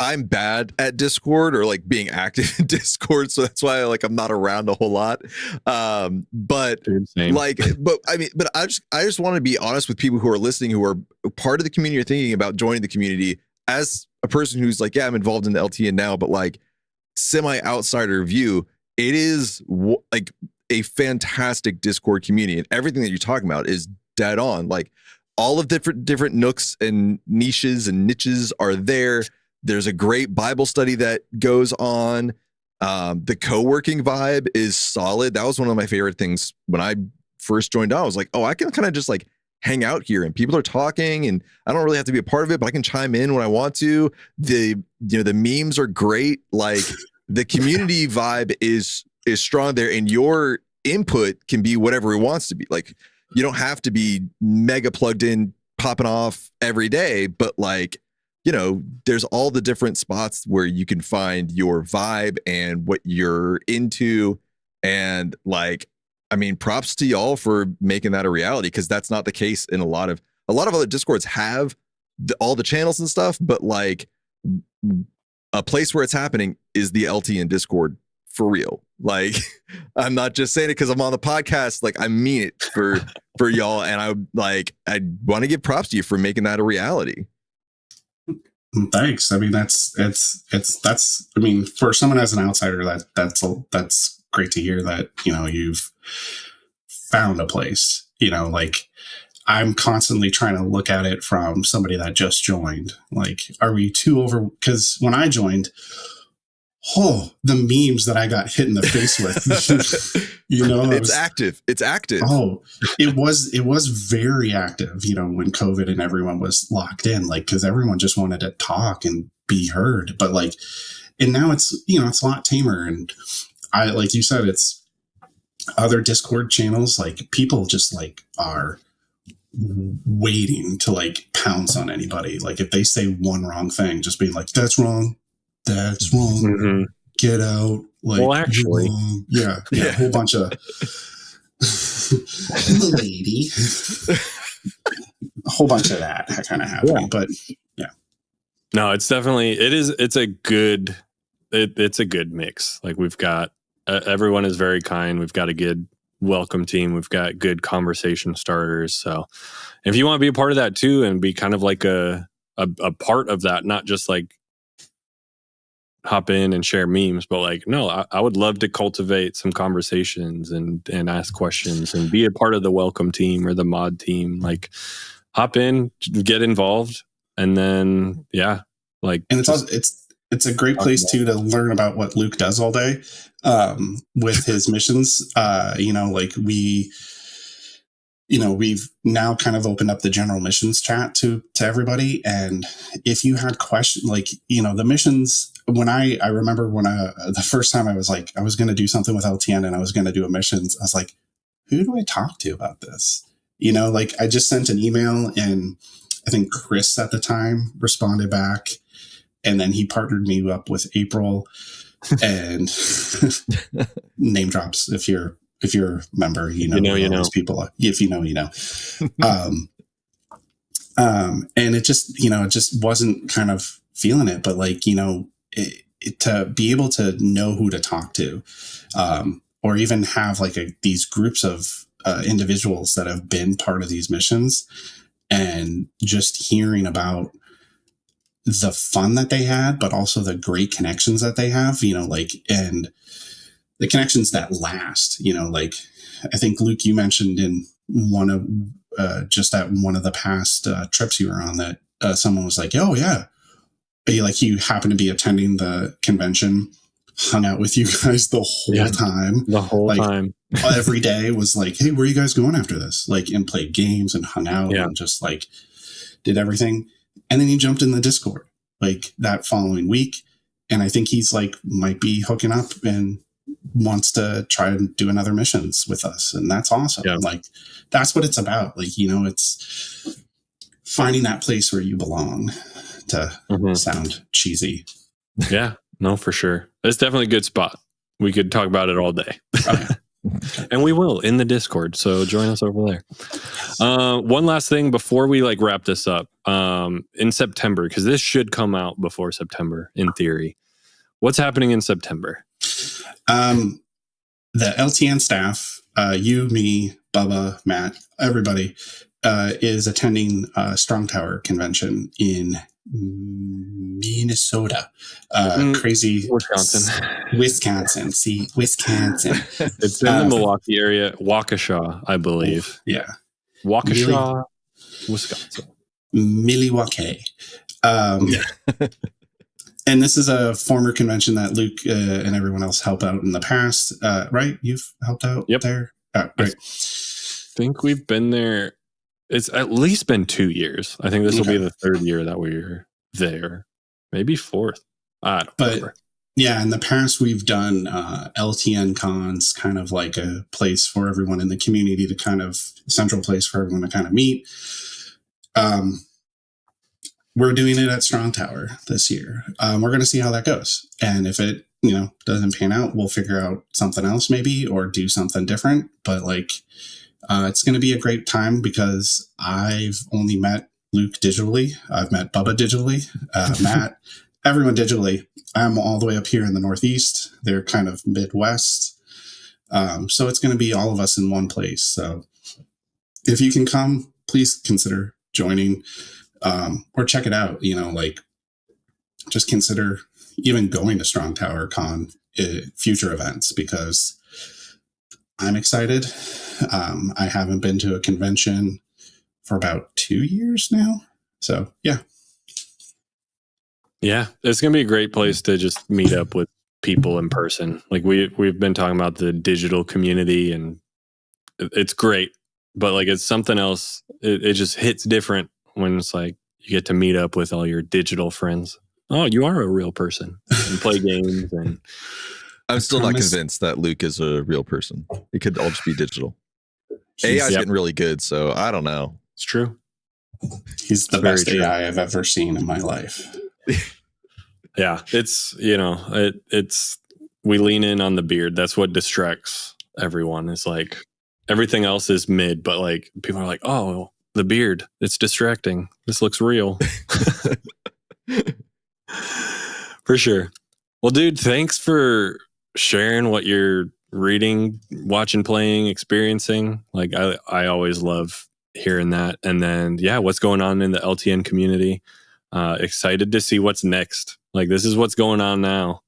I'm bad at Discord, or like being active in Discord, so that's why I'm not around a whole lot. But I just want to be honest with people who are listening, who are part of the community or thinking about joining the community. As a person who's like, I'm involved in the LTN now, but like semi outsider view, it is like a fantastic Discord community, and everything that you're talking about is dead on. Like, all of different nooks and niches are there. There's a great Bible study that goes on. The co-working vibe is solid. That was one of my favorite things when I first joined on. I was like, I can kind of just like hang out here, and people are talking, and I don't really have to be a part of it, but I can chime in when I want to. The memes are great. Like, the community vibe is strong there, and your input can be whatever it wants to be. Like, you don't have to be mega plugged in, popping off every day, but like, there's all the different spots where you can find your vibe and what you're into. And like, I mean, props to y'all for making that a reality, because that's not the case in a lot of other Discords have all the channels and stuff, but like, a place where it's happening is the LTN Discord, for real. Like, I'm not just saying it because I'm on the podcast. Like, I mean it for y'all, and I want to give props to you for making that a reality. Thanks. I mean, that's I mean, for someone as an outsider, that's great to hear that, you've found a place. Like, I'm constantly trying to look at it from somebody that just joined. Like, are we too over? Because when I joined, the memes that I got hit in the face with, it's active. It's active. It was very active, when COVID and everyone was locked in, like, because everyone just wanted to talk and be heard. But like, and now it's, it's a lot tamer. And like you said, it's other Discord channels, like, people just like are waiting to like pounce on anybody. Like, if they say one wrong thing, just being like, that's wrong. Mm-hmm. Get out. Like, well, actually, a whole bunch of lady, a whole bunch of that kind of happening. But no, it's definitely it's a good mix. Like, we've got everyone is very kind. We've got a good welcome team. We've got good conversation starters. So if you want to be a part of that too, and be kind of like a part of that, not just like hop in and share memes, but like, no, I would love to cultivate some conversations and ask questions and be a part of the welcome team or the mod team. Like, hop in, get involved, and then like, and it's a great place too to learn about what Luke does all day with his missions. We've now kind of opened up the general missions chat to everybody. And if you had questions, like, the missions, when I remember when the first time I was like, I was going to do something with LTN and I was going to do a missions, I was like, who do I talk to about this? Like I just sent an email and I think Chris at the time responded back, and then he partnered me up with April and name drops. If you're a member, you know these people. If you know, you know. And it just wasn't kind of feeling it, but like, to be able to know who to talk to, or even have like these groups of individuals that have been part of these missions, and just hearing about the fun that they had, but also the great connections that they have, and the connections that last, like I think Luke, you mentioned in one of just at one of the past trips you were on that someone was like, oh yeah, you happened to be attending the convention, hung out with you guys the whole time. Every day was like, hey, where are you guys going after this? Like, and played games and hung out and just like did everything. And then he jumped in the Discord like that following week. And I think he's like, might be hooking up and wants to try and do another missions with us. And that's awesome. Yeah. Like, that's what it's about. Like, it's finding that place where you belong, to sound cheesy. Yeah, no, for sure. It's definitely a good spot. We could talk about it all day. Oh, yeah. And we will in the Discord, so join us over there. One last thing before we like wrap this up. In September, because this should come out before September in theory. What's happening in September? The LTN staff, you, me, Bubba, Matt, everybody, is attending a Strong Tower convention in Minnesota. Crazy Wisconsin. See, Wisconsin. It's in the Milwaukee area, Waukesha, I believe. Yeah. Waukesha, Wisconsin. Milwaukee. And this is a former convention that Luke and everyone else helped out in the past, right? You've helped out there? Right. I think we've been there. It's at least been 2 years. I think this will be the third year that we're there. Maybe fourth. I don't remember. Yeah, in the past, we've done LTN cons, kind of like a place for everyone in the community to kind of, central place for everyone to kind of meet. We're doing it at Strong Tower this year. We're going to see how that goes. And if it, doesn't pan out, we'll figure out something else maybe, or do something different. But like, it's going to be a great time because I've only met Luke digitally. I've met Bubba digitally, Matt, everyone digitally. I'm all the way up here in the Northeast. They're kind of Midwest. So it's going to be all of us in one place. So if you can come, please consider joining, or check it out. Just consider even going to Strong Tower Con future events, because I'm excited. I haven't been to a convention for about 2 years now. So, yeah. Yeah, it's going to be a great place to just meet up with people in person. Like we've been talking about the digital community, and it's great, but like it's something else. It just hits different when it's like you get to meet up with all your digital friends. Oh, you are a real person and play games. And I'm still not convinced that Luke is a real person. It could all just be digital. AI's getting really good, so I don't know. It's true. He's the best AI I've ever seen in my life. Yeah, it's it's we lean in on the beard. That's what distracts everyone. It's like everything else is mid, but like people are like, oh, the beard, it's distracting. This looks real. For sure. Well, dude, thanks for sharing what you're reading, watching, playing, experiencing. Like I always love hearing that. And then what's going on in the LTN community. Excited to see what's next. Like, this is what's going on now.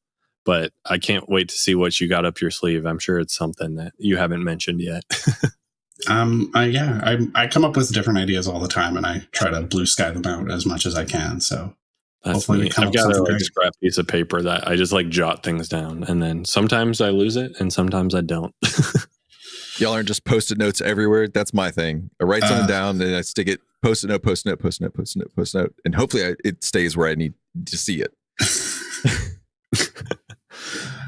But I can't wait to see what you got up your sleeve. I'm sure it's something that you haven't mentioned yet. I come up with different ideas all the time, and I try to blue sky them out as much as I can. So hopefully we come I've up got with a something great. scrap piece of paper that I just like jot things down, and then sometimes I lose it, and sometimes I don't. Y'all aren't just post-it notes everywhere. That's my thing. I write something down, and I stick it. Post-it note, post-it note, post-it note, post-it note, post-it note, and hopefully it stays where I need to see it.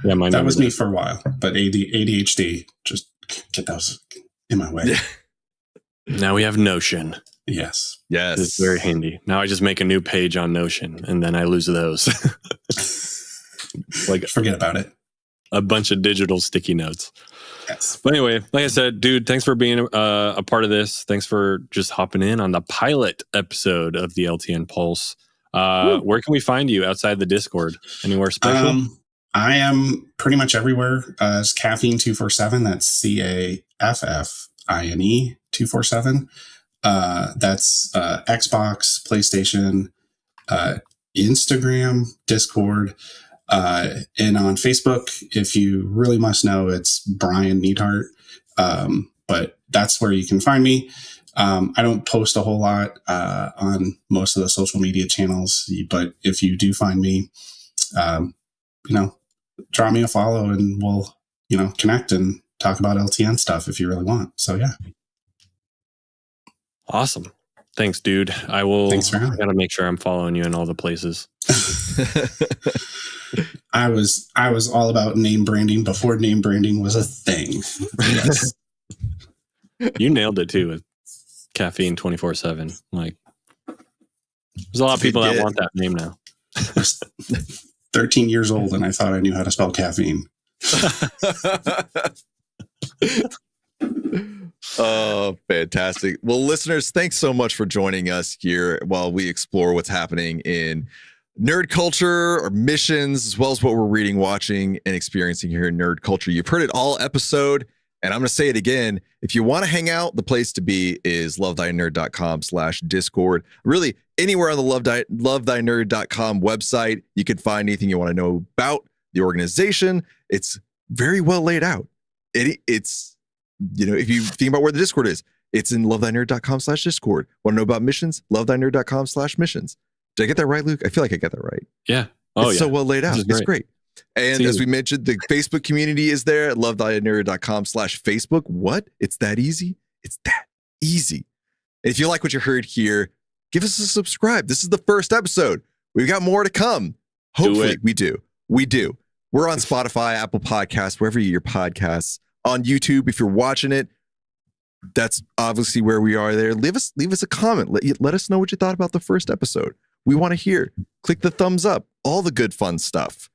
Yeah, that was me for a while, but ADHD just get those in my way. Yeah. Now we have Notion. Yes. It's very handy. Now I just make a new page on Notion, and then I lose those. Like, forget about it. A bunch of digital sticky notes. Yes. But anyway, like I said, dude, thanks for being a part of this. Thanks for just hopping in on the pilot episode of the LTN Pulse. Where can we find you outside the Discord? Anywhere special? I am pretty much everywhere as Caffeine 247. That's CAFFINE 247. That's Xbox, PlayStation, Instagram, Discord, and on Facebook. If you really must know, it's Brian Neidhardt. But that's where you can find me. I don't post a whole lot on most of the social media channels, but if you do find me, draw me a follow, and we'll, connect and talk about LTN stuff if you really want. So yeah. Awesome. Thanks, dude. I will. Thanks for having me. I gotta make sure I'm following you in all the places. I was all about name branding before name branding was a thing. Yes. You nailed it too with Caffeine 24/7. Like, there's a lot of people that want that name now. 13 years old, and I thought I knew how to spell caffeine. Oh, fantastic. Well, listeners, thanks so much for joining us here while we explore what's happening in nerd culture or missions, as well as what we're reading, watching, and experiencing here in nerd culture. You've heard it all episode, and I'm going to say it again. If you want to hang out, the place to be is lovethynerd.com/Discord. Really, anywhere on the lovethynerd.com website, you can find anything you want to know about the organization. It's very well laid out. It's if you think about where the Discord is, it's in lovethynerd.com/Discord. Want to know about missions? Lovethynerd.com/missions. Did I get that right, Luke? I feel like I got that right. Yeah. It's so well laid out. It's great. And as we mentioned, the Facebook community is there at lovethynerd.com/Facebook. What? It's that easy? It's that easy. And if you like what you heard here, give us a subscribe. This is the first episode. We've got more to come. Hopefully we do. We do. We're on Spotify, Apple Podcasts, wherever you get your podcasts. On YouTube, if you're watching it, that's obviously where we are there. Leave us a comment. Let us know what you thought about the first episode. We want to hear. Click the thumbs up. All the good fun stuff.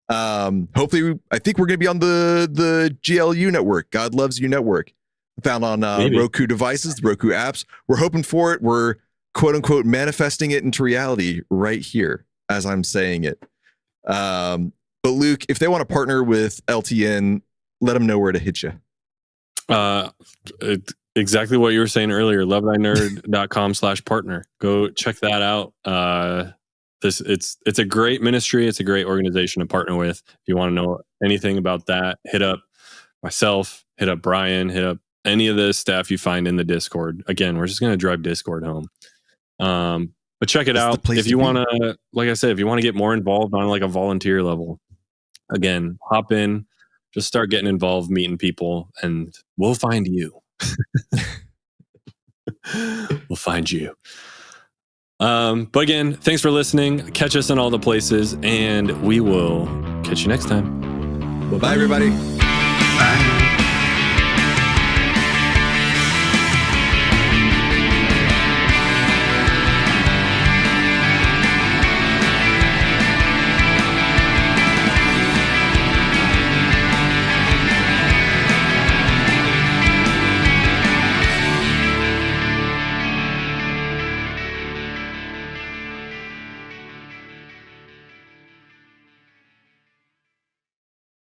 Hopefully, I think we're going to be on the GLU network, God Loves You network, found on Roku devices, the Roku apps. We're hoping for it. We're quote unquote manifesting it into reality right here as I'm saying it. But Luke, if they want to partner with LTN, let them know where to hit you. Exactly what you were saying earlier. lovethynerd.com/partner. Go check that out. It's a great ministry. It's a great organization to partner with. If you want to know anything about that, hit up myself, hit up Brian, hit up any of the staff you find in the Discord. Again, we're just going to drive Discord home. But check it out. If you want to, like I said, if you want to get more involved on like a volunteer level, again, hop in. Just start getting involved, meeting people, and we'll find you. We'll find you. But again, thanks for listening. Catch us in all the places, and we will catch you next time. Bye, everybody.